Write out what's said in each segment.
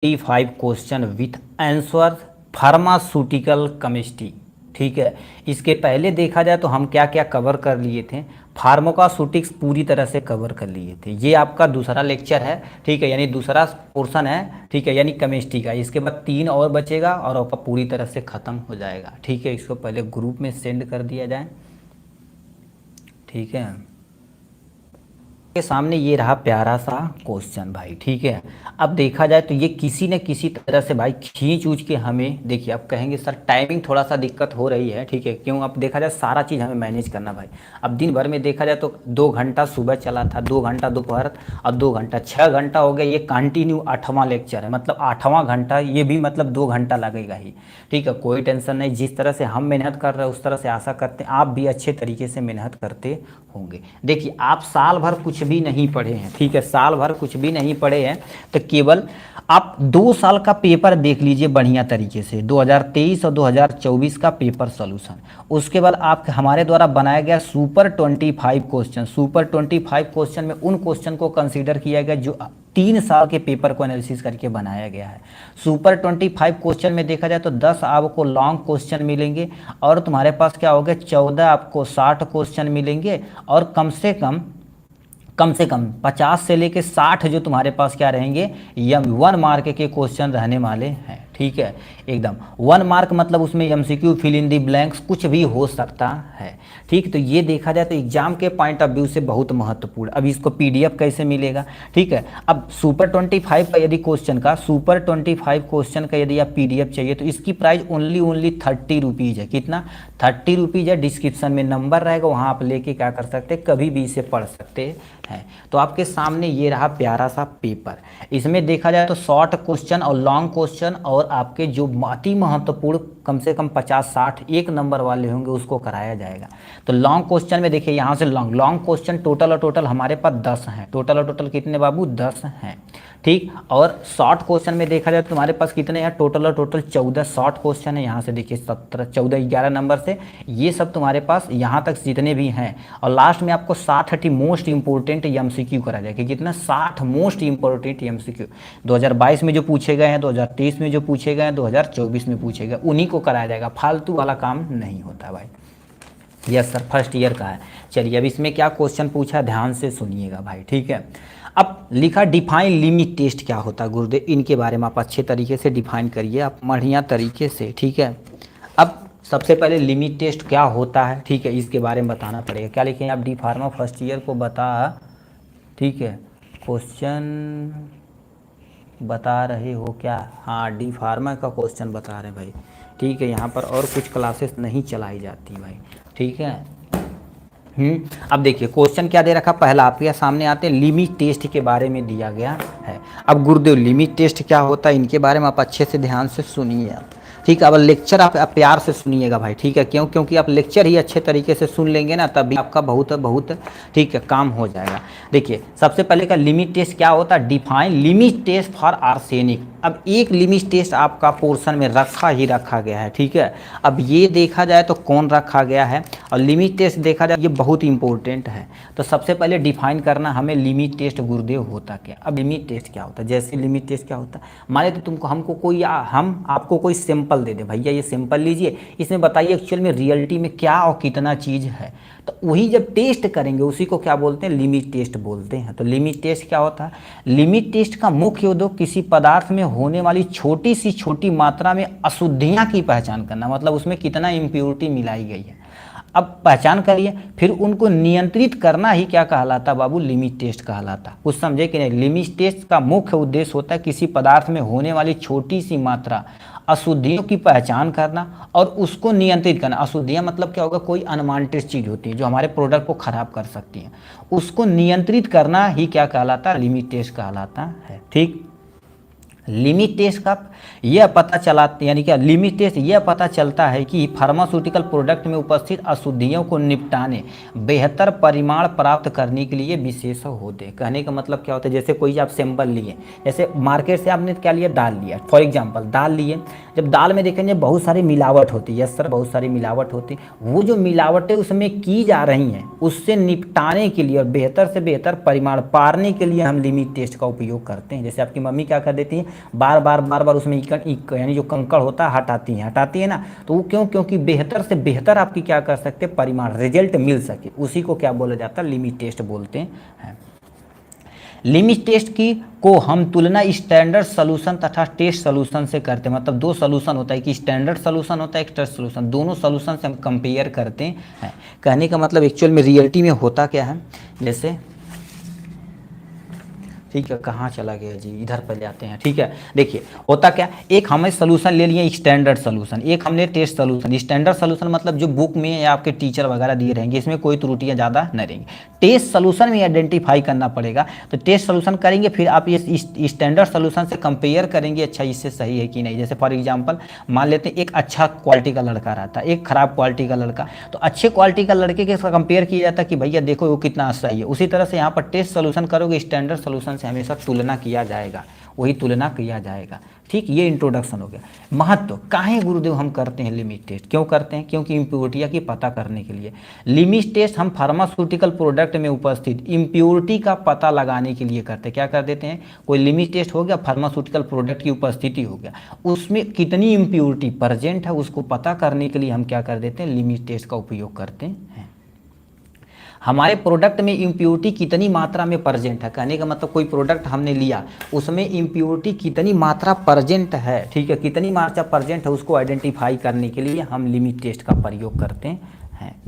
25 question with answer pharmaceutical chemistry. ठीक है, इसके पहले देखा जाए तो हम क्या क्या कवर कर लिए थे। फार्मास्यूटिक्स पूरी तरह से कवर कर लिए थे। ये आपका दूसरा लेक्चर है, ठीक है, यानी दूसरा पोर्शन है, ठीक है, यानी केमिस्ट्री का। इसके बाद 3 और बचेगा और आपका पूरी तरह से ख़त्म हो जाएगा। ठीक है, इसको पहले ग्रुप में सेंड कर दिया जाए। ठीक है, के सामने ये रहा प्यारा सा क्वेश्चन भाई। ठीक है, अब देखा जाए तो ये किसी न किसी तरह से भाई खींच उच के हमें, देखिए अब कहेंगे सर टाइमिंग थोड़ा सा दिक्कत हो रही है। ठीक है, क्यों, अब देखा जाए सारा चीज़ हमें मैनेज करना भाई। अब दिन भर में देखा जाए तो 2 घंटा सुबह चला था, 2 घंटा दोपहर और 2 घंटा, 6 घंटा हो गया। ये कंटिन्यू 8वां लेक्चर है, मतलब 8वां घंटा, ये भी मतलब 2 घंटा लगेगा ही। ठीक है, कोई टेंशन नहीं। जिस तरह से हम मेहनत कर रहे हैं उस तरह से आशा करते हैं आप भी अच्छे तरीके से मेहनत करते होंगे। देखिए आप साल भर कुछ भी नहीं पढ़े हैं, ठीक है, साल भर कुछ भी नहीं पढ़े हैं, तो केवल आप 2 साल का पेपर देख लीजिए बढ़िया तरीके से, 2023 और 2024 का पेपर सॉल्यूशन। उसके बाद आप हमारे द्वारा बनाया गया सुपर 25 क्वेश्चन। सुपर 25 क्वेश्चन में उन क्वेश्चन को कंसीडर किया गया जो 3 साल के पेपर को एनालिसिस करके बनाया गया है। सुपर 25 क्वेश्चन में देखा जाए तो 10 आपको लॉन्ग क्वेश्चन मिलेंगे और तुम्हारे पास क्या हो गया, 14 आपको 60 क्वेश्चन मिलेंगे और कम से कम 50 से लेके 60 जो तुम्हारे पास क्या रहेंगे, यम 1 मार्क के क्वेश्चन रहने वाले हैं। ठीक है, एकदम 1 मार्क, मतलब उसमें MCQ, fill in the blanks कुछ भी हो सकता है। ठीक, तो ये देखा जाए तो एग्जाम के पॉइंट ऑफ व्यू से बहुत महत्वपूर्ण। अब इसको पीडीएफ कैसे मिलेगा, ठीक है, अब सुपर 25 का यदि क्वेश्चन का, सुपर 25 क्वेश्चन का यदि आप पीडीएफ चाहिए तो इसकी प्राइस ओनली 30 रुपीज़ है। कितना, 30 रुपीज़ है। डिस्क्रिप्शन में नंबर रहेगा, वहाँ आप लेके क्या कर सकते हैं, कभी भी इसे पढ़ सकते हैं। तो आपके सामने ये रहा प्यारा सा पेपर। इसमें देखा जाए तो शॉर्ट क्वेश्चन और लॉन्ग क्वेश्चन और आपके जो अति महत्वपूर्ण कम से कम 50-60 1 नंबर वाले होंगे उसको कराया जाएगा। तो लॉन्ग क्वेश्चन में देखिए यहाँ से लॉन्ग क्वेश्चन टोटल हमारे पास 10 हैं। टोटल कितने बाबू, 10 हैं। ठीक, और शॉर्ट क्वेश्चन में देखा जाए तो तुम्हारे पास कितने हैं, टोटल 14 शॉर्ट क्वेश्चन है। यहाँ से देखिए 17, 14, 11 नंबर से ये सब तुम्हारे पास यहाँ तक जितने भी हैं। और लास्ट में आपको 60 मोस्ट इंपोर्टेंट एमसीक्यू करा जाएगा। कितना, 60 मोस्ट इंपोर्टेंट एमसीक्यू 2022 में जो पूछे गए हैं, 2023 में जो पूछे गए हैं, 2024 में पूछे गए, उन्हीं को कराया जाएगा। फालतू वाला काम नहीं होता भाई। यस सर, फर्स्ट ईयर का है। चलिए अब इसमें क्या क्वेश्चन पूछा, ध्यान से सुनिएगा भाई। ठीक है, अब लिखा डिफाइन लिमिट टेस्ट क्या होता है गुरुदेव, इनके बारे में आप अच्छे तरीके से डिफाइन करिए आप बढ़िया तरीके से। ठीक है, अब सबसे पहले लिमिट टेस्ट क्या होता है, ठीक है, इसके बारे में बताना पड़ेगा। क्या लिखें आप, डी फार्मा फर्स्ट ईयर को बता, ठीक है, क्वेश्चन बता रहे हो क्या, हाँ डी फार्मा का क्वेश्चन बता रहे हैं भाई। ठीक है, यहाँ पर और कुछ क्लासेस नहीं चलाई जाती भाई। ठीक है, अब देखिए क्वेश्चन क्या दे रखा, पहला आपके सामने आते हैं लिमिट टेस्ट के बारे में दिया गया है। अब गुरुदेव लिमिट टेस्ट क्या होता है, इनके बारे में आप अच्छे से ध्यान से सुनिए आप। ठीक है, अब लेक्चर आप प्यार से सुनिएगा भाई। ठीक है, क्योंकि आप लेक्चर ही अच्छे तरीके से सुन लेंगे ना, तभी आपका बहुत ठीक है काम हो जाएगा। देखिए सबसे पहले का लिमिट टेस्ट क्या होता है, define limit test for arsenic. अब एक लिमिट टेस्ट आपका पोर्शन में रखा गया है। ठीक है, अब ये देखा जाए तो कौन रखा गया है और लिमिट टेस्ट देखा जाए ये बहुत इंपॉर्टेंट है। तो सबसे पहले डिफाइन करना हमें लिमिट टेस्ट गुरुदेव होता क्या। अब लिमिट टेस्ट क्या होता है, जैसे लिमिट टेस्ट क्या होता है, माने तो हम आपको कोई सिंपल दे दे, भैया ये सिंपल लीजिए, इसमें बताइए एक्चुअल में रियलिटी में क्या और कितना चीज़ है, तो वही जब टेस्ट करेंगे उसी को क्या बोलते हैं, लिमिट टेस्ट बोलते हैं। तो लिमिट टेस्ट क्या होता है, लिमिट टेस्ट का मुख्य उद्देश्य किसी पदार्थ में होने वाली छोटी मात्रा में अशुद्धियां की पहचान करना, मतलब उसमें कितना इम्प्योरिटी मिलाई गई है। अब पहचान करिए, फिर उनको नियंत्रित करना ही क्या कहलाता बाबू, लिमिट टेस्ट कहलाता। कुछ समझे कि नहीं, लिमिट टेस्ट का मुख्य उद्देश्य होता है किसी पदार्थ में होने वाली छोटी सी मात्रा अशुद्धियों की पहचान करना और उसको नियंत्रित करना। अशुद्धियाँ मतलब क्या होगा, कोई अनवांटेड चीज़ होती है जो हमारे प्रोडक्ट को खराब कर सकती हैं, उसको नियंत्रित करना ही क्या कहलाता है, लिमिट टेस्ट कहलाता है। ठीक, लिमिट टेस्ट का यह पता चला, यानी क्या लिमिट टेस्ट यह पता चलता है कि फार्मास्यूटिकल प्रोडक्ट में उपस्थित अशुद्धियों को निपटाने, बेहतर परिमाण प्राप्त करने के लिए विशेष होते हैं। कहने का मतलब क्या होता है, जैसे कोई आप सैंपल लिए, जैसे मार्केट से आपने क्या लिया, दाल लिया, फॉर एग्जांपल दाल लिए, जब दाल में देखेंगे बहुत सारी मिलावट होती है, यस सर बहुत सारी मिलावट होती है, वो जो मिलावटें उसमें की जा रही हैं उससे निपटाने के लिए और बेहतर से बेहतर परिमाण पाने के लिए हम लिमिट टेस्ट का उपयोग करते हैं। जैसे आपकी मम्मी क्या कर देती हैं, बार बार उसमें यानी जो कंकड़ होता है हटाती है ना, तो वो क्योंकि बेहतर से बेहतर आपकी क्या कर सकते हैं, परिमाण रिजल्ट मिल सके, उसी को क्या बोला जाता है, लिमिट टेस्ट बोलते हैं। लिमिट टेस्ट की को हम तुलना स्टैंडर्ड सॉल्यूशन तथा टेस्ट सॉल्यूशन से करते हैं। मतलब दो सॉल्यूशन होता है कि स्टैंडर्ड सॉल्यूशन होता है एक टेस्ट सॉल्यूशन, दोनों सॉल्यूशन से हम कंपेयर करते हैं। कहने का मतलब एक्चुअल में रियलिटी में होता क्या है, जैसे ठीक है, कहाँ चला गया जी, इधर पर जाते हैं। ठीक है, देखिए होता क्या, एक हमने सोल्यूशन ले लिए स्टैंडर्ड सोल्यूशन, एक हमने टेस्ट सोल्यूशन। स्टैंडर्ड सोल्यूशन मतलब जो बुक में या आपके टीचर वगैरह दिए रहेंगे, इसमें कोई त्रुटियां ज़्यादा नहीं रहेंगी। टेस्ट सोल्यूशन में आइडेंटिफाई करना पड़ेगा, तो टेस्ट सोल्यूशन करेंगे, फिर आप ये स्टैंडर्ड सोल्यूशन से कंपेयर करेंगे, अच्छा इससे सही है कि नहीं। जैसे फॉर एग्जाम्पल मान लेते हैं एक अच्छा क्वालिटी का लड़का रहता है, एक खराब क्वालिटी का लड़का, तो अच्छे क्वालिटी का लड़के के साथ कंपेयर किया जाता है कि भैया देखो वो कितना सही है। उसी तरह से यहाँ पर टेस्ट सोल्यूशन करोगे, स्टैंडर्ड सोल्यूशन से हमेशा तुलना किया जाएगा, वही तुलना किया जाएगा। ठीक, ये इंट्रोडक्शन हो गया। महत्व काहे गुरुदेव हम करते हैं लिमिट टेस्ट, क्यों करते हैं, क्योंकि इम्प्योरिटियाँ की पता करने के लिए। लिमिट टेस्ट हम फार्मास्यूटिकल प्रोडक्ट में उपस्थित इम्प्योरिटी का पता लगाने के लिए करते हैं। क्या कर देते हैं, कोई लिमिट टेस्ट हो गया, फार्मास्यूटिकल प्रोडक्ट की उपस्थिति हो गया, उसमें कितनी इम्प्योरिटी प्रेजेंट है उसको पता करने के लिए हम क्या कर देते हैं, लिमिट टेस्ट का उपयोग करते हैं। हमारे प्रोडक्ट में इम्प्योरिटी कितनी मात्रा में प्रेजेंट है, कहने का मतलब कोई प्रोडक्ट हमने लिया उसमें इम्प्योरिटी कितनी मात्रा प्रेजेंट है, ठीक है, कितनी मात्रा प्रेजेंट है उसको आइडेंटिफाई करने के लिए हम लिमिट टेस्ट का प्रयोग करते हैं।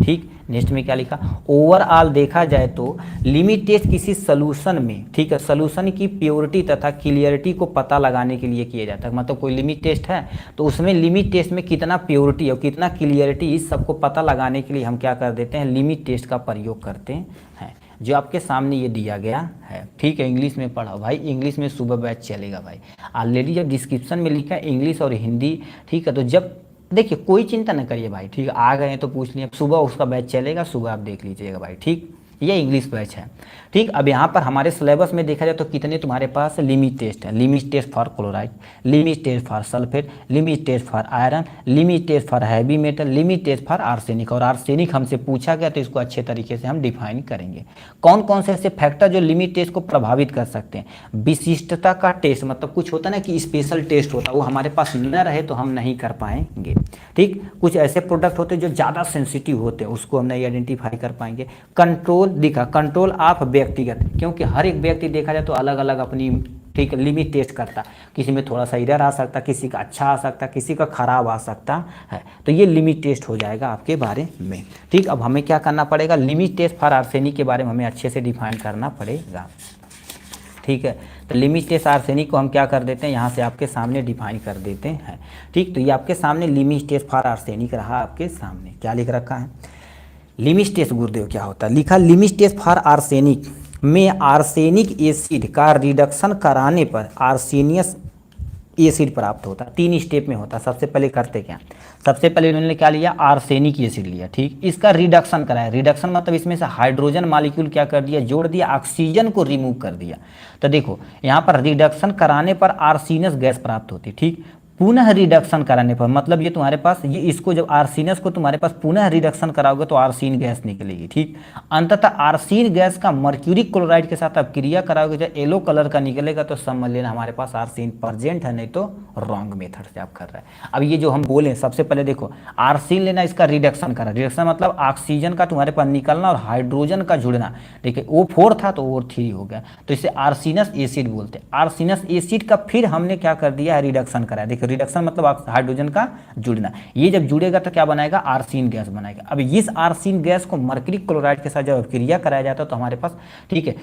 ठीक, नेक्स्ट में क्या लिखा, ओवरऑल देखा जाए तो लिमिट टेस्ट किसी सॉल्यूशन में, ठीक है, सॉल्यूशन की प्योरिटी तथा क्लियरिटी को पता लगाने के लिए किया जाता है। मतलब कोई लिमिट टेस्ट है तो उसमें लिमिट टेस्ट में कितना प्योरिटी और कितना क्लियरिटी, इस सबको पता लगाने के लिए हम क्या कर देते हैं, लिमिट टेस्ट का प्रयोग करते हैं, जो आपके सामने ये दिया गया है। ठीक है, इंग्लिश में पढ़ाओ भाई, इंग्लिश में सुबह बैच चलेगा भाई, ऑलरेडी जब डिस्क्रिप्शन में लिखा है इंग्लिश और हिंदी, ठीक है, तो जब देखिए कोई चिंता न करिए भाई, ठीक है, आ गए हैं तो पूछ लिए, सुबह उसका बैच चलेगा, सुबह आप देख लीजिएगा भाई। ठीक, ये इंग्लिश बैच है। ठीक, अब यहाँ पर हमारे सिलेबस में देखा जाए तो कितने तुम्हारे पास लिमिट टेस्ट है, limit test for chloride, limit test for sulphate, limit test for iron, limit test for heavy metal, limit test for arsenic. और आर्सेनिक हमसे पूछा गया तो इसको अच्छे तरीके से हम डिफाइन करेंगे। कौन कौन से ऐसे फैक्टर जो लिमिट टेस्ट को प्रभावित कर सकते हैं, विशिष्टता का टेस्ट, मतलब कुछ होता है ना कि स्पेशल टेस्ट होता है, वो हमारे पास न रहे तो हम नहीं कर पाएंगे। ठीक, कुछ ऐसे प्रोडक्ट होते हैं जो ज़्यादा सेंसिटिव होते हैं, उसको हम नहीं आइडेंटिफाई कर पाएंगे। कंट्रोल दिखा, कंट्रोल ऑफ व्यक्तिगत, क्योंकि हर एक व्यक्ति देखा जाए तो अलग अलग अपनी, ठीक, लिमिट टेस्ट करता, किसी में थोड़ा सा एरर आ सकता, किसी का अच्छा आ सकता, किसी का खराब आ सकता है, तो ये लिमिट टेस्ट हो जाएगा आपके बारे में। ठीक, अब हमें क्या करना पड़ेगा, लिमिट टेस्ट फॉर आर्सेनिक के बारे में हमें अच्छे से डिफाइन करना पड़ेगा। ठीक है, तो लिमिट टेस्ट आर्सेनिक को हम क्या कर देते हैं, यहाँ से आपके सामने डिफाइन कर देते हैं। ठीक, तो ये आपके सामने लिमिट टेस्ट फॉर आर्सेनिक रहा, आपके सामने क्या लिख रखा है, लिमिट टेस्ट गुरुदेव क्या होता है, लिखा लिमिट टेस्ट फॉर आर्सेनिक में आर्सेनिक एसिड का रिडक्शन कराने पर आर्सेनियस एसिड प्राप्त होता है। 3 स्टेप में होता है। सबसे पहले करते क्या, सबसे पहले उन्होंने क्या लिया, आर्सेनिक एसिड लिया, ठीक, इसका रिडक्शन कराया। रिडक्शन मतलब इसमें से हाइड्रोजन मॉलिक्यूल क्या कर दिया, जोड़ दिया, ऑक्सीजन को रिमूव कर दिया। तो देखो यहाँ पर रिडक्शन कराने पर आर्सेनस गैस प्राप्त होती, ठीक, पुनः रिडक्शन कराने पर, मतलब ये तुम्हारे पास ये इसको जब आर्सेनस को तुम्हारे पास पुनः रिडक्शन कराओगे तो आर्सीन गैस निकलेगी। ठीक, अंततः आर्सीन गैस का मर्क्यूरिक क्लोराइड के साथ आप क्रिया कराओगे, जब येलो कलर का निकलेगा तो समझ लेना हमारे पास आर्सीन प्रेजेंट है, नहीं तो रॉन्ग मेथड से आप कर रहे हैं। अब ये जो हम बोले, सबसे पहले देखो आर्सीन लेना, इसका रिडक्शन करा, रिडक्शन मतलब ऑक्सीजन का तुम्हारे पास निकलना और हाइड्रोजन का जुड़ना। देखिए O4 था तो O3 हो गया, तो इसे आर्सेनस एसिड बोलते हैं। आर्सेनस एसिड का फिर हमने क्या कर दिया है, रिडक्शन कराया। देखिए रिडक्शन मतलब हाइड्रोजन का जुड़ना, ये जब जुड़ेगा तो क्या बनाएगा, आर्सीन गैस बनाएगा। अब इस आर्सीन गैस को मर्क्यूरी क्लोराइड के साथ जब क्रिया कराया जाता है तो हमारे पास, ठीक है,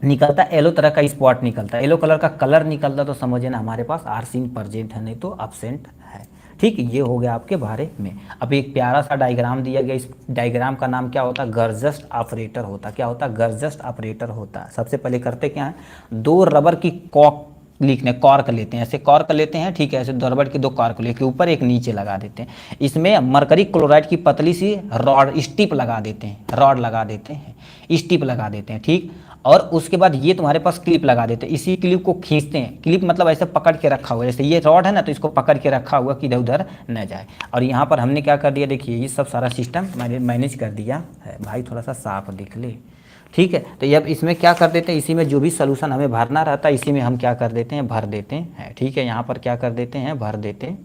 निकलता येलो तरह का स्पॉट निकलता है, येलो कलर का कलर निकलता, तो समझिए ना हमारे पास आर्सीन प्रेजेंट है, नहीं तो एब्सेंट है। ठीक, ये हो गया आपके बारे में। अब एक प्यारा सा डायग्राम दिया गया, इस डायग्राम का नाम क्या होता है, गर्जस्ट ऑपरेटर होता। क्या होता है, गर्जस्ट ऑपरेटर होता है। सबसे पहले करते क्या है, 2 रबर की कॉक लिखने, कॉर्क लेते हैं, ऐसे कॉर्क लेते हैं, ठीक है, ऐसे रबर के 2 कॉर्क लेके ऊपर एक नीचे लगा देते हैं। इसमें मरकरी क्लोराइड की पतली सी रॉड स्टिप लगा देते हैं, रॉड लगा देते हैं, स्टिप लगा देते हैं। ठीक, और उसके बाद ये तुम्हारे पास क्लिप लगा देते हैं, इसी क्लिप को खींचते हैं, क्लिप मतलब ऐसे पकड़ के रखा हुआ है, जैसे ये रॉड है ना तो इसको पकड़ के रखा हुआ कि इधर उधर न जाए। और यहाँ पर हमने क्या कर दिया, देखिए ये सब सारा सिस्टम मैंने मैनेज कर दिया है भाई, थोड़ा सा साफ दिख ले, ठीक है। तो अब इसमें क्या कर देते हैं, इसी में जो भी सोल्यूशन हमें भरना रहता है इसी में हम क्या कर देते हैं, भर देते हैं, ठीक है। यहाँ पर क्या कर देते हैं, भर देते हैं,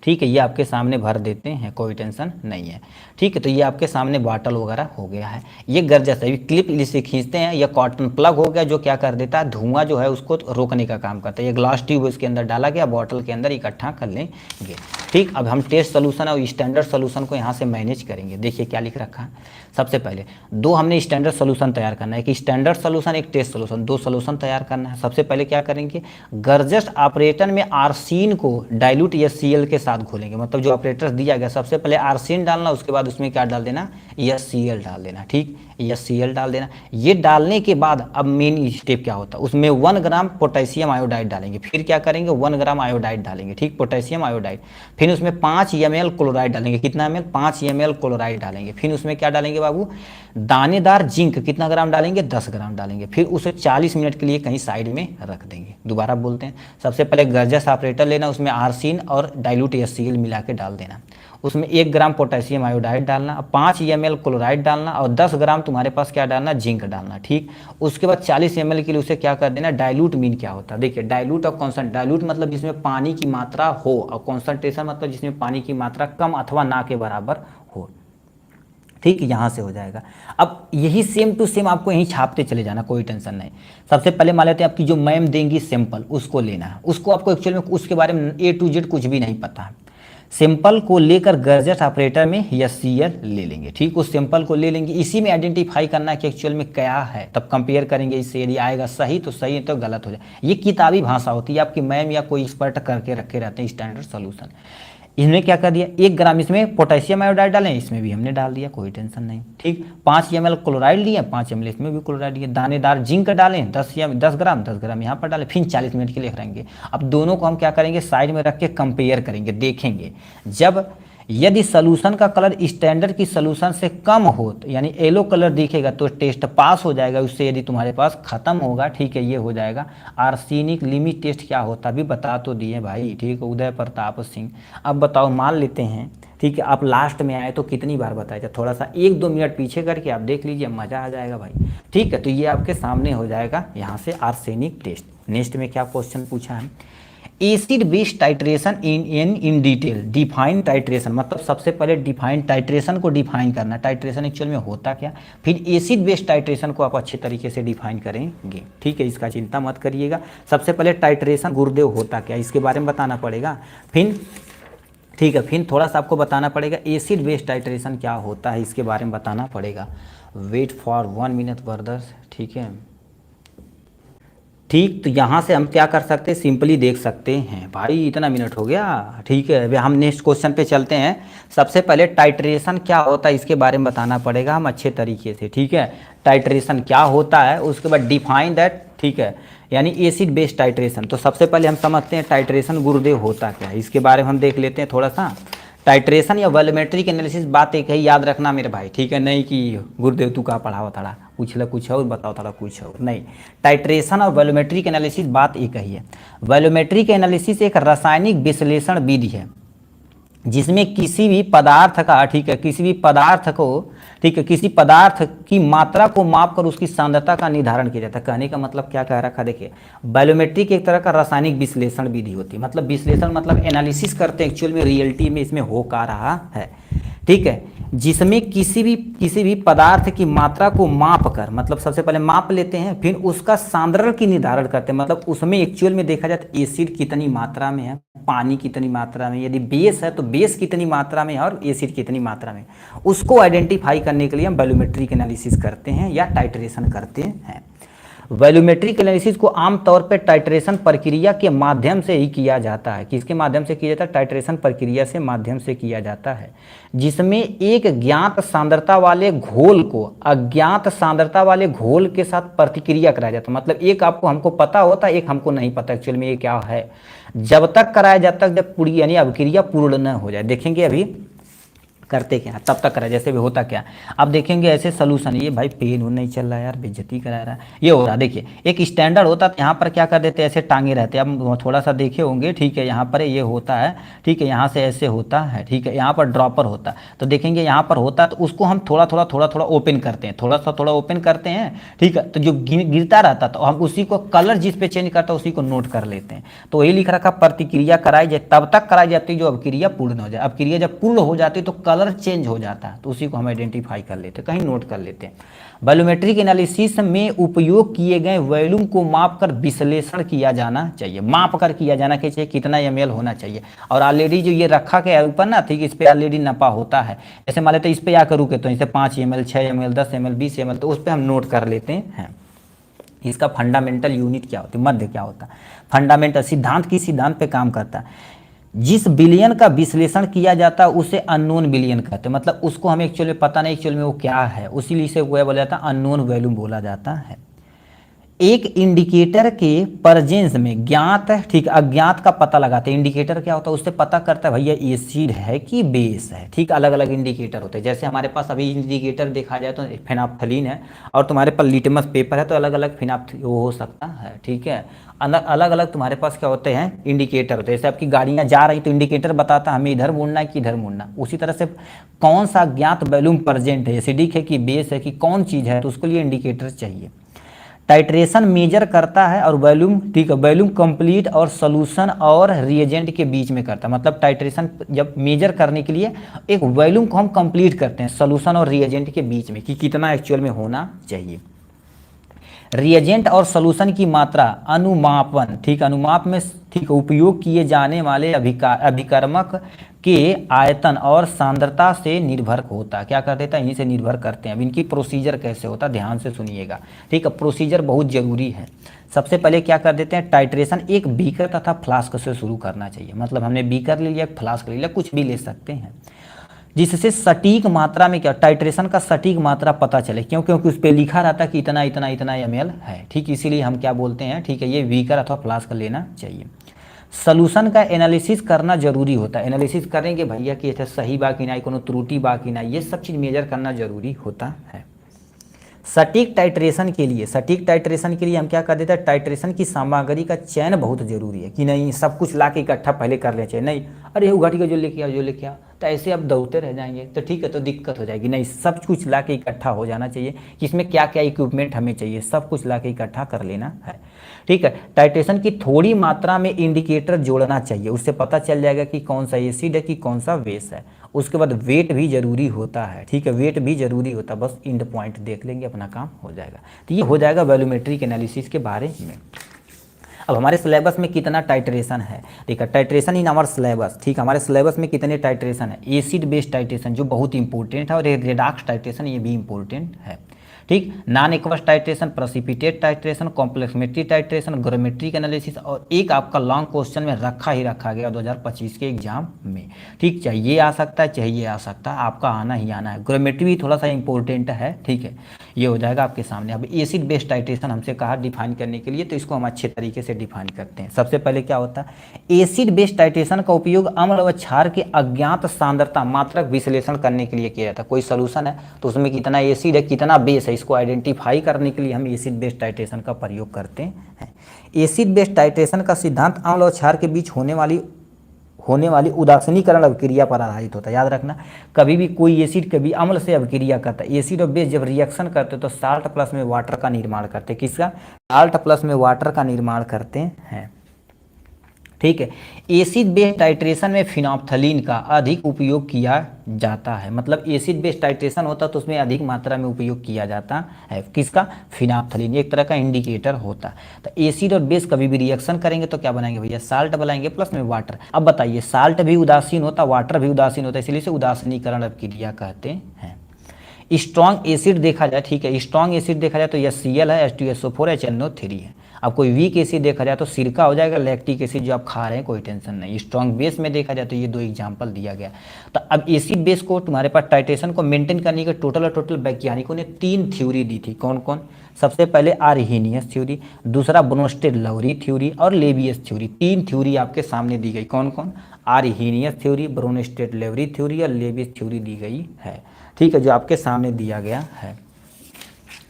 ठीक है। ये आपके सामने भर देते हैं, कोई टेंशन नहीं है, ठीक है। तो ये आपके सामने बॉटल वगैरह हो गया है। ये गर्जस है, क्लिप इसे खींचते हैं, या कॉटन प्लग हो गया जो क्या कर देता है, धुआं जो है उसको रोकने का काम करता है। ये ग्लास ट्यूब इसके अंदर डाला गया, बॉटल के अंदर इकट्ठा कर लेंगे, ठीक। अब हम टेस्ट सोल्यूशन और स्टैंडर्ड सोल्यूशन को यहाँ से मैनेज करेंगे। देखिए क्या लिख रखा है, सबसे पहले दो हमने स्टैंडर्ड सोल्यूशन तैयार करना है, एक स्टैंडर्ड सोल्यूशन एक टेस्ट सोल्यूशन, दो सोल्यूशन तैयार करना है। सबसे पहले क्या करेंगे, गर्जस ऑपरेटर में आर्सीन को डाइल्यूट HCl के साथ घोलेंगे, मतलब जो ऑपरेटर दिया गया सबसे पहले आर्सीन डालना, उसके बाद उसमें क्या डाल देना, HCl डाल देना, ठीक, HCl डाल देना। ये डालने के बाद अब मेन स्टेप क्या होता है, उसमें 1 ग्राम पोटेशियम आयोडाइड डालेंगे, फिर क्या करेंगे 1 ग्राम आयोडाइड डालेंगे, ठीक, पोटेशियम आयोडाइड। फिर उसमें 5 ml क्लोराइड डालेंगे, कितना ml, 5 ml क्लोराइड डालेंगे। फिर उसमें क्या डालेंगे बाबू, दानेदार जिंक, कितना ग्राम डालेंगे, 10 ग्राम डालेंगे। फिर उसे 40 मिनट के लिए कहीं साइड में रख देंगे। दोबारा बोलते हैं, सबसे पहले गर्जस ऑपरेटर लेना, उसमें आर्सिन और डाइल्यूट HCl मिला के डाल देना, उसमें 1 ग्राम पोटेशियम आयोडाइड डालना, 5 ml क्लोराइड डालना और 10 ग्राम तुम्हारे पास क्या डालना, जिंक डालना, ठीक। उसके बाद 40 ml के लिए उसे क्या कर देना, डाइल्यूट मीन क्या होता है, देखिए डाइल्यूट और कॉन्सेंट्रेट, डाइल्यूट मतलब जिसमें पानी की मात्रा हो, और कॉन्सेंट्रेशन मतलब जिसमें पानी की मात्रा कम अथवा ना के बराबर हो, ठीक, यहाँ से हो जाएगा। अब यही सेम टू सेम आपको यहीं छापते चले जाना, कोई टेंशन नहीं। सबसे पहले मान लेते हैं आपकी जो मैम देंगी सैंपल, उसको लेना है, उसको आपको एक्चुअल में उसके बारे में A to Z कुछ भी नहीं पता है। सैंपल को लेकर गर्जस ऑपरेटर में HCl ले लेंगे, ठीक, उस सैंपल को ले लेंगे, इसी में आइडेंटिफाई करना है कि एक्चुअल में क्या है, तब कंपेयर करेंगे इससे, यदि आएगा सही तो सही, तो गलत हो जाए। ये किताबी भाषा होती है, आपकी मैम या कोई एक्सपर्ट करके रखे रहते हैं स्टैंडर्ड सोल्यूशन। इसमें क्या कर दिया, 1 ग्राम इसमें पोटेशियम आयोडाइड डालें, इसमें भी हमने डाल दिया, कोई टेंशन नहीं, ठीक। 5 ml क्लोराइड लिए, 5 ml इसमें भी क्लोराइड लिए। दानेदार जिंक डालें 10 ग्राम यहाँ पर डालें, फिर 40 मिनट के लिए रहेंगे। अब दोनों को हम क्या करेंगे, साइड में रख के कंपेयर करेंगे, देखेंगे जब यदि सोल्यूशन का कलर स्टैंडर्ड की सोल्यूशन से कम हो, तो यानी येलो कलर दिखेगा तो टेस्ट पास हो जाएगा, उससे यदि तुम्हारे पास खत्म होगा, ठीक है, ये हो जाएगा। आर्सेनिक लिमिट टेस्ट क्या होता है अभी बता तो दिए भाई, ठीक है, उदय प्रताप सिंह। अब बताओ, मान लेते हैं, ठीक है, आप लास्ट में आए तो कितनी बार बताया, थोड़ा सा 1-2 मिनट पीछे करके आप देख लीजिए, मज़ा आ जाएगा भाई, ठीक है। तो ये आपके सामने हो जाएगा यहाँ से आर्सेनिक टेस्ट। नेक्स्ट में क्या क्वेश्चन पूछा है, acid base titration in detail, define titration, मतलब सबसे पहले डिफाइन टाइट्रेशन को डिफाइन करना, टाइट्रेशन एक्चुअल में होता क्या, फिर एसिड बेस टाइट्रेशन को आप अच्छे तरीके से डिफाइन करेंगे, ठीक है, इसका चिंता मत करिएगा। सबसे पहले टाइट्रेशन गुरुदेव होता क्या, इसके बारे में बताना पड़ेगा, फिर ठीक है, फिर थोड़ा सा आपको बताना पड़ेगा एसिड बेस टाइट्रेशन क्या होता है, इसके बारे में बताना पड़ेगा। वेट फॉर 1 मिनट ब्रदर्स, ठीक है, ठीक। तो यहाँ से हम क्या कर सकते हैं, सिंपली देख सकते हैं भाई, इतना मिनट हो गया, ठीक है। अभी हम नेक्स्ट क्वेश्चन पे चलते हैं। सबसे पहले टाइट्रेशन क्या होता है इसके बारे में बताना पड़ेगा हम अच्छे तरीके से, ठीक है। टाइट्रेशन क्या होता है, उसके बाद डिफाइन दैट, ठीक है, यानी एसिड बेस टाइट्रेशन। तो सबसे पहले हम समझते हैं टाइट्रेशन गुरुदेव होता क्या है, इसके बारे में हम देख लेते हैं थोड़ा सा। टाइट्रेशन या वॉल्यूमेट्रिक एनालिसिस, बात एक है, याद रखना मेरे भाई, ठीक है, नहीं कि गुरुदेव तू कहाँ पढ़ाओ थोड़ा पूछ लो कुछ और बताओ थोड़ा कुछ और, नहीं। टाइट्रेशन और वॉल्यूमेट्रिक एनालिसिस बात एक ही है। वॉल्यूमेट्रिक एनालिसिस एक रासायनिक विश्लेषण विधि है जिसमें किसी भी पदार्थ का, ठीक है, किसी भी पदार्थ को, ठीक है, किसी पदार्थ की मात्रा को माप कर उसकी सांद्रता का निर्धारण किया जाता है। कहने का मतलब क्या कह रखा, देखिए बायोमेट्रिक एक तरह का रासायनिक विश्लेषण विधि होती है, मतलब विश्लेषण मतलब एनालिसिस करते हैं एक्चुअल में रियलिटी में इसमें हो का रहा है, ठीक है, जिसमें किसी भी पदार्थ की मात्रा को माप कर, मतलब सबसे पहले माप लेते हैं, फिर उसका सांद्रण की निर्धारण करते हैं, मतलब उसमें एक्चुअल में देखा जाए तो एसिड कितनी मात्रा में है, पानी कितनी मात्रा में, यदि बेस है तो बेस कितनी मात्रा में है और एसिड कितनी मात्रा में, उसको आइडेंटिफाई करने के लिए हम वॉल्यूमेट्रिक एनालिसिस करते हैं या टाइट्रेशन करते हैं। वॉल्यूमेट्रिक एनालिसिस को आमतौर पर टाइट्रेशन प्रक्रिया के माध्यम से ही किया जाता है। किसके माध्यम से किया जाता है, टाइट्रेशन प्रक्रिया से माध्यम से किया जाता है, जिसमें एक ज्ञात सांद्रता वाले घोल को अज्ञात सांद्रता वाले घोल के साथ प्रतिक्रिया कराया जाता है। मतलब एक आपको हमको पता होता है, एक हमको नहीं पता एक्चुअल में ये क्या है, जब तक कराया जब तक जब पूरी यानी अभिक्रिया पूर्ण न हो जाए। देखेंगे अभी करते क्या तब तक करा जैसे भी होता क्या। अब देखेंगे ऐसे सोल्यूशन, ये भाई पेन नहीं चल रहा है यार, बेइज्जती करा रहा है, ये हो रहा है। देखिए एक स्टैंडर्ड होता है, यहाँ पर क्या कर देते हैं ऐसे टांगे रहते हैं, अब थोड़ा सा देखे होंगे, ठीक है, यहाँ पर ये होता है, ठीक है, यहाँ से ऐसे होता है, ठीक है, यहाँ पर ड्रॉपर होता है, तो देखेंगे यहाँ पर होता है, तो उसको हम थोड़ा थोड़ा ओपन करते हैं, थोड़ा ओपन करते हैं, ठीक है, तो जो गिरता रहता तो हम उसी को कलर जिस पे चेंज करता है उसी को नोट कर लेते हैं। तो वही लिख रखा प्रतिक्रिया कराई जाए तब तक कराई जाती है जो अभिक्रिया पूर्ण हो जाए, अभिक्रिया जब पूर्ण हो जाती है तो कलर चेंज हो जाता है, तो उसी को हम आइडेंटिफाई कर लेते हैं, कहीं नोट कर लेते हैं। वॉल्यूमेट्रिक एनालिसिस में उपयोग किए गए वॉल्यूम को मापकर विश्लेषण किया जाना चाहिए, माप कर किया जाना चाहिए कितना ml होना चाहिए, और ऑलरेडी जो ये रखा गया है ऊपर ना, ठीक, इस पे ऑलरेडी नपा होता है, जैसे मान लेते इस पे आकर रुके तो इसे 5 ml 6 ml 10 ml 20 ml, तो उस पर हम नोट कर लेते हैं। इसका फंडामेंटल यूनिट क्या होती है, मध्य क्या होता है, फंडामेंटल सिद्धांत की सिद्धांत पे काम करता है। जिस बिलियन का विश्लेषण किया जाता है उसे अननोन बिलियन कहते हैं, मतलब उसको हमें एक्चुअली पता नहीं एक्चुअल में वो क्या है, उसीलिए इसे वो बोला जाता है अननोन वैल्यूम बोला जाता है। एक इंडिकेटर के परजेंस में ज्ञात, ठीक, अज्ञात का पता लगाते हैं। इंडिकेटर क्या होता है, उससे पता करता है भैया एसिड है कि बेस है, ठीक, अलग अलग इंडिकेटर होते हैं। जैसे हमारे पास अभी इंडिकेटर देखा जाए तो फेनाफ्थलीन है, और तुम्हारे पास लिटमस पेपर है, तो अलग अलग वो हो सकता है, ठीक है, अलग अलग तुम्हारे पास क्या होते हैं इंडिकेटर होते हैं। जैसे आपकी गाड़ियाँ जा रही तो इंडिकेटर बताता हमें इधर मुड़ना है कि इधर मुड़ना, उसी तरह से कौन सा ज्ञात वैल्यूम प्रेजेंट है, एसिडिक है कि बेस है कि कौन चीज़ है, तो उसके लिए इंडिकेटर चाहिए। टाइट्रेशन मेजर करता है और वॉल्यूम, ठीक है, वॉल्यूम कंप्लीट और सोल्यूशन और रिएजेंट के बीच में करता है, मतलब टाइट्रेशन जब मेजर करने के लिए एक वॉल्यूम को हम कंप्लीट करते हैं सोल्यूशन और रिएजेंट के बीच में कि कितना एक्चुअल में होना चाहिए। रिएजेंट और सोल्यूशन की मात्रा अनुमापन, ठीक, अनुमाप में, ठीक, उपयोग किए जाने वाले अभिकर्मक के आयतन और सांद्रता से निर्भर होता है। क्या कर देता है, इन्हीं से निर्भर करते हैं। अब इनकी प्रोसीजर कैसे होता है ध्यान से सुनिएगा, ठीक है, प्रोसीजर बहुत जरूरी है। सबसे पहले क्या कर देते हैं, टाइट्रेशन एक बीकर तथा फ्लास्क से शुरू करना चाहिए, मतलब हमने बीकर ले लिया, फ्लास्क ले लिया, कुछ भी ले सकते हैं, जिससे सटीक मात्रा में क्या टाइट्रेशन का सटीक मात्रा पता चले, क्यों, क्योंकि उस पर लिखा रहता है कि इतना इतना इतना ml है, ठीक, इसीलिए हम क्या बोलते हैं, ठीक है, ये बीकर अथवा फ्लास्क लेना चाहिए। सोल्यूशन का एनालिसिस करना जरूरी होता है, एनालिसिस करेंगे भैया कि ये सही बा कि नहीं, कोनो त्रुटि बा कि नहीं, ये सब चीज़ मेजर करना जरूरी होता है। सटीक टाइट्रेशन के लिए, सटीक टाइट्रेशन के लिए हम क्या कर देते हैं, टाइट्रेशन की सामग्री का चयन बहुत जरूरी है कि नहीं सब कुछ ला के इकट्ठा पहले कर लेना चाहिए, नहीं अरे वो घटी का जो लेके आओ जो लेके आओ, तो ऐसे आप दौड़ते रह जाएंगे तो ठीक है, तो दिक्कत हो जाएगी। नहीं, सब कुछ ला के इकट्ठा हो जाना चाहिए कि इसमें क्या क्या इक्विपमेंट हमें चाहिए, सब कुछ ला के इकट्ठा कर लेना है, ठीक है। टाइट्रेशन की थोड़ी मात्रा में इंडिकेटर जोड़ना चाहिए, उससे पता चल जाएगा कि कौन सा एसिड है कि कौन सा बेस है। उसके बाद वेट भी जरूरी होता है, ठीक है, वेट भी जरूरी होता है, बस इंड पॉइंट देख लेंगे अपना काम हो जाएगा। तो ये हो जाएगा वॉल्यूमेट्रिक एनालिसिस के बारे में। अब हमारे सिलेबस में कितना टाइट्रेशन है, ठीक है, टाइट्रेशन इन आवर सिलेबस, ठीक, हमारे सिलेबस में कितने टाइट्रेशन है, एसिड बेस्ड टाइट्रेशन जो बहुत इंपॉर्टेंट है, और रेडॉक्स टाइट्रेशन ये भी इंपॉर्टेंट है, ठीक, non aqueous titration, precipitate titration, complexometry titration, gravimetric analysis, और एक आपका लॉन्ग क्वेश्चन में रखा ही रखा गया 2025 के एग्जाम में, ठीक, चाहिए आ सकता है, चाहिए आ सकता है, आपका आना ही आना है। ग्रामेट्री भी थोड़ा सा इंपॉर्टेंट है, ठीक है, ये हो जाएगा आपके सामने। अब एसिड बेस्ड टाइट्रेशन हमसे कहा डिफाइन करने के लिए, तो इसको हम अच्छे तरीके से डिफाइन करते हैं। सबसे पहले क्या होता है, एसिड बेस्ड टाइट्रेशन का उपयोग अम्ल व क्षार के अज्ञात सांद्रता मात्रक विश्लेषण करने के लिए किया जाता है। कोई सोल्यूशन है तो उसमें कितना एसिड है कितना बेस है, इसको आइडेंटिफाई करने के लिए हम एसिड बेस्ड टाइट्रेशन का प्रयोग करते हैं। एसिड बेस्ड टाइट्रेशन का सिद्धांत अम्ल और क्षार के बीच होने वाली उदासीनीकरण अभिक्रिया पर आधारित होता है। याद रखना, कभी भी कोई एसिड कभी अम्ल से अभिक्रिया करता है, एसिड और बेस जब रिएक्शन करते हैं तो साल्ट प्लस में वाटर का निर्माण करते हैं। किसका, साल्ट प्लस में वाटर का निर्माण करते हैं, ठीक है। एसिड बेस्ड टाइट्रेशन में फिनोल्फथलीन का अधिक उपयोग किया जाता है, मतलब एसिड बेस्ड टाइट्रेशन होता है तो उसमें अधिक मात्रा में उपयोग किया जाता है। किसका, फिनोल्फथलीन, एक तरह का इंडिकेटर होता है। तो एसिड और बेस कभी भी रिएक्शन करेंगे तो क्या बनाएंगे भैया, साल्ट बनाएंगे प्लस में वाटर। अब बताइए, साल्ट भी उदासीन होता, वाटर भी उदासीन होता है, इसलिए से उदासीनीकरण अभिक्रिया कहते हैं। स्ट्रॉन्ग एसिड देखा जाए, ठीक है, स्ट्रॉन्ग एसिड देखा जाए तो HCl है, H2SO4 HNO3 है। अब कोई वीक एसिड देखा जाए तो सिरका हो जाएगा, लैक्टिक एसिड जो आप खा रहे हैं कोई टेंशन नहीं। स्ट्रॉन्ग बेस में देखा जाए तो ये दो एग्जांपल दिया गया। तो अब एसिड बेस को तुम्हारे पास टाइट्रेशन को मेंटेन करने के टोटल वैज्ञानिकों ने 3 थ्योरी दी थी। कौन कौन, सबसे पहले आर्हेनियस थ्योरी, दूसरा ब्रोंस्टेड लवरी थ्योरी और लेवियस थ्योरी। 3 थ्योरी आपके सामने दी गई। कौन कौन? आर्हेनियस थ्योरी, ब्रोंस्टेड लवरी थ्योरी और लेवियस थ्योरी दी गई है। ठीक है, जो आपके सामने दिया गया है।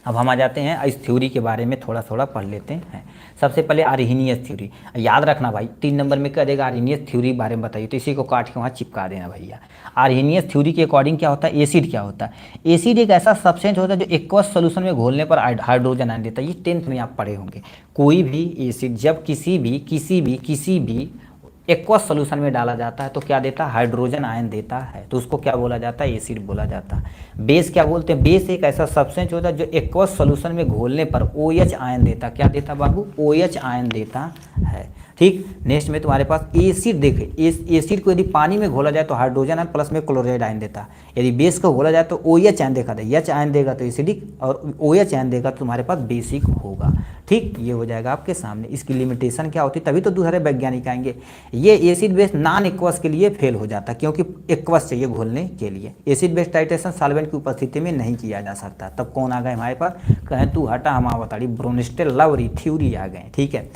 अब हम आ जाते हैं इस थ्योरी के बारे में थोड़ा थोड़ा पढ़ लेते हैं। सबसे पहले आर्हेनियस थ्योरी, याद रखना भाई 3 नंबर में क्या देगा, आर्हेनियस थ्योरी बारे में बताइए, तो इसी को काट के वहाँ चिपका देना भैया। आर्हेनियस थ्योरी के अकॉर्डिंग क्या होता है, एसिड क्या होता है? एसिड एक ऐसा सब्सटेंस होता है जो एक्वस सोल्यूशन में घोलने पर हाइड्रोजन आयन देता है। ये 10th में आप पढ़े होंगे। कोई भी एसिड जब किसी भी एक्वस सोल्यूशन में डाला जाता है तो क्या देता है, हाइड्रोजन आयन देता है, तो उसको क्या बोला जाता है, एसिड बोला जाता है। बेस क्या बोलते हैं, बेस एक ऐसा सब्सटेंस होता है जो एक्वस सोल्यूशन में घोलने पर OH आयन देता, क्या देता बाबू, OH आयन देता है। ठीक, नेक्स्ट में तुम्हारे पास एसिड देखे, एसिड को यदि पानी में घोला जाए तो हाइड्रोजन आयन प्लस में क्लोराइड आयन देता है। यदि बेस को घोला जाए तो OH आयन देखा था, H आयन देगा तो एसिडिक और OH आयन देगा तो तुम्हारे पास बेसिक होगा। ठीक, ये हो जाएगा आपके सामने। इसकी लिमिटेशन क्या होती है, तभी तो दूसरे वैज्ञानिक आएंगे। ये एसिड बेस नॉन एक्वस के लिए फेल हो जाता है क्योंकि एक्वस चाहिए घोलने के लिए। एसिड बेस टाइट्रेशन सॉल्वेंट की उपस्थिति में नहीं किया जा सकता। तब कौन आ गए हमारे पास, कहें तू हटा हम बताड़ी, ब्रोंस्टेड लवरी थ्योरी आ गए। ठीक है,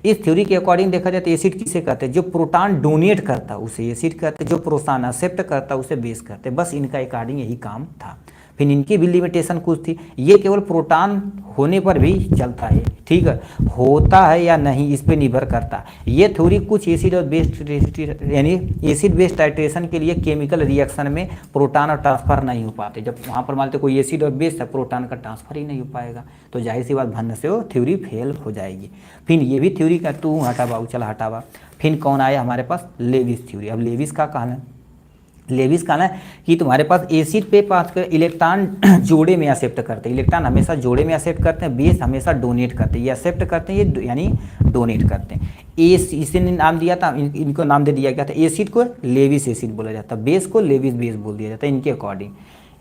इस थ्योरी के अकॉर्डिंग देखा जाए तो एसिड किसे कहते हैं, जो प्रोटॉन डोनेट करता है उसे एसिड कहते हैं, जो प्रोटॉन एक्सेप्ट करता है उसे बेस कहते हैं। बस इनका अकॉर्डिंग यही काम था। फिर इनकी भी लिमिटेशन कुछ थी, ये केवल प्रोटॉन होने पर भी चलता है। ठीक है, होता है या नहीं इस पे निर्भर करता है। ये थ्योरी कुछ एसिड और बेस यानी एसिड बेस टाइट्रेशन के लिए केमिकल रिएक्शन में प्रोटॉन और ट्रांसफर नहीं हो पाते। जब वहाँ पर मान लो कोई एसिड और बेस है, प्रोटॉन का ट्रांसफर ही नहीं हो पाएगा, तो जाहिर सी बात भन्न से वो थ्योरी फेल हो जाएगी। फिर ये भी थ्योरी का तू हटा बाबू, चला हटावा। फिर कौन आया हमारे पास, लेविस थ्योरी। अब लेविस का कहना है, लेविस कहना है कि तुम्हारे पास एसिड पे पास कर इलेक्ट्रॉन जोड़े में एक्सेप्ट करते हैं, इलेक्ट्रॉन हमेशा जोड़े में एक्सेप्ट करते हैं, बेस हमेशा डोनेट करते हैं। ये एक्सेप्ट करते हैं, ये यानी डोनेट करते हैं। इसे नाम दिया था, इनको नाम दे दिया गया था। एसिड को लेविस एसिड बोला जाता है, बेस को लेविस बेस बोल दिया जाता है इनके अकॉर्डिंग।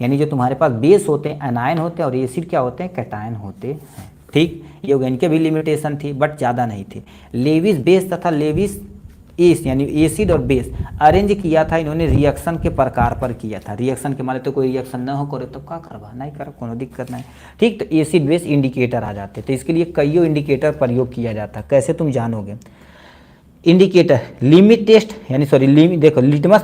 यानी जो तुम्हारे पास बेस होते हैं एनायन होते हैं और एसिड क्या होते हैं, कैटायन होते हैं। ठीक, ये हो गया। इनके भी लिमिटेशन थी बट ज़्यादा नहीं थी। लेविस बेस तथा लेविस एस यानी एसिड और बेस अरेंज किया था इन्होंने रिएक्शन के प्रकार पर किया था। रिएक्शन के माने तो कोई रिएक्शन ना हो करे तो क्या करवा, नहीं कर कोनो दिक्कत नहीं। ठीक, तो एसिड बेस इंडिकेटर आ जाते, तो इसके लिए कईयों इंडिकेटर प्रयोग किया जाता। कैसे तुम जानोगे, इंडिकेटर लिमिट टेस्ट यानी सॉरी देखो लिटमस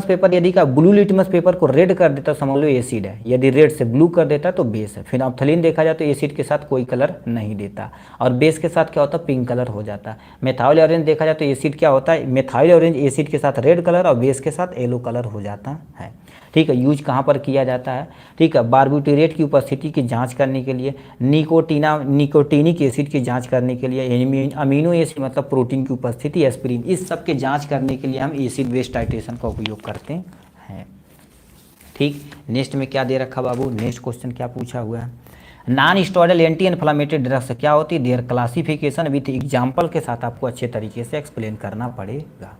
पेपर यदि का ब्लू लिटमस पेपर को रेड कर देता समझ लो एसिड है, यदि रेड से ब्लू कर देता तो बेस है। फिर नाफ्थलीन देखा जाए तो एसिड के साथ कोई कलर नहीं देता और बेस के साथ क्या होता है, पिंक कलर हो जाता है। मेथाइल ऑरेंज देखा जाए तो एसिड क्या होता है, मेथाइल ऑरेंज एसिड के साथ रेड कलर और बेस के साथ येलो कलर हो जाता है। ठीक है, यूज कहाँ पर किया जाता है, ठीक है, बारबुटेरेट की उपस्थिति की जांच करने के लिए, निकोटीनिक एसिड की जांच करने के लिए, अमीनो एसिड मतलब प्रोटीन की उपस्थिति, एस्पिरिन, इस सब के जांच करने के लिए हम एसिड बेस टाइट्रेशन का उपयोग करते हैं। ठीक, नेक्स्ट में क्या दे रखा बाबू, नेक्स्ट क्वेश्चन क्या पूछा हुआ है, non steroidal anti inflammatory drugs क्या होती है, देयर क्लासिफिकेशन विथ एग्जाम्पल के साथ आपको अच्छे तरीके से एक्सप्लेन करना पड़ेगा।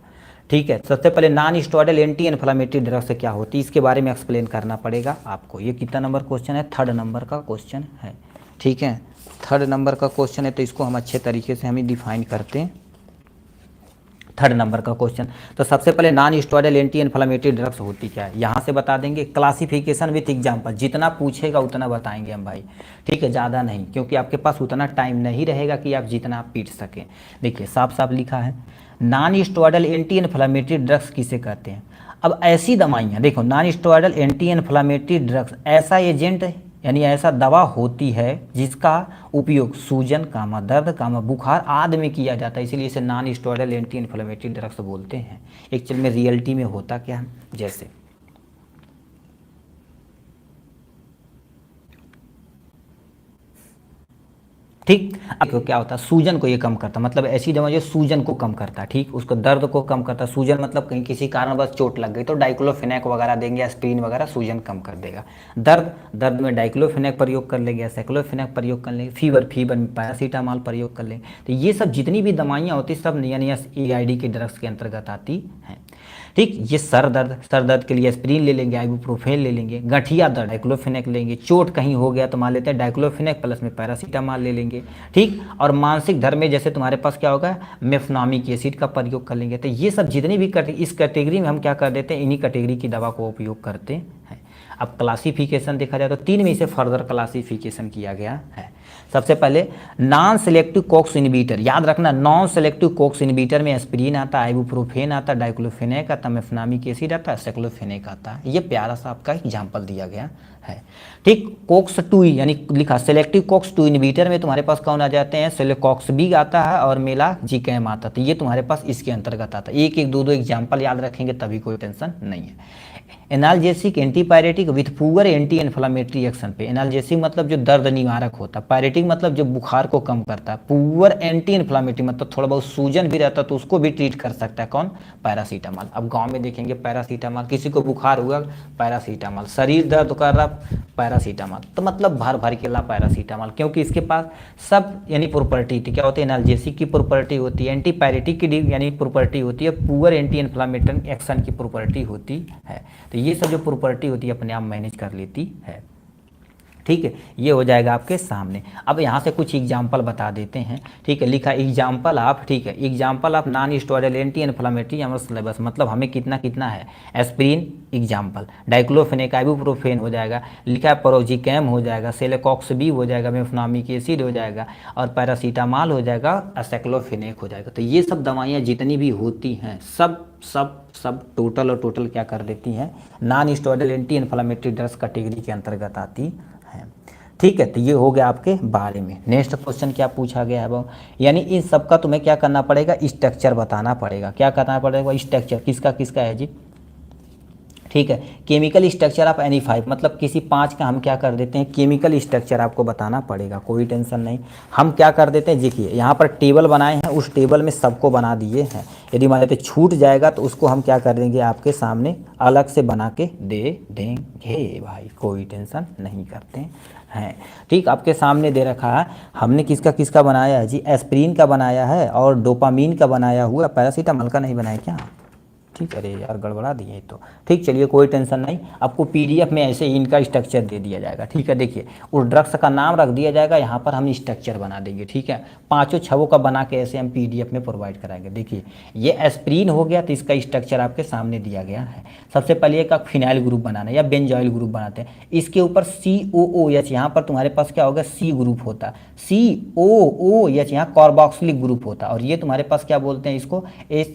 ठीक है, सबसे पहले non steroidal anti inflammatory drugs क्या होती है इसके बारे में एक्सप्लेन करना पड़ेगा आपको। ये कितना नंबर क्वेश्चन है, 3rd नंबर का क्वेश्चन है। ठीक है, 3rd नंबर का क्वेश्चन है तो इसको हम अच्छे तरीके से हम डिफाइन करते हैं। 3rd नंबर का क्वेश्चन, तो सबसे पहले non steroidal anti inflammatory drugs होती क्या है, यहाँ से बता देंगे। क्लासिफिकेशन विथ एग्जाम्पल, जितना पूछेगा उतना बताएंगे हम भाई। ठीक है, ज़्यादा नहीं, क्योंकि आपके पास उतना टाइम नहीं रहेगा कि आप जितना आप पीट सकें। देखिए साफ साफ लिखा है, non steroidal anti inflammatory drugs किसे कहते हैं। अब ऐसी दवाइयाँ देखो, non steroidal anti inflammatory drugs ऐसा एजेंट यानी ऐसा दवा होती है जिसका उपयोग सूजन कामा दर्द कामा बुखार आदि में किया जाता है, इसलिए इसे non steroidal anti inflammatory drugs बोलते हैं। एक्चुअल में रियलिटी में होता क्या है, जैसे ठीक, अब क्या होता है, सूजन को ये कम करता, मतलब ऐसी दवा जो सूजन को कम करता है। ठीक, उसको दर्द को कम करता है। सूजन मतलब कहीं किसी कारणवश चोट लग गई तो डाइक्लोफेनेक वगैरह देंगे, एस्पिरिन वगैरह सूजन कम कर देगा। दर्द में डाइक्लोफेनेक प्रयोग कर लेंगे, साइक्लोफेनेक प्रयोग कर लेंगे। फीवर में पैरासीटामॉल प्रयोग कर लेंगे। तो ये सब जितनी भी दवाइयाँ होती सब यानी AID के ड्रग्स के अंतर्गत आती हैं। ठीक, ये सर दर्द के लिए एस्पिरिन ले लेंगे, आइबुप्रोफेन ले लेंगे। गठिया दर्द डाइक्लोफेनेक लेंगे। चोट कहीं हो गया तो मान लेते हैं डाइक्लोफेनेक प्लस में पैरासीटामॉल ले लेंगे। ठीक, और मानसिक धर्म में जैसे तुम्हारे पास क्या होगा, मेफनामिक एसिड का प्रयोग कर लेंगे। तो ये सब जितनी भी इस कैटेगरी में हम क्या कर देते हैं, इन्हीं कैटेगरी की दवा को उपयोग करते हैं। अब क्लासिफिकेशन देखा जाए तो 3 में इसे फर्दर क्लासिफिकेशन किया गया है। सबसे पहले नॉन सेलेक्टिव कोक्स इनहिबिटर, याद रखना नॉन सेलेक्टिव कोक्स इनहिबिटर में एस्पिरिन आता है, आइबुप्रोफेन आता है, डाइक्लोफेनेक आता है, मेफनामिक एसिड आता है, साइक्लोफेनेक आता है। ये प्यारा सा आपका एग्जाम्पल दिया गया है। ठीक, कोक्स 2 यानी लिखा सेलेक्टिव कोक्स 2 इनहिबिटर में तुम्हारे पास कौन आ जाते हैं, सेलेकॉक्स भी आता है और मेलाजिकैम आता है, तो ये तुम्हारे पास इसके अंतर्गत आता है। एक एक दो दो एग्जाम्पल याद रखेंगे तभी कोई टेंशन नहीं है। Analgesic antipyretic with poor anti inflammatory action पे, एनाल्जेसिक मतलब जो दर्द निवारक होता है, पायरेटिक मतलब जो बुखार को कम करता है, पुअर एंटी इन्फ्लामेटरी मतलब थोड़ा बहुत सूजन भी रहता है तो उसको भी ट्रीट कर सकता है कौन, पैरासीटामॉल। अब गांव में देखेंगे पैरासीटामॉल, किसी को बुखार हुआ पैरासीटामॉल, शरीर दर्द कर रहा पैरासीटामॉल, तो मतलब भर भर के ला पैरासीटामॉल, क्योंकि इसके पास सब यानी प्रॉपर्टी क्या होती है, एनाल्जेसिक की प्रॉपर्टी होती है, एंटीपायरेटिक की यानी प्रॉपर्टी होती है, पुअर एंटी इन्फ्लामेटरी एक्शन की प्रॉपर्टी होती है। तो ये सब जो प्रॉपर्टी होती है अपने आप मैनेज कर लेती है। ठीक है, ये हो जाएगा आपके सामने। अब यहाँ से कुछ एग्जाम्पल बता देते हैं। ठीक है, लिखा एग्जाम्पल आप, ठीक है, एग्जाम्पल आप नॉन स्टेरॉयडल एंटी इन्फ्लामेटरी हमारा सिलेबस, मतलब हमें कितना कितना है, एस्पिरिन एग्जाम्पल, डाइक्लोफेनेक आइबुप्रोफेन हो जाएगा, लिखा है पिरोजिकैम हो जाएगा, सेलेकॉक्स भी हो जाएगा, मेफनामिक एसिड हो जाएगा और पैरासीटामॉल हो जाएगा, साइक्लोफेनेक हो जाएगा। तो ये सब दवाइयाँ जितनी भी होती हैं सब सब सब टोटल और टोटल क्या कर देती हैं, non steroidal anti inflammatory drugs category के अंतर्गत आती हैं। ठीक है, तो ये हो गया आपके बारे में। नेक्स्ट क्वेश्चन क्या पूछा गया है, यानी इन सब का तुम्हें क्या करना पड़ेगा, स्ट्रक्चर बताना पड़ेगा। क्या करना पड़ेगा, स्ट्रक्चर किसका किसका है जी। ठीक है, केमिकल स्ट्रक्चर ऑफ एनी 5 मतलब किसी 5 का हम क्या कर देते हैं, केमिकल स्ट्रक्चर आपको बताना पड़ेगा, कोई टेंशन नहीं। हम क्या कर देते हैं, देखिए यहाँ पर टेबल बनाए हैं, उस टेबल में सबको बना दिए हैं। यदि मान लेते छूट जाएगा तो उसको हम क्या कर देंगे, आपके सामने अलग से बना के दे देंगे भाई, कोई टेंशन नहीं करते हैं। ठीक, आपके सामने दे रखा है, हमने किसका किसका बनाया है जी, एस्पिरिन का बनाया है और डोपामीन का बनाया हुआ, पैरासीटामॉल का नहीं बनाया क्या। ठीक, अरे यार गड़बड़ा दिए तो। ठीक, चलिए कोई टेंशन नहीं, आपको पीडीएफ में ऐसे ही इनका स्ट्रक्चर दे दिया जाएगा। ठीक है, देखिए उस ड्रग्स का नाम रख दिया जाएगा, यहाँ पर हम स्ट्रक्चर बना देंगे। ठीक है, 5 छवों का बना के ऐसे हम पीडीएफ में प्रोवाइड कराएंगे। देखिए ये एस्पिरिन हो गया, तो इसका स्ट्रक्चर आपके सामने दिया गया है। सबसे पहले एक फिनाइल ग्रुप बनाना है या बेंजॉइल ग्रुप बनाते हैं, इसके ऊपर COOH, यहाँ पर तुम्हारे पास क्या होगा, C ग्रुप होता है, COOH यहाँ कार्बोक्सिलिक ग्रुप होता है, और ये तुम्हारे पास क्या बोलते हैं, इसको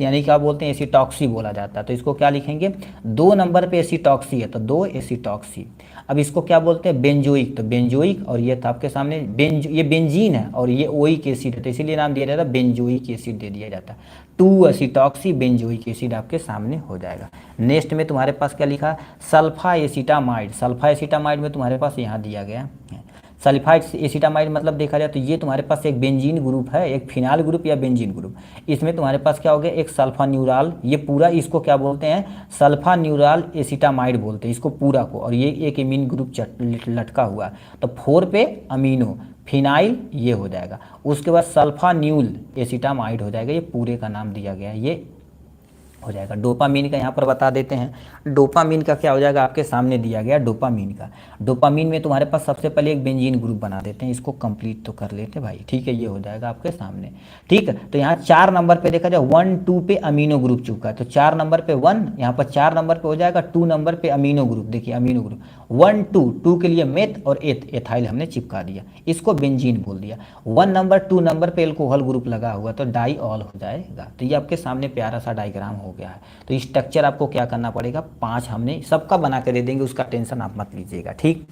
यानी क्या बोलते हैं, एसिटॉक्सी बोला जाता है। तो इसको क्या लिखेंगे, 2 नंबर पे एसिटॉक्सी है तो 2 एसिटॉक्सी। अब इसको क्या बोलते हैं, बेंजोइक, तो बेंजोइक, और ये था आपके सामने ये बेंजीन है और ये ओइक एसिड है, तो इसीलिए नाम दिया जाता है बेंजोइक एसिड दे दिया जाता है। 2 एसिटॉक्सी बेंजोइक एसिड आपके सामने हो जाएगा। नेक्स्ट में तुम्हारे पास क्या लिखा, सल्फा एसिटामाइड, सल्फा एसिटामाइड में तुम्हारे पास यहाँ दिया गया है सल्फाइड एसिटामाइड, मतलब देखा जाए तो ये तुम्हारे पास एक बेंजीन ग्रुप है, एक फिनाइल ग्रुप या बेंजीन ग्रुप। इसमें तुम्हारे पास क्या हो गया, एक सल्फान्यूराल, ये पूरा इसको क्या बोलते हैं, सल्फान्यूराल एसिटामाइड बोलते हैं इसको पूरा को, और ये एक इमीन ग्रुप लटका हुआ है, तो 4 पे अमीनो फिनाइल ये हो जाएगा। उसके बाद सल्फान्यूल एसिटामाइड हो जाएगा, ये पूरे का नाम दिया गया है, ये हो जाएगा। डोपामीन का यहाँ पर बता देते हैं, डोपामीन का क्या हो जाएगा, आपके सामने दिया गया डोपामीन का। डोपामीन में तुम्हारे पास सबसे पहले एक बेंजीन ग्रुप बना देते हैं, इसको कंप्लीट तो कर लेते भाई। ठीक है, ये हो जाएगा आपके सामने। ठीक है, तो यहाँ 4 नंबर पे देखा जाए 1 2 पे अमीनो ग्रुप चुका है, तो 4 नंबर पे 1, यहाँ पर 4 नंबर पे हो जाएगा 2 नंबर पे अमीनो ग्रुप। देखिए अमीनो ग्रुप 1 2 के लिए मेथ और एथाइल हमने चिपका दिया, इसको बेंजीन बोल दिया। 1 नंबर 2 नंबर पे एल्कोहल ग्रुप लगा हुआ तो डाईऑल हो जाएगा। तो ये आपके सामने प्यारा सा डायग्राम हो गया है। तो स्ट्रक्चर आपको क्या करना पड़ेगा, 5 हमने सबका बना के दे देंगे, उसका टेंशन आप मत लीजिएगा। ठीक,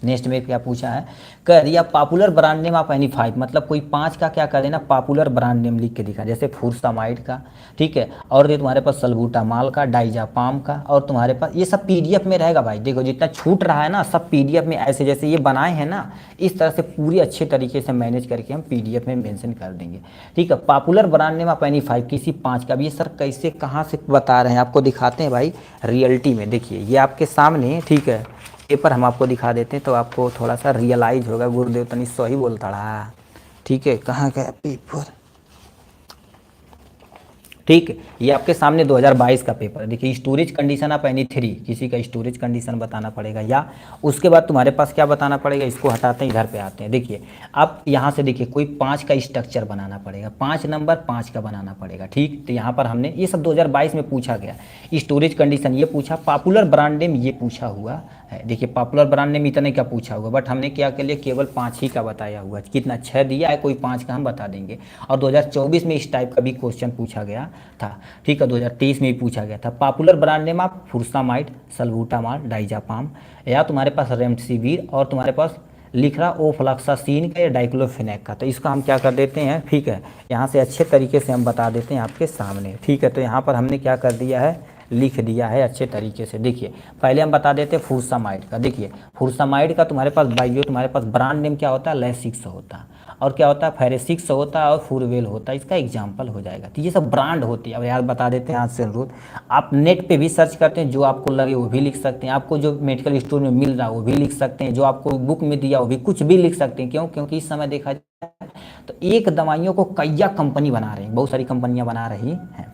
नेक्स्ट में क्या पूछा है, कह दिया popular brand name of any 5, मतलब कोई 5 का क्या कर देना, पॉपुलर ब्रांड नेम लिख के दिखा, जैसे फुरसामाइड का, ठीक है, और ये तुम्हारे पास सल्बूटामाल का, डाइजापाम का, और तुम्हारे पास ये सब पीडीएफ में रहेगा भाई। देखो जितना छूट रहा है ना सब पीडीएफ में, ऐसे जैसे ये बनाए हैं ना इस तरह से पूरी अच्छे तरीके से मैनेज करके हम पीडीएफ में मेंशन कर देंगे। ठीक है, popular brand name of any 5 किसी 5 का भी, ये सर कैसे कहाँ से बता रहे हैं, आपको दिखाते हैं भाई रियलिटी में। देखिए ये आपके सामने, ठीक है, पेपर हम आपको दिखा देते हैं तो आपको थोड़ा सा रियलाइज होगा, गुरुदेव तनी सही बोलता रहा। ठीक है, कहाँ गया पेपर, ठीक है, ये आपके सामने 2022 का पेपर है। देखिए स्टोरेज कंडीशन आप एनी थ्री, किसी का स्टोरेज कंडीशन बताना पड़ेगा, या उसके बाद तुम्हारे पास क्या बताना पड़ेगा, इसको हटाते हैं इधर पे आते हैं। देखिए अब यहाँ से देखिए कोई 5 का स्ट्रक्चर बनाना पड़ेगा, 5 नंबर 5 का बनाना पड़ेगा। ठीक, तो यहाँ पर हमने ये सब 2022 में पूछा गया। स्टोरेज कंडीशन ये पूछा, पॉपुलर ब्रांड नेम ये पूछा हुआ है। देखिए पॉपुलर ब्रांड नेम इतने का पूछा हुआ, बट हमने क्या कर लिया, केवल 5 ही का बताया हुआ है। कितना 6 दिया है, कोई 5 का हम बता देंगे। और 2024 में इस टाइप का भी क्वेश्चन पूछा गया था। ठीक है, 2023 में भी पूछा गया था। पॉपुलर ब्रांड नेम आप फुरसामाइड, सल्बूटामाल, डाइजापाम, या तुम्हारे पास रेमडेसिविर, और तुम्हारे पास लिख रहा ओफ्लॉक्सासिन का या डाइक्लोफेनेक का। तो इसका हम क्या कर देते हैं, ठीक है, यहाँ से अच्छे तरीके से हम बता देते हैं आपके सामने। ठीक है, तो यहाँ पर हमने क्या कर दिया है, लिख दिया है अच्छे तरीके से। देखिए पहले हम बता देते हैं फुरसामाइड का। देखिए फुरसामाइड का तुम्हारे पास बाइयो, तुम्हारे पास ब्रांड नेम क्या होता है, लेसिक्स होता है, और क्या होता है, फेरेसिक्स होता है, और फुरवेल होता है। इसका एग्जाम्पल हो जाएगा। तो ये सब ब्रांड होती है। अब यार बता देते हैं, आज से अनुरोध, आप नेट पे भी सर्च करते हैं, जो आपको लगे वो भी लिख सकते हैं। आपको जो मेडिकल स्टोर में मिल रहा है वो भी लिख सकते हैं, जो आपको बुक में दिया वो भी कुछ भी लिख सकते हैं। क्यों? क्योंकि इस समय देखा जाए तो एक दवाइयों को कई कंपनी बना रही है, बहुत सारी कंपनियां बना रही हैं।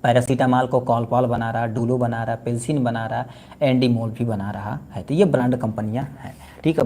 पैरासीटामॉल को कॉलपॉल बना रहा, डुलो बना रहा, पेल्सिन बना रहा, एंडीमोल भी बना रहा है। तो ये ब्रांड कंपनियां हैं। ठीक है,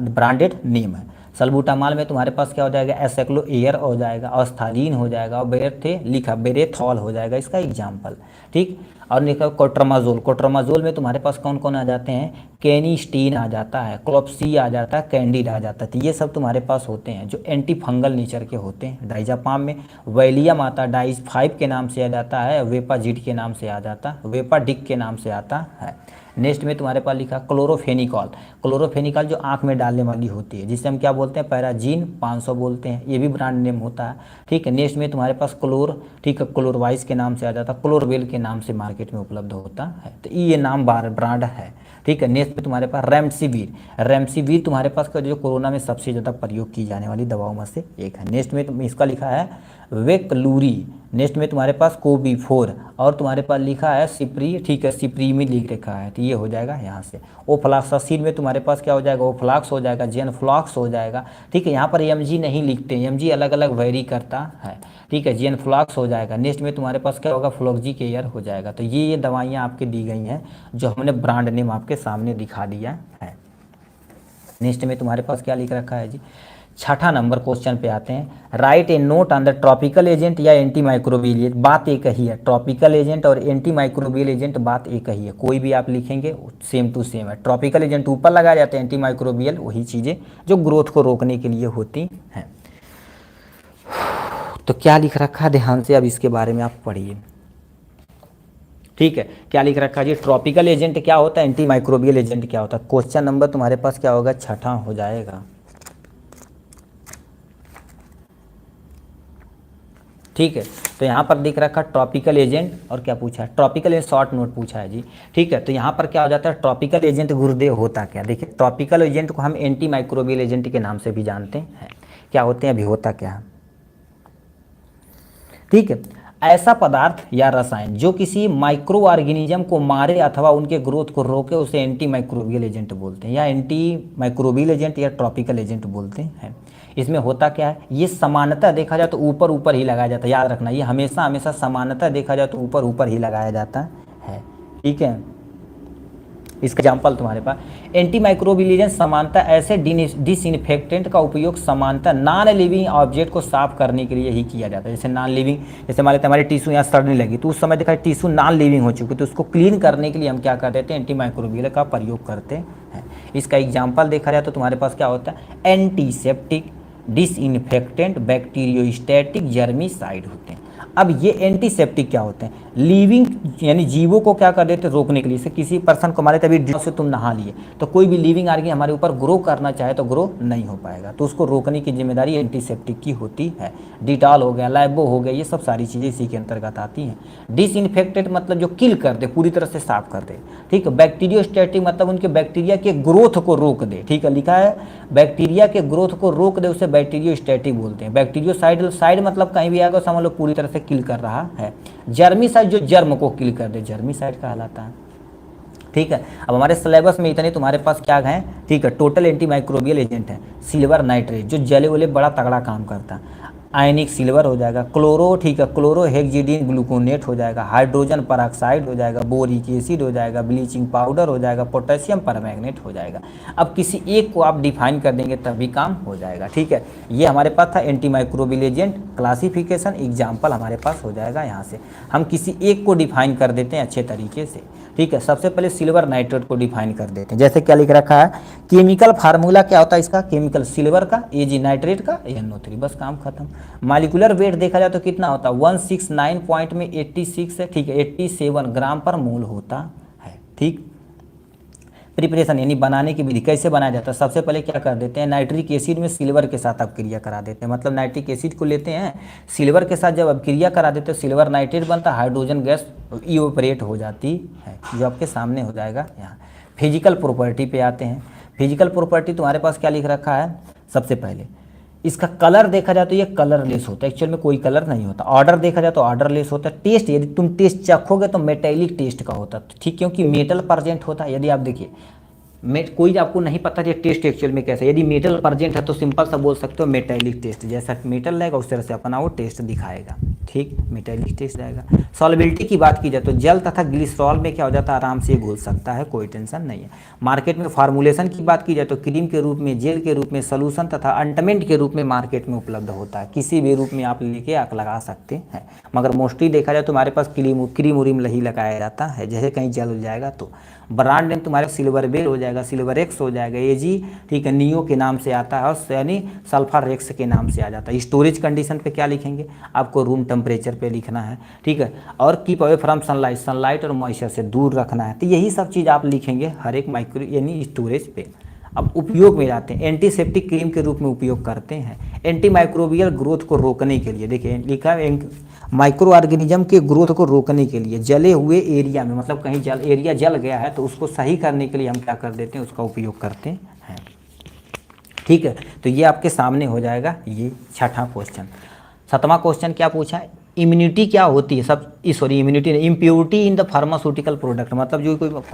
ब्रांडेड नेम है। सल्बूटामॉल में तुम्हारे पास क्या हो जाएगा, एसेक्लो एयर हो जाएगा, ऑस्थालीन हो जाएगा, और बेरेथॉल हो जाएगा, इसका एग्जाम्पल। ठीक, और लिखा कोट्रामाजोल। कोट्रामाजोल में तुम्हारे पास कौन कौन आ जाते हैं, केनिस्टीन आ जाता है, क्लोप्सी आ जाता है, कैंडिड आ जाता है। तो ये सब तुम्हारे पास होते हैं जो एंटी फंगल नेचर के होते हैं। डाइजापाम में वैलियम आता है, डाइज 5 के नाम से आ जाता है, वेपाजिड के नाम से आ जाता है, वेपाडिक के नाम से आता है। नेक्स्ट में तुम्हारे पास लिखा क्लोरोफेनिकॉल। क्लोरोफेनिकॉल जो आंख में डालने वाली होती है, जिसे हम क्या बोलते हैं, पैराजीन 500 बोलते हैं, ये भी ब्रांड नेम होता है। ठीक है, नेक्स्ट में तुम्हारे पास क्लोर, ठीक है, क्लोरवाइस के नाम से आ जाता है, क्लोरवेल के नाम से मार्केट में उपलब्ध होता है। तो ये नाम ब्रांड है। ठीक है, नेक्स्ट में तुम्हारे पास रेमडेसिविर। रेमडेसिविर तुम्हारे पास जो कोरोना में सबसे ज़्यादा प्रयोग की जाने वाली दवाओं में से एक है। नेक्स्ट में इसका लिखा है वेक्लूरी। नेक्स्ट में तुम्हारे पास कोबी4, और तुम्हारे पास लिखा है सिप्री। ठीक है, सिप्री में लिख रखा है, तो ये हो जाएगा यहाँ से। ओफ्लॉक्सासिन में तुम्हारे पास क्या हो जाएगा, ओफ्लॉक्स हो जाएगा, जेनफ्लॉक्स हो जाएगा। ठीक है, यहाँ पर एमजी नहीं लिखते, एमजी अलग अलग वेरी करता है। ठीक है, जेनफ्लॉक्स हो जाएगा। नेक्स्ट में तुम्हारे पास क्या होगा, फ्लॉक्जीकेयर हो जाएगा। तो ये दवाइयाँ आपके दी गई हैं, जो हमने ब्रांड नेम आपके सामने दिखा दिया है। नेक्स्ट में तुम्हारे पास क्या लिख रखा है जी, छठा नंबर क्वेश्चन पे आते हैं। Right A note on the tropical agent या एंटी माइक्रोबियल एजेंट। बात एक ही है, ट्रॉपिकल एजेंट और एंटी माइक्रोबियल एजेंट बात एक ही है। कोई भी आप लिखेंगे सेम टू सेम है। ट्रॉपिकल एजेंट ऊपर लगाए जाते हैं, एंटी माइक्रोबियल वही चीज़ें जो ग्रोथ को रोकने के लिए होती हैं। तो क्या लिख रखा है, ध्यान से अब इसके बारे में आप पढ़िए। ठीक है, क्या लिख रखा है जी, ट्रॉपिकल एजेंट क्या होता है, एंटी माइक्रोबियल एजेंट क्या होता है। क्वेश्चन नंबर तुम्हारे पास क्या होगा, छठा हो जाएगा। ठीक है, तो यहाँ पर दिख रखा ट्रॉपिकल एजेंट, और क्या पूछा है, ट्रॉपिकल एजेंट शॉर्ट नोट पूछा है जी। ठीक है, तो यहाँ पर क्या हो जाता है, ट्रॉपिकल एजेंट गुरुदेव होता क्या। देखिए ट्रॉपिकल एजेंट को हम एंटी माइक्रोबियल एजेंट के नाम से भी जानते हैं। क्या होते हैं, अभी होता क्या है। ठीक है, ऐसा पदार्थ या रसायन जो किसी माइक्रो ऑर्गेनिज्म को मारे अथवा उनके ग्रोथ को रोके, उसे एंटी माइक्रोबियल एजेंट बोलते हैं, या एंटी माइक्रोबियल एजेंट या ट्रॉपिकल एजेंट बोलते हैं। इसमें होता क्या है, ये समानता देखा जाए तो ऊपर ऊपर ही लगाया जाता है। याद रखना, ये हमेशा हमेशा समानता देखा जाए तो ऊपर ऊपर ही लगाया जाता है। ठीक है, इसका एग्जाम्पल तुम्हारे पास एंटी माइक्रोबियल एजेंट समानता ऐसे डिसइंफेक्टेंट का उपयोग समानता नॉन लिविंग ऑब्जेक्ट को साफ करने के लिए ही किया जाता है। जैसे नॉन लिविंग, जैसे हमारे टिश्यू यहाँ सड़ने लगी, तो उस समय देखा टिश्यू नॉन लिविंग हो चुकी, तो उसको क्लीन करने के लिए हम क्या कर देते हैं, एंटी माइक्रोबियल का प्रयोग करते हैं। इसका एग्जाम्पल देखा जाए तो तुम्हारे पास क्या होता है, एंटीसेप्टिक, डिसइंफेक्टेंट, बैक्टीरियोस्टैटिक, जर्मीसाइड होते हैं। अब ये एंटीसेप्टिक क्या होते हैं, लिविंग यानी जीवों को क्या कर देते हैं, रोकने के लिए। जैसे किसी पर्सन को हमारे तभी से तुम नहा लिए, तो कोई भी लिविंग ऑर्गेनिज्म हमारे ऊपर ग्रो करना चाहे तो ग्रो नहीं हो पाएगा, तो उसको रोकने की जिम्मेदारी एंटीसेप्टिक की होती है। डिटॉल हो गया, लाइबो हो गया, ये सब सारी चीज़ें इसी के अंतर्गत आती हैं। डिसइंफेक्टेड मतलब जो किल कर दे, पूरी तरह से साफ कर दे। ठीक है, बैक्टीरियोस्टैटिक मतलब उनके बैक्टीरिया के ग्रोथ को रोक दे। ठीक है, लिखा है बैक्टीरिया के ग्रोथ को रोक दे, उसे बैक्टीरियोस्टैटिक बोलते हैं। बैक्टीरियोसाइड मतलब कहीं भी आएगा समझ लो पूरी तरह से किल कर रहा है। जर्मीसाइड जो जर्म को किल कर दे, जर्मीसाइड कहलाता है। ठीक है, अब हमारे सिलेबस में इतने तुम्हारे पास क्या है, ठीक है, टोटल एंटी माइक्रोबियल एजेंट है। सिल्वर नाइट्रेट जो जले वाले बड़ा तगड़ा काम करता है। आयनिक सिल्वर हो जाएगा, क्लोरो, ठीक है, क्लोरोहेक्सिडिन ग्लूकोनेट हो जाएगा, हाइड्रोजन परऑक्साइड हो जाएगा, बोरिक एसिड हो जाएगा, ब्लीचिंग पाउडर हो जाएगा, पोटेशियम परमैंगनेट हो जाएगा। अब किसी एक को आप डिफाइन कर देंगे तभी काम हो जाएगा, ठीक है। ये हमारे पास था anti microbial agent classification, example हमारे पास हो जाएगा। यहाँ से हम किसी एक को डिफाइन कर देते हैं अच्छे तरीके से, ठीक है। सबसे पहले सिल्वर नाइट्रेट को डिफाइन कर देते हैं, जैसे क्या लिख रखा है, केमिकल फार्मूला क्या होता है इसका, केमिकल सिल्वर का Ag, नाइट्रेट का NO3, बस काम खत्म। मालिकुलर वेट देखा जाए तो कितना होता है, 169 पॉइंट में 86 है, ठीक है, 87 ग्राम पर मोल होता है, ठीक। प्रिपरेशन यानी बनाने की विधि, कैसे बनाया जाता है, सबसे पहले क्या कर देते हैं, नाइट्रिक एसिड में सिल्वर के साथ अपक्रिया करा देते हैं, मतलब नाइट्रिक एसिड को लेते हैं, सिल्वर के साथ जब अपक्रिया करा देते हैं सिल्वर नाइट्रेट बनता है, हाइड्रोजन गैस इवोपरेट हो जाती है, जो आपके सामने हो जाएगा। यहाँ फिजिकल प्रॉपर्टी पे आते हैं। फिजिकल प्रॉपर्टी तुम्हारे पास क्या लिख रखा है, सबसे पहले इसका कलर देखा जाए तो ये कलरलेस होता है, एक्चुअल में कोई कलर नहीं होता। ऑर्डर देखा जाए तो ऑर्डरलेस होता है। टेस्ट, यदि तुम टेस्ट चखोगे तो मेटेलिक टेस्ट का होता है, ठीक, क्योंकि मेटल प्रेजेंट होता है। यदि आप देखिए कोई आपको नहीं पता ये टेस्ट एक्चुअल में कैसा है, यदि मेटल प्रेजेंट है तो सिंपल सा बोल सकते हो मेटेलिक टेस्ट, जैसा मेटल रहेगा उस तरह से अपना वो टेस्ट दिखाएगा, ठीक, मेटेलिक टेस्ट रहेगा। सॉल्युबिलिटी की बात की जाए तो जल तथा ग्लिसरॉल में क्या हो जाता है, आराम से घुल सकता है, कोई टेंशन नहीं है। मार्केट में फार्मूलेशन की बात की जाए तो क्रीम के रूप में, जेल के रूप में, सोल्यूशन तथा अंटमेंट के रूप में मार्केट में उपलब्ध होता है, किसी भी रूप में आप लेके आग लगा सकते हैं। मगर मोस्टली देखा जाए तो हमारे पास क्रीम उरीम नहीं लगाया जाता है, जैसे कहीं जल उल जाएगा तो। ब्रांड नेम तुम्हारे सिल्वर बेल हो जाएगा, सिल्वर एक्स हो जाएगा, एजी, ठीक है, नियो के नाम से आता है, और यानी सल्फर रेक्स के नाम से आ जाता है। स्टोरेज कंडीशन पे क्या लिखेंगे, आपको रूम टेम्परेचर पे लिखना है, ठीक है, और keep away from sunlight, sunlight और मॉइस्चर से दूर रखना है। तो यही सब चीज़ आप लिखेंगे हर एक माइक्रो यानी स्टोरेज पे। अब उपयोग में जाते हैं, एंटीसेप्टिक क्रीम के रूप में उपयोग करते हैं, एंटी माइक्रोबियल ग्रोथ को रोकने के लिए। देखिए लिखा है माइक्रो ऑर्गेनिज्म के ग्रोथ को रोकने के लिए, जले हुए एरिया में, मतलब कहीं एरिया जल गया है तो उसको सही करने के लिए हम क्या कर देते हैं, उसका उपयोग करते हैं, ठीक है। तो ये आपके सामने हो जाएगा ये छठा क्वेश्चन। सातवां क्वेश्चन क्या पूछा है, इम्यूनिटी क्या होती है, इम्यूनिटी नहीं, impurity in the pharmaceutical product, मतलब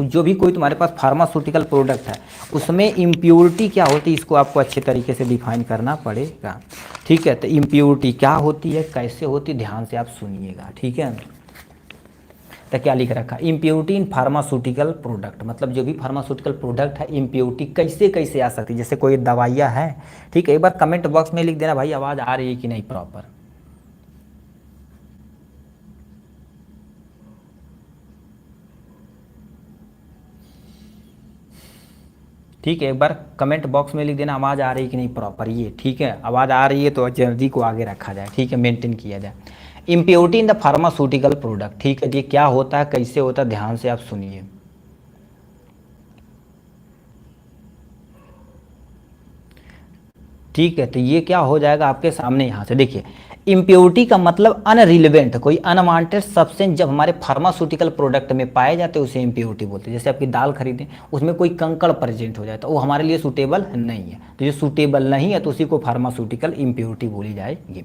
जो भी कोई तुम्हारे पास फार्मास्यूटिकल प्रोडक्ट है उसमें इम्प्योरिटी क्या होती है, इसको आपको अच्छे तरीके से डिफाइन करना पड़ेगा, ठीक है। तो इम्प्योरिटी क्या होती है, कैसे होती है, ध्यान से आप सुनिएगा, ठीक है। तो क्या लिख रखा, इम्प्योरिटी इन फार्मास्यूटिकल प्रोडक्ट, मतलब जो भी फार्मास्यूटिकल प्रोडक्ट है इम्प्योरिटी कैसे कैसे आ सकती है, जैसे कोई दवाइयाँ हैं, ठीक है। एक बार कमेंट बॉक्स में लिख देना भाई आवाज़ आ रही है कि नहीं प्रॉपर, ठीक है। एक बार कमेंट बॉक्स में लिख देना आवाज़ आ रही है कि नहीं प्रॉपर, ये ठीक है। आवाज़ आ रही है तो जल्दी को आगे रखा जाए, ठीक है, मेंटेन किया जाए। Impurity in the pharmaceutical product, ठीक है, ये क्या होता है, कैसे होता है, ध्यान से आप सुनिए। ठीक है, तो ये क्या हो जाएगा आपके सामने, यहाँ से देखिए, इम्प्योरिटी का मतलब अनरिलेवेंट, कोई अनवांटेड सब्सटेंस जब हमारे फार्मास्यूटिकल प्रोडक्ट में पाए जाते हैं उसे इम्प्योरिटी बोलते हैं। जैसे आपकी दाल खरीदें उसमें कोई कंकड़ प्रेजेंट हो जाए तो वो हमारे लिए सूटेबल नहीं है, तो जो सूटेबल नहीं है तो उसी को फार्मास्यूटिकल इम्प्योरिटी बोली जाएगी।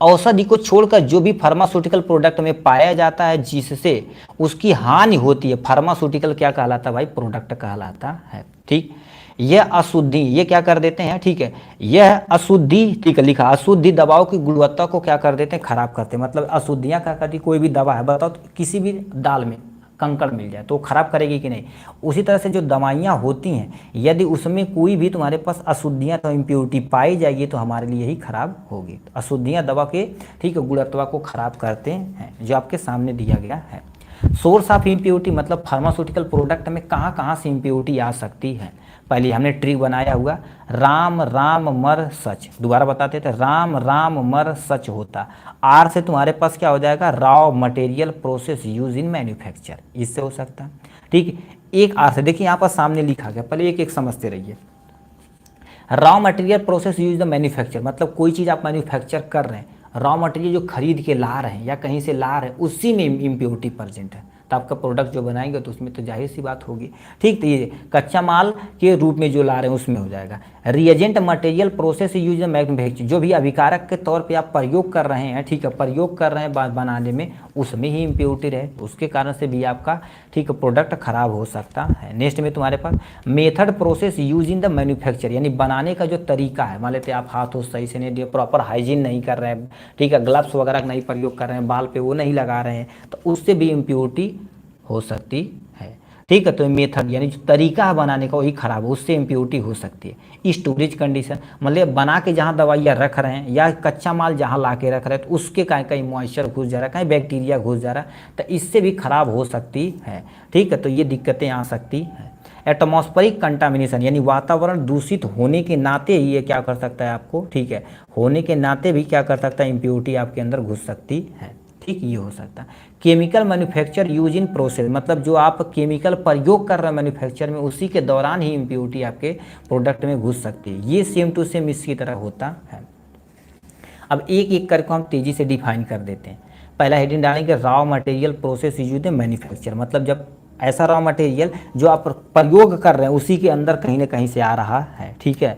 औषधि को छोड़कर जो भी फार्मास्यूटिकल प्रोडक्ट में पाया जाता है जिससे उसकी हानि होती है, फार्मास्यूटिकल क्या कहलाता है भाई, प्रोडक्ट कहलाता है, ठीक। यह अशुद्धि, ये क्या कर देते हैं, ठीक है, यह अशुद्धि, ठीक है, लिखा अशुद्धि दवाओं की गुणवत्ता को क्या कर देते हैं, खराब करते हैं। मतलब अशुद्धियाँ क्या करती, कोई भी दवा है बताओ तो किसी भी दाल में कंकड़ मिल जाए तो खराब करेगी कि नहीं। उसी तरह से जो दवाइयाँ होती हैं यदि उसमें कोई भी तुम्हारे पास अशुद्धियाँ तो इम्प्योरिटी पाई जाएगी तो हमारे लिए ही खराब होगी। अशुद्धियाँ दवा के, ठीक है, गुणवत्ता को खराब करते हैं, जो आपके सामने दिया गया है। सोर्स ऑफ इम्प्योरिटी मतलब फार्मास्यूटिकल प्रोडक्ट में कहाँ कहाँ से इम्प्योरिटी आ सकती है। पहले हमने ट्रिक बनाया हुआ, राम राम मर सच, दोबारा बताते थे, राम राम मर सच होता। आर से तुम्हारे पास क्या हो जाएगा, रॉ मटेरियल प्रोसेस यूज इन मैन्युफैक्चर, इससे हो सकता है, ठीक। एक आर से देखिए यहाँ पर सामने लिखा गया, पहले एक एक समझते रहिए। Raw material process use the manufacture मतलब कोई चीज़ आप मैन्युफैक्चर कर रहे हैं, रॉ मटेरियल जो खरीद के ला रहे हैं या कहीं से ला रहे हैं उसी में इम्प्योरिटी प्रेजेंट है। तो आपका प्रोडक्ट जो बनाएंगे तो उसमें तो जाहिर सी बात होगी। ठीक, तो ये कच्चा माल के रूप में जो ला रहे हैं उसमें हो जाएगा। Reagent material process use manufacturing, जो भी अभिकारक के तौर पे आप प्रयोग कर रहे हैं, ठीक है, प्रयोग कर रहे हैं बनाने में, उसमें ही इम्प्योरिटी रहे, उसके कारण से भी आपका, ठीक है, प्रोडक्ट खराब हो सकता है। नेक्स्ट में तुम्हारे पास method process use in the manufacture, यानी बनाने का जो तरीका है, मान लेते आप हाथ सही से नहीं दिए, प्रॉपर हाइजीन नहीं कर रहे हैं, ठीक है, ग्लव्स वगैरह नहीं प्रयोग कर रहे हैं, बाल पे वो नहीं लगा रहे हैं, तो उससे भी इम्प्योरिटी हो सकती है। ठीक है, तो मेथड यानी जो तरीका है बनाने का वही खराब है, उससे इम्प्योरिटी हो सकती है। स्टोरेज कंडीशन, मतलब बना के जहाँ दवाइयाँ रख रहे हैं या कच्चा माल जहाँ ला के रख रहे हैं तो उसके कहीं कहीं मॉइस्चर घुस जा रहा है, कहीं बैक्टीरिया घुस जा रहा है, तो इससे भी खराब हो सकती है। ठीक है, तो ये दिक्कतें आ सकती हैं। एटमॉस्फेरिक कंटामिनेशन, यानी वातावरण दूषित होने के नाते ही ये क्या कर सकता है आपको, ठीक है, होने के नाते भी क्या कर सकता है, इम्प्योरिटी आपके अंदर घुस सकती है। ठीक, ये हो सकता है। Chemical manufacture use in process, मतलब जो आप केमिकल प्रयोग कर रहे हैं मैन्युफैक्चर में, उसी के दौरान ही इम्प्योरिटी आपके प्रोडक्ट में घुस सकती है। ये सेम टू सेम इसकी तरह होता है। अब एक एक करके हम तेजी से डिफाइन कर देते हैं। पहला हेडिंग डालेंगे रॉ मटेरियल प्रोसेस यूज इन मैन्युफैक्चर, मतलब जब ऐसा रॉ मटेरियल जो आप प्रयोग कर रहे हैं उसी के अंदर कहीं ना कहीं से आ रहा है। ठीक है,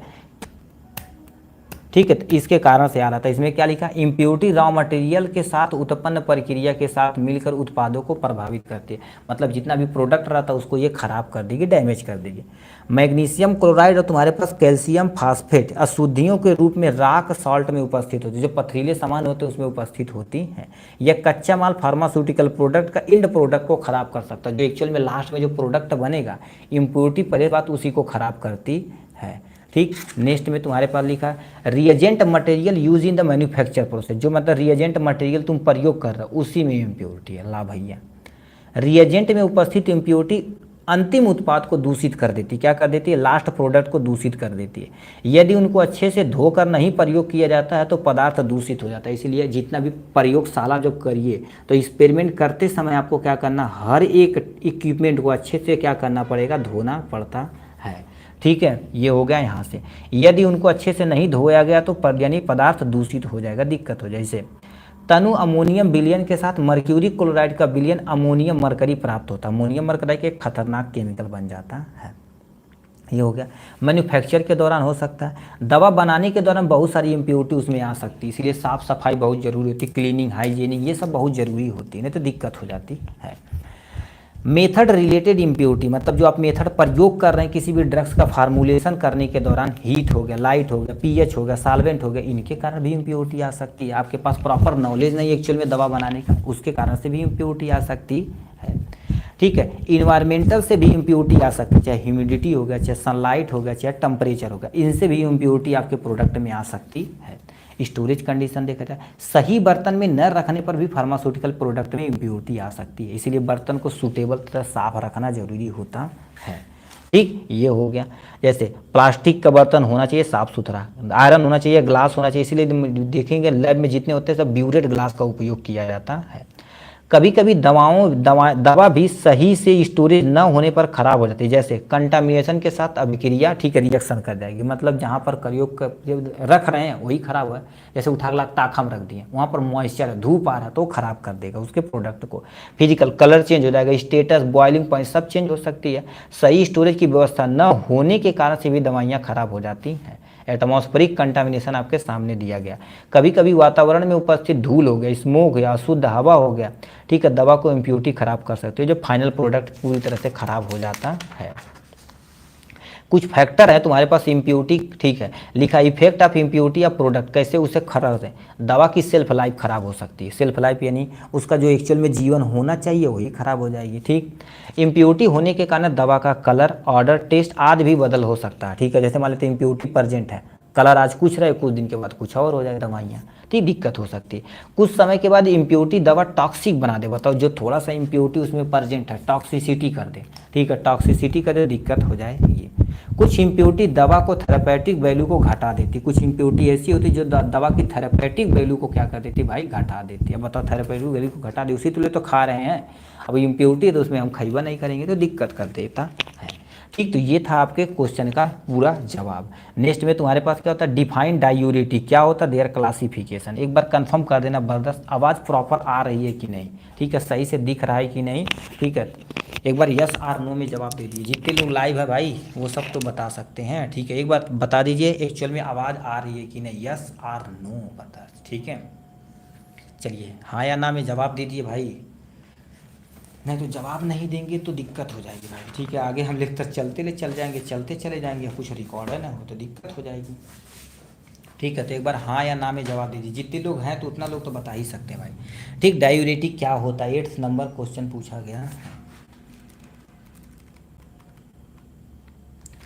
ठीक है, तो इसके कारण से आ रहा था। इसमें क्या लिखा, इम्प्योरिटी रॉ मटेरियल के साथ उत्पन्न प्रक्रिया के साथ मिलकर उत्पादों को प्रभावित करती है, मतलब जितना भी प्रोडक्ट रहता है उसको ये खराब कर देगी, डैमेज कर देगी। मैग्नीशियम क्लोराइड और तुम्हारे पास कैल्शियम फास्फेट अशुद्धियों के रूप में राक सॉल्ट में उपस्थित होती है, जो पथरीले सामान होते हैं उसमें उपस्थित होती हैं। यह कच्चा माल फार्मास्यूटिकल प्रोडक्ट का एंड प्रोडक्ट को खराब कर सकता है, जो एक्चुअल में लास्ट में जो प्रोडक्ट बनेगा, इम्प्योरिटी पहले बात उसी को खराब करती है। ठीक, नेक्स्ट में तुम्हारे पास लिखा है reagent material use in the manufacture process, जो मतलब रिएजेंट मटेरियल तुम प्रयोग कर रहे हो उसी में इम्प्योरिटी है। ला भैया, रिएजेंट में उपस्थित इम्प्योरिटी अंतिम उत्पाद को दूषित कर देती, क्या कर देती है, लास्ट प्रोडक्ट को दूषित कर देती है। यदि उनको अच्छे से धोकर नहीं प्रयोग किया जाता है तो पदार्थ दूषित हो जाता है। इसीलिए जितना भी प्रयोगशाला जब करिए तो एक्सपेरिमेंट करते समय आपको क्या करना, हर एक इक्विपमेंट को अच्छे से क्या करना पड़ेगा, धोना पड़ता है। ठीक है, ये हो गया यहाँ से। यदि उनको अच्छे से नहीं धोया गया तो यानी पदार्थ दूषित हो जाएगा, दिक्कत हो जाए। जैसे तनु अमोनियम विलयन के साथ मर्क्यूरी क्लोराइड का विलयन अमोनियम मरकरी प्राप्त होता है, अमोनियम मरकरी के एक खतरनाक केमिकल बन जाता है। ये हो गया। मैन्युफैक्चर के दौरान हो सकता है, दवा बनाने के दौरान बहुत सारी इम्प्योरिटी उसमें आ सकती है, इसलिए साफ सफाई बहुत जरूरी होती है, क्लीनिंग, हाइजीनिंग, ये सब बहुत जरूरी होती है, नहीं तो दिक्कत हो जाती है। मेथड रिलेटेड इम्प्योरिटी, मतलब जो आप मेथड प्रयोग कर रहे हैं किसी भी ड्रग्स का फार्मूलेशन करने के दौरान, हीट हो गया, लाइट हो गया, पीएच हो गया, सॉल्वेंट हो गया, इनके कारण भी इम्प्योरिटी आ सकती है। आपके पास प्रॉपर नॉलेज नहीं एक्चुअल में दवा बनाने का, उसके कारण से भी इम्प्योरिटी आ सकती है। ठीक है, इन्वायरमेंटल से भी इम्प्योरिटी आ सकती है, चाहे ह्यूमिडिटी हो गया, चाहे सनलाइट हो गया, चाहे टेम्परेचर हो गया, इनसे भी इम्प्योरिटी आपके प्रोडक्ट में आ सकती है। स्टोरेज कंडीशन देखा जाए, सही बर्तन में न रखने पर भी फार्मास्यूटिकल प्रोडक्ट में इम्प्योरिटी आ सकती है, इसीलिए बर्तन को सूटेबल तरह साफ रखना जरूरी होता है। ठीक, ये हो गया। जैसे प्लास्टिक का बर्तन होना चाहिए साफ सुथरा, आयरन होना चाहिए, ग्लास होना चाहिए, इसीलिए देखेंगे लैब में जितने होते हैं सब ब्यूरेट ग्लास का उपयोग किया जाता है। कभी कभी दवा भी सही से स्टोरेज न होने पर खराब हो जाती है, जैसे कंटामिनेशन के साथ अभिक्रिया, ठीक है, रिएक्शन कर जाएगी, मतलब जहाँ पर प्रयोग रख रहे हैं वही खराब है। जैसे उठा के ताक हम रख दिए, वहाँ पर मॉइस्चर है, धूप आ रहा है तो खराब कर देगा उसके प्रोडक्ट को। फिजिकल कलर चेंज हो जाएगा, स्टेटस, बॉइलिंग पॉइंट सब चेंज हो सकती है। सही स्टोरेज की व्यवस्था न होने के कारण से भी दवाइयाँ खराब हो जाती हैं। एटमॉस्फेरिक कंटामिनेशन आपके सामने दिया गया, कभी कभी वातावरण में उपस्थित धूल हो गया, स्मोक हो गया, अशुद्ध हवा हो गया, ठीक है, दवा को इम्प्योरिटी खराब कर सकती है, जो फाइनल प्रोडक्ट पूरी तरह से खराब हो जाता है। कुछ फैक्टर है तुम्हारे पास इम्प्योरिटी, ठीक है, लिखा effect of impurity of product, कैसे उसे खराब है। दवा की सेल्फ लाइफ खराब हो सकती है, सेल्फ लाइफ यानी उसका जो एक्चुअल में जीवन होना चाहिए वही खराब हो जाएगी। ठीक, इम्प्योरिटी होने के कारण दवा का कलर, ऑर्डर, टेस्ट आदि भी बदल हो सकता है। ठीक है, जैसे मान लेते हैं इम्प्योरिटी प्रेजेंट है, कलर आज कुछ रहे, कुछ दिन के बाद कुछ और हो जाए दवाइयाँ, ठीक, दिक्कत हो सकती है। कुछ समय के बाद इम्प्योरिटी दवा टॉक्सिक बना दे, बताओ जो थोड़ा सा इम्प्योरिटी उसमें प्रेजेंट है टॉक्सिसिटी कर दे, ठीक है, टॉक्सिसिटी कर दे, दिक्कत हो जाए ये। कुछ इम्प्योरिटी दवा को थेरापेटिक वैल्यू को घटा देती, कुछ इम्प्योरिटी ऐसी होती है जो दवा की थेरापेटिक वैल्यू को क्या कर देती है भाई, घटा देती है। बताओ थेरापेटिक वैल्यू को घटा दी, उसी तो लिए तो खा रहे हैं, अब इम्प्योरिटी तो उसमें हम खइबा नहीं करेंगे तो दिक्कत कर देता है। ठीक, तो ये था आपके क्वेश्चन का पूरा जवाब। नेक्स्ट में तुम्हारे पास क्या होता है, डिफाइन डायूरेटिक क्या होता है, देयर क्लासिफिकेशन। एक बार कंफर्म कर देना बर्दस्त, आवाज़ प्रॉपर आ रही है कि नहीं, ठीक है, सही से दिख रहा है कि नहीं, ठीक है। एक बार यस आर नो में जवाब दे दीजिए। जितने लोग लाइव है भाई वो सब तो बता सकते हैं, ठीक है। एक बार बता दीजिए एक्चुअल में आवाज़ आ रही है कि नहीं, यस आर नो बता, ठीक है। चलिए हाँ या ना में जवाब दीजिए भाई, नहीं तो जवाब नहीं देंगे तो दिक्कत हो जाएगी भाई, ठीक है। आगे हम लेक्चर चलते ले चल जाएंगे, चलते चले जाएंगे, कुछ रिकॉर्ड है ना हो तो दिक्कत हो जाएगी, ठीक है। तो एक बार हाँ या ना में जवाब दीजिए। जितने लोग हैं तो उतना लोग तो बता ही सकते हैं भाई, ठीक। डायूरेटिक क्या होता है, 8 नंबर क्वेश्चन पूछा गया,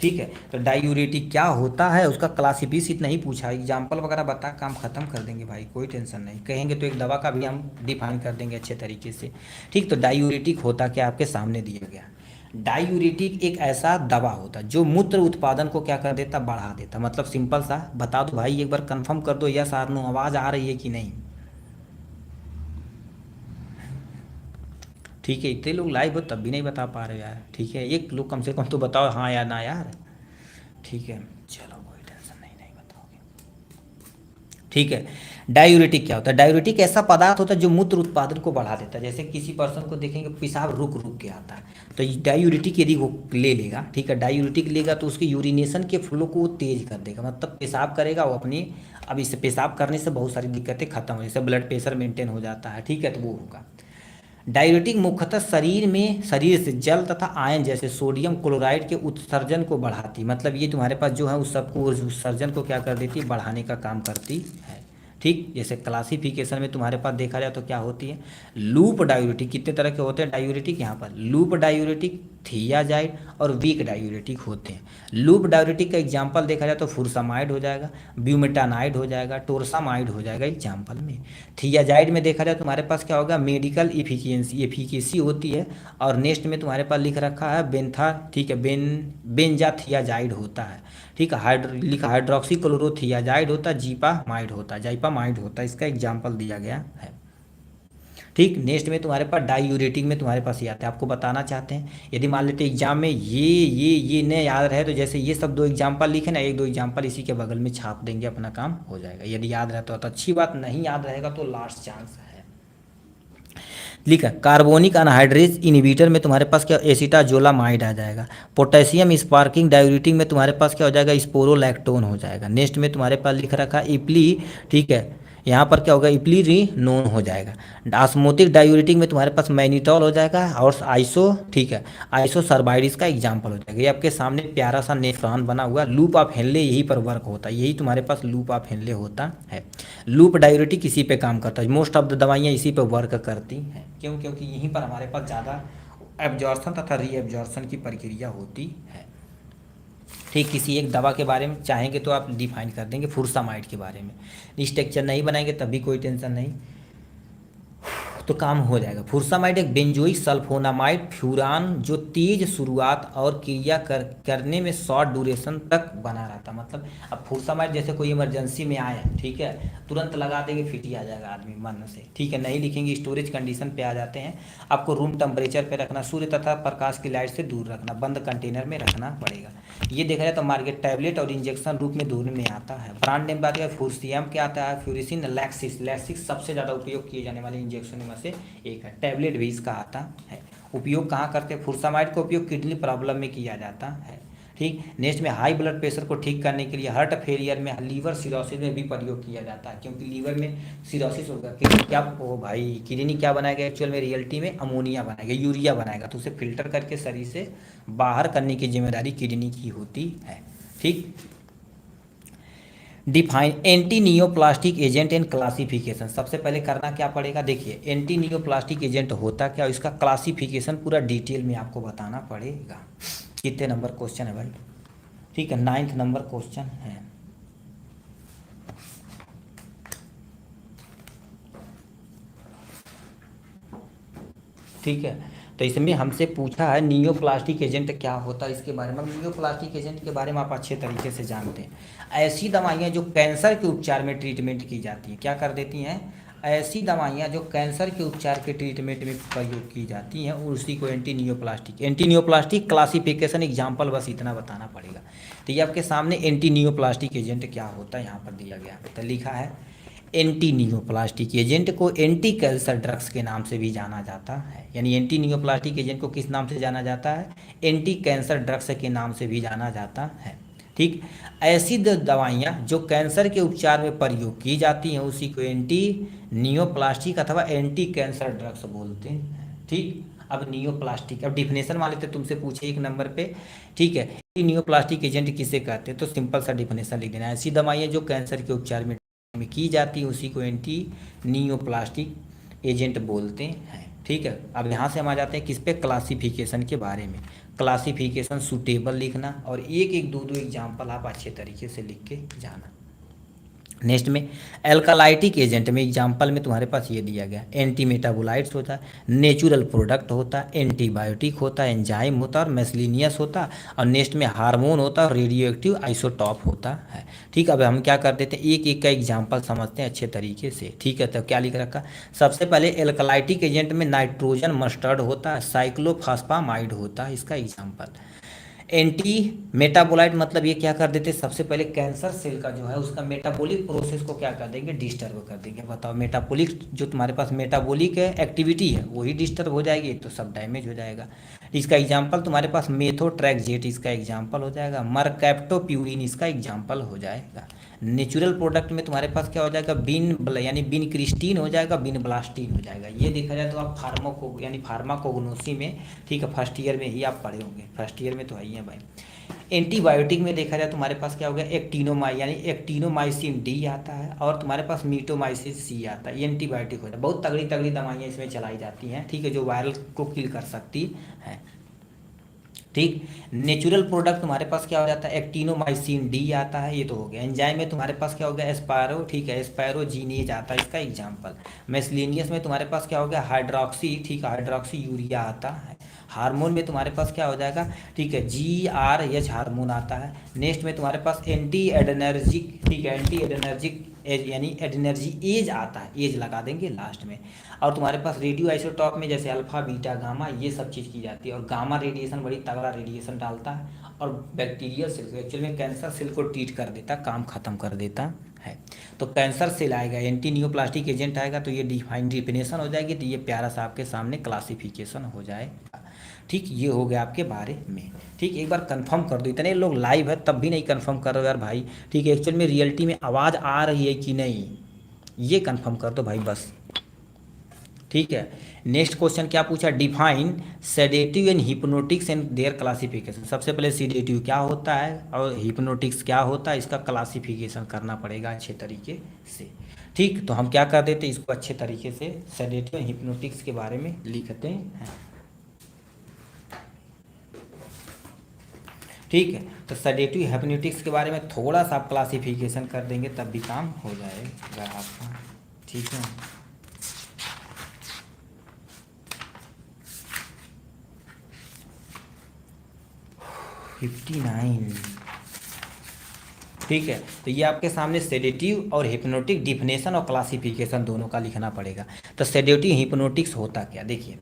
ठीक है। तो डायूरेटिक क्या होता है, उसका क्लासिफिकेशन नहीं पूछा, एग्जाम्पल वगैरह बता काम खत्म कर देंगे भाई, कोई टेंशन नहीं। कहेंगे तो एक दवा का भी हम डिफाइन कर देंगे अच्छे तरीके से, ठीक। तो डायूरेटिक होता क्या आपके सामने दिया गया। डायूरेटिक एक ऐसा दवा होता जो मूत्र उत्पादन को क्या कर देता, बढ़ा देता। मतलब सिंपल सा बता दो भाई, एक बार कंफर्म कर दो यस आर नो, आवाज़ आ रही है कि नहीं, ठीक है। इतने लोग लाइव हो तब भी नहीं बता पा रहे यार, ठीक है। एक लोग कम से कम तो बताओ हाँ या ना यार, ठीक है। चलो कोई टेंशन नहीं, नहीं बताओगे, ठीक है। डायूरेटिक क्या होता है, डायूरेटिक ऐसा पदार्थ होता है जो मूत्र उत्पादन को बढ़ा देता है। जैसे किसी पर्सन को देखेंगे पेशाब रुक रुक के आता है, तो डायूरेटिक यदि वो ले लेगा, ठीक है, डायूरेटिक लेगा तो उसके यूरिनेशन के फ्लो को वो तेज कर देगा, मतलब पेशाब करेगा वो अपनी, अब इससे पेशाब करने से बहुत सारी दिक्कतें खत्म हो, जैसे ब्लड प्रेशर मेंटेन हो जाता है, ठीक है, तो वो होगा। डायूरेटिक मुख्यतः शरीर से जल तथा आयन जैसे सोडियम क्लोराइड के उत्सर्जन को बढ़ाती, मतलब ये तुम्हारे पास जो है उस सबको उत्सर्जन को क्या कर देती है, बढ़ाने का काम करती है, ठीक। जैसे क्लासिफिकेशन में तुम्हारे पास देखा जाए तो क्या होती है, लूप डायूरेटिक, कितने तरह के होते हैं डायूरेटिक, यहाँ पर लूप डायूरेटिक, थियाजाइड और वीक डायूरेटिक होते हैं। लूप डायूरेटिक का एग्जांपल देखा जाए तो फुरसामाइड हो जाएगा, ब्यूमेटानाइड हो जाएगा, टोरसामाइड हो जाएगा एग्जांपल में। थियाजाइड में देखा जाए तुम्हारे पास क्या होगा, मेडिकल एफिकेसी होती है। और नेक्स्ट में तुम्हारे पास लिख रखा है बेंथा, ठीक है, बेंजाथियाजाइड होता है, ठीक है। लिखा हाइड्रोक्सी क्लोरोथियाजाइड होता है, जीपामाइड होता है, जाइपामाइड होता है, इसका एग्जाम्पल दिया गया है, ठीक। नेक्स्ट में तुम्हारे पास डायूरेटिक में तुम्हारे पास ये आता है, आपको बताना चाहते हैं, यदि मान लेते एग्जाम में ये न याद रहे तो जैसे ये सब 2 एग्जाम्पल लिखे ना, 1-2 एग्जाम्पल इसी के बगल में छाप देंगे, अपना काम हो जाएगा। यदि याद रहता तो अच्छी बात, नहीं याद रहेगा तो लास्ट चांस है। लिखा कार्बोनिक अनहाइड्रेज इनहिबिटर में तुम्हारे पास क्या, एसिटाजोलामाइड आ जाएगा। पोटेशियम स्पार्किंग डायूरेटिक में तुम्हारे पास क्या हो जाएगा, स्पोरोलैक्टोन हो जाएगा। नेक्स्ट में तुम्हारे पास लिख रखा इपली, ठीक है, यहाँ पर क्या होगा, इप्लीरिनोन हो जाएगा। ऑस्मोटिक डायूरेटिक में तुम्हारे पास मैनिटॉल हो जाएगा और आइसो, ठीक है, आइसोसर्बाइड का एग्जाम्पल हो जाएगा। ये आपके सामने प्यारा सा नेफ्रॉन बना हुआ, लूप ऑफ हेनले यही पर वर्क होता है, यही तुम्हारे पास लूप ऑफ हेनले होता है। लूप डायूरेटिक इसी पे काम करता है, मोस्ट ऑफ द दवाइयाँ इसी पे वर्क करती हैं, क्यों, क्योंकि यहीं पर हमारे पास ज़्यादा एब्जॉर्सन तथा रीएब्जॉर्सन की प्रक्रिया होती है, ठीक। किसी एक दवा के बारे में चाहेंगे तो आप डिफाइन कर देंगे, फुरसामाइड के बारे में स्ट्रक्चर नहीं बनाएंगे तभी कोई टेंशन नहीं, तो काम हो जाएगा। फुरसामाइड एक बेंजोइक सल्फोनामाइड फ्यूरान जो तेज शुरुआत और क्रिया करने में शॉर्ट ड्यूरेशन तक बना रहता, मतलब अब फुरसामाइड जैसे कोई इमरजेंसी में आए, ठीक है, तुरंत लगा देंगे फिट ही आ जाएगा आदमी मन से, ठीक है। नहीं लिखेंगे स्टोरेज कंडीशन पे आ जाते हैं, आपको रूम टेम्परेचर पे रखना, सूर्य तथा प्रकाश की लाइट से दूर रखना, बंद कंटेनर में रखना पड़ेगा। ये देखा जाए तो मार्केट टैबलेट और इंजेक्शन रूप में दूर में आता है। ब्रांड नेम बात करें फ्यूरसियम क्या आता है, फ्यूरिसिन लैक्सिस, लैक्सिस सबसे ज़्यादा उपयोग किए जाने वाले इंजेक्शन में से एक है। टैबलेट भी इसका आता है। उपयोग कहाँ करते हैं, फुरसामाइड का उपयोग किडनी प्रॉब्लम में किया जाता है, ठीक। नेक्स्ट में हाई ब्लड प्रेशर को ठीक करने के लिए, हार्ट फेलियर में, लीवर सिरोसिस में भी प्रयोग किया जाता है, क्योंकि लीवर में सिरोसिस होगा, किडनी क्या, ओ भाई किडनी क्या बनाएगा एक्चुअल में, रियलिटी में अमोनिया बनाएगा, यूरिया बनाएगा, तो उसे फिल्टर करके शरीर से बाहर करने की जिम्मेदारी किडनी की होती है, ठीक। Define anti neoplastic agent and classification, सबसे पहले करना क्या पड़ेगा, देखिए एंटी नियोप्लास्टिक एजेंट होता क्या, इसका क्लासिफिकेशन पूरा डिटेल में आपको बताना पड़ेगा। कितने नंबर क्वेश्चन है भाई, ठीक है, 9th नंबर क्वेश्चन है, ठीक है। तो इसमें हमसे पूछा है नियोप्लास्टिक एजेंट क्या होता है, इसके बारे में। नियोप्लास्टिक एजेंट के बारे में आप अच्छे तरीके से जानते हैं, ऐसी दवाइयाँ जो कैंसर के उपचार में ट्रीटमेंट की जाती हैं, क्या कर देती हैं, ऐसी दवाइयाँ जो कैंसर के उपचार के ट्रीटमेंट में प्रयोग की जाती हैं और उसी को anti neoplastic, anti neoplastic classification example बस इतना बताना पड़ेगा। तो ये आपके सामने एंटी नियोप्लास्टिक एजेंट क्या होता है यहाँ पर दिया गया है, तो लिखा है एंटी नियोप्लास्टिक एजेंट को एंटी कैंसर ड्रग्स के नाम से भी जाना जाता है। यानी एंटी नियोप्लास्टिक एजेंट को किस नाम से जाना जाता है, एंटी कैंसर ड्रग्स के नाम से भी जाना जाता है। ठीक, ऐसी दवाइयाँ जो कैंसर के उपचार में प्रयोग की जाती हैं उसी को एंटी नियोप्लास्टिक अथवा एंटी कैंसर ड्रग्स बोलते हैं। ठीक, अब नियोप्लास्टिक, अब डिफिनेशन मान लेते तुमसे पूछे एक नंबर पे, ठीक है, नियोप्लास्टिक एजेंट किसे कहते हैं, तो सिंपल सा डिफिनेशन लिख देना, ऐसी दवाइयाँ जो कैंसर के उपचार में की जाती है उसी को एंटी नियोप्लास्टिक एजेंट बोलते हैं। ठीक है, अब यहाँ से हम आ जाते हैं किस पे, क्लासिफिकेशन के बारे में। क्लासिफिकेशन सूटेबल लिखना और एक एक दो दो एग्जाम्पल आप अच्छे तरीके से लिख के जाना। नेक्स्ट में एल्कालाइटिक एजेंट में एग्जाम्पल में तुम्हारे पास ये दिया गया, एंटी मेटाबोलाइट्स होता है, नेचुरल प्रोडक्ट होता है, एंटीबायोटिक होता है, एंजाइम होता है और मेसलिनियस होता है, और नेक्स्ट में हार्मोन होता है और रेडियो एक्टिव आइसोटॉप होता है। ठीक, अब हम क्या कर देते हैं, एक एक का एग्जाम्पल समझते हैं अच्छे तरीके से। ठीक है, तो क्या लिख रखा, सबसे पहले एल्कालाइटिक एजेंट में नाइट्रोजन मस्टर्ड होता है, साइक्लोफास्फामाइड होता है इसका एग्जाम्पल। एंटी मेटाबोलाइट मतलब ये क्या कर देते, सबसे पहले कैंसर सेल का जो है उसका मेटाबॉलिक प्रोसेस को क्या कर देंगे, डिस्टर्ब कर देंगे। बताओ, मेटाबॉलिक जो तुम्हारे पास मेटाबॉलिक एक्टिविटी है वही डिस्टर्ब हो जाएगी तो सब डैमेज हो जाएगा। इसका एग्जांपल तुम्हारे पास मेथोट्रैक्सेट इसका एग्जांपल हो जाएगा, मरकैप्टोप्यूरिन इसका एग्जांपल हो जाएगा। नेचुरल प्रोडक्ट में तुम्हारे पास क्या हो जाएगा, यानी बिन क्रिस्टीन हो जाएगा, बिन ब्लास्टीन हो जाएगा। ये देखा जाए तो आप यानी फार्माकोग्नोसी में, ठीक है, फर्स्ट ईयर में ही आप पढ़े होंगे, फर्स्ट ईयर में तो है ही है भाई। एंटीबायोटिक में देखा जाए तुम्हारे पास क्या हो गया, यानी एक्टिनोमाइसिन डी आता है और तुम्हारे पास मीटोमाइसिन सी आता है, ये एंटीबायोटिक होता है। बहुत तगड़ी तगड़ी दवाइयाँ इसमें चलाई जाती हैं, ठीक है, जो वायरल को किल कर सकती है। ठीक, नेचुरल प्रोडक्ट तुम्हारे पास क्या हो जाता है, एक्टिनोमाइसिन डी आता है, ये तो हो गया। एंजाइम में तुम्हारे पास क्या हो गया, एस्पायरो, ठीक है, एस्पायरोजीनेज आता है इसका एग्जांपल। मेसलिनियस में तुम्हारे पास क्या हो गया, हाइड्रोक्सी, ठीक है, हाइड्रोक्सी यूरिया आता है। हार्मोन में तुम्हारे पास क्या हो जाएगा, ठीक है, GRH हार्मोन आता है। नेक्स्ट में तुम्हारे पास एंटी एडनर्जिक, ठीक है, एंटी एडनर्जिक एज यानी एडनर्जी एज आता है, एज लगा देंगे लास्ट में। और तुम्हारे पास रेडियो आइसोटॉप में जैसे अल्फा बीटा गामा ये सब चीज़ की जाती है, और गामा रेडिएशन बड़ी तगड़ा रेडिएशन डालता है और बैक्टीरियल सेल एक्चुअल में कैंसर सेल को ट्रीट कर देता, काम खत्म कर देता है। तो कैंसर सेल आएगा, एंटी नियोप्लास्टिक एजेंट आएगा तो ये डिफाइन डिफिनेशन हो जाएगी, तो ये प्यारा सा आपके सामने क्लासिफिकेशन हो जाएगा। ठीक, ये हो गया आपके बारे में। ठीक, एक बार कंफर्म कर दो, इतने लोग लाइव है तब भी नहीं कंफर्म कर रहे हो यार भाई। ठीक है, एक्चुअल में रियलिटी में आवाज़ आ रही है कि नहीं ये कंफर्म कर दो भाई बस। ठीक है, नेक्स्ट क्वेश्चन क्या पूछा, define sedative and hypnotics and there classification. सबसे पहले सेडेटिव क्या होता है और हिप्नोटिक्स क्या होता है, इसका क्लासिफिकेशन करना पड़ेगा अच्छे तरीके से। ठीक, तो हम क्या कर देते हैं, इसको अच्छे तरीके से सेडेटिव एंड हिप्नोटिक्स के बारे में लिखते हैं। ठीक है, तो सेडेटिव हिप्नोटिक्स के बारे में थोड़ा सा आप क्लासिफिकेशन कर देंगे तब भी काम हो जाएगा आपका। ठीक है, 59। ठीक है, तो ये आपके सामने सेडेटिव और हिप्नोटिक डिफिनेशन और क्लासिफिकेशन दोनों का लिखना पड़ेगा। तो सेडेटिव हिप्नोटिक्स होता क्या, देखिए,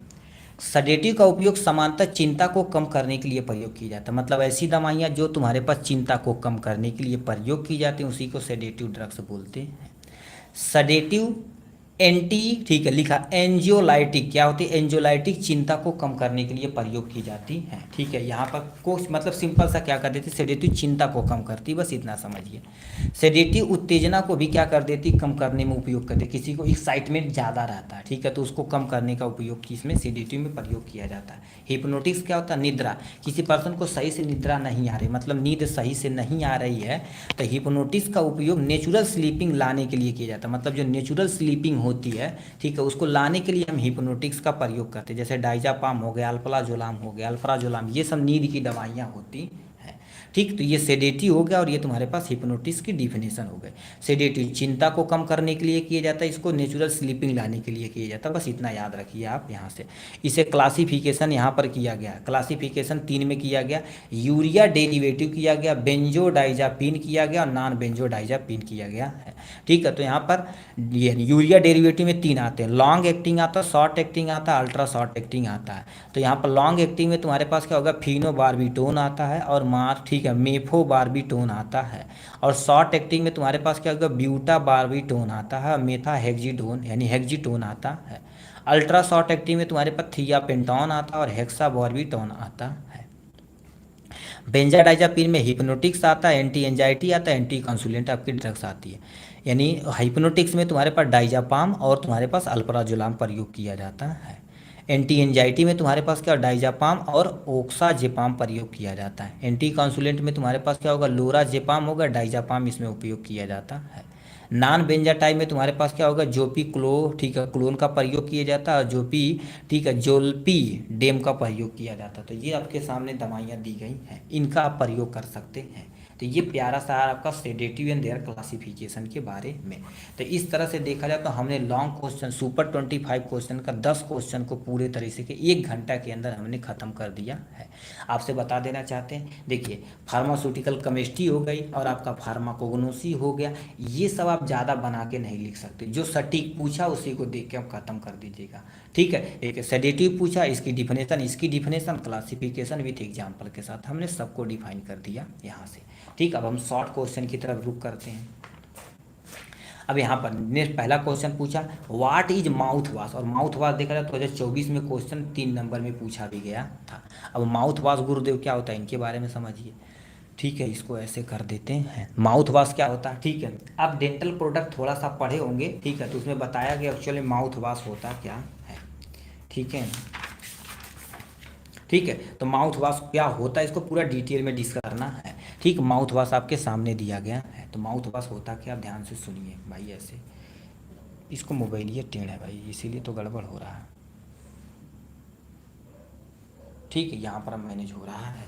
सेडेटिव का उपयोग सामान्यतः चिंता को कम करने के लिए प्रयोग किया जाता है। मतलब ऐसी दवाइयाँ जो तुम्हारे पास चिंता को कम करने के लिए प्रयोग की जाती हैं उसी को सेडेटिव ड्रग्स बोलते हैं। सेडेटिव एंटी, ठीक है, लिखा एंजियोलाइटिक क्या होती है, एंजियोलाइटिक चिंता को कम करने के लिए प्रयोग की जाती है। ठीक है, यहाँ पर को मतलब सिंपल सा क्या कर देती, सेडेटिव चिंता को कम करती, बस इतना समझिए। सेडेटिव उत्तेजना को भी क्या कर देती, कम करने में उपयोग करती, किसी को एक्साइटमेंट ज़्यादा रहता है, ठीक है, तो उसको कम करने का उपयोग इसमें सेडेटिव में प्रयोग किया जाता है। हिप्नोटिक्स क्या होता है, निद्रा, किसी पर्सन को सही से निद्रा नहीं आ रही, मतलब नींद सही से नहीं आ रही है, तो हिप्नोटिक्स का उपयोग नेचुरल स्लीपिंग लाने के लिए किया जाता है। मतलब जो नेचुरल स्लीपिंग होती है, ठीक है, उसको लाने के लिए हम हिप्नोटिक्स का प्रयोग करते हैं। जैसे डाइजापाम हो गया, अल्प्राजोलाम हो गया, अल्प्राजोलाम, ये सब नींद की दवाइयाँ होती हैं। ठीक, तो ये सेडेटिव हो गया और ये तुम्हारे पास हिप्नोटिक्स की डिफिनेशन हो गई। सेडेटिव चिंता को कम करने के लिए किया जाता है, इसको नेचुरल स्लीपिंग लाने के लिए किया जाता है, बस इतना याद रखिए आप यहाँ से। इसे क्लासिफिकेशन यहाँ पर किया गया, क्लासिफिकेशन 3 में किया गया, यूरिया डेरिवेटिव किया गया, बेंजोडाइजापीन किया गया और नॉन बेंजोडाइजापीन किया गया है। ठीक है, तो यहाँ पर ये यूरिया डेरिवेटिव में 3 आते हैं, लॉन्ग एक्टिंग आता है, शॉर्ट एक्टिंग आता है, अल्ट्रा शॉर्ट एक्टिंग आता है। तो यहाँ पर लॉन्ग एक्टिंग में तुम्हारे पास क्या होगा, फिनोबार्बिटोन आता है और ठीक है, मेफोबार्बिटोन आता है। और शॉर्ट एक्टिंग में तुम्हारे पास क्या होगा, ब्यूटाबार्बिटोन आता है, मेथाहेक्जिडोन यानी हेक्जिटोन आता है। अल्ट्रा शॉर्ट एक्टिंग में तुम्हारे पास थियापेंटोन आता है और हेक्साबार्बिटोन आता है। बेंजाडाइजापीन में हिप्नोटिक्स आता है, एंटी एंजाइटी आता है, एंटी कंसुलेंट आपकी ड्रग्स आती है। यानी हिप्नोटिक्स में तुम्हारे पास डाइजापाम और तुम्हारे पास अल्प्राजोलाम प्रयोग किया जाता है। एंटी एंजाइटी में तुम्हारे पास क्या, डाइजापाम और ओक्साजेपाम प्रयोग किया जाता है। एंटी कंसुलेंट में तुम्हारे पास क्या होगा, लोराजेपाम होगा, डाइजापाम इसमें उपयोग किया जाता है। नॉन बेंजाटाइप में तुम्हारे पास क्या होगा, जोपी क्लो, ठीक है, क्लोन का प्रयोग किया जाता है, जोपी, ठीक है, जोल्पी डेम का प्रयोग किया जाता है। तो ये आपके सामने दवाइयाँ दी गई हैं, इनका आप प्रयोग कर सकते हैं। तो ये प्यारा सा आपका सेडेटिव एंड देयर क्लासिफिकेशन के बारे में। तो इस तरह से देखा जाए तो हमने लॉन्ग क्वेश्चन, सुपर 25 क्वेश्चन का 10 क्वेश्चन को पूरे तरीके के 1 घंटा के अंदर हमने ख़त्म कर दिया है। आपसे बता देना चाहते हैं, देखिए फार्मास्यूटिकल केमिस्ट्री हो गई और आपका फार्माकोग्नोसी हो गया, ये सब आप ज़्यादा बना के नहीं लिख सकते, जो सटीक पूछा उसी को देख के आप ख़त्म कर दीजिएगा। ठीक है, एक सेडेटिव पूछा, इसकी डिफिनेशन, क्लासिफिकेशन विथ एग्जाम्पल के साथ हमने सबको डिफाइन कर दिया यहाँ से। ठीक, अब हम शॉर्ट क्वेश्चन की तरफ रुक करते हैं। अब यहाँ पर नेक्स्ट पहला क्वेश्चन पूछा, व्हाट इज माउथ वॉश, और माउथ वॉश देखा जाए 2024 में क्वेश्चन 3 नंबर में पूछा भी गया था। अब माउथ वॉश गुरुदेव क्या होता है, इनके बारे में समझिए। ठीक है, इसको ऐसे कर देते हैं, माउथ वॉश क्या होता है। ठीक है, आप डेंटल प्रोडक्ट थोड़ा सा पढ़े होंगे, ठीक है, तो उसमें बताया गया एक्चुअली माउथ वॉश होता क्या है। ठीक है, ठीक है, तो माउथ वॉश क्या होता है इसको पूरा डिटेल में डिस्कस करना है। ठीक, माउथ वॉश आपके सामने दिया गया है, तो माउथ वॉश होता क्या, ध्यान से सुनिए भाई। ऐसे इसको मोबाइल ये टेढ़ है भाई, इसीलिए तो गड़बड़ हो रहा है। ठीक है, यहाँ पर मैनेज हो रहा है।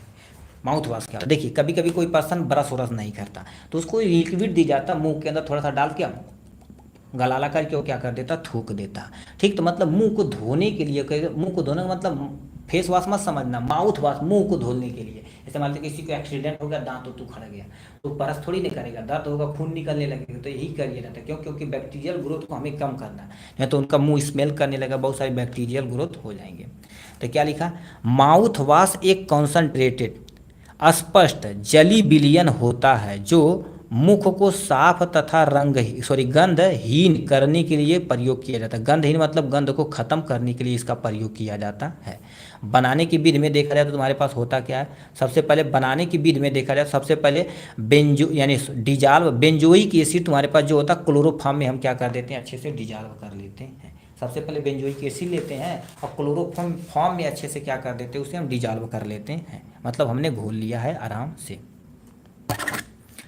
माउथ वॉश क्या, देखिए कभी कभी कोई पर्सन ब्रश वरस नहीं करता, तो उसको लिक्विड दी जाता, मुंह के अंदर थोड़ा सा डाल के गलाला करके वो क्या कर देता, थूक देता। ठीक, तो मतलब मुंह को धोने के लिए, मुंह को धोने का मतलब फेस वॉश मत समझना, माउथ वॉश मुंह को धोने के लिए। जैसे मान लीजिए किसी को एक्सीडेंट हो गया, दांत तो खड़ गया, तो ब्रश थोड़ी नहीं करेगा, दर्द होगा, खून निकलने लगेगा, तो यही करिए रहता है। क्यों, क्योंकि बैक्टीरियल ग्रोथ को हमें कम करना है, नहीं तो उनका मुंह स्मेल करने लगा, बहुत सारे बैक्टीरियल ग्रोथ हो जाएंगे। तो क्या लिखा, माउथ वॉश एक कॉन्सनट्रेटेड स्पष्ट जली विलयन होता है जो मुख को साफ तथा गंधहीन करने के लिए प्रयोग किया जाता है। गंधहीन मतलब गंध को खत्म करने के लिए इसका प्रयोग किया जाता है। बनाने की विधि में देखा जाए तो तुम्हारे पास होता क्या है, सबसे पहले बनाने की विधि में देखा जाए, सबसे पहले बेंजो यानी डिजॉल्व बेंजोइक एसिड तुम्हारे पास जो होता है क्लोरोफॉर्म में हम क्या कर देते हैं, अच्छे से डिजॉल्व कर लेते हैं। सबसे पहले बेंजोइक एसिड लेते हैं और क्लोरोफॉर्म फॉर्म में अच्छे से क्या कर देते हैं, उसे हम डिजॉल्व कर लेते हैं, मतलब हमने घोल लिया है आराम से।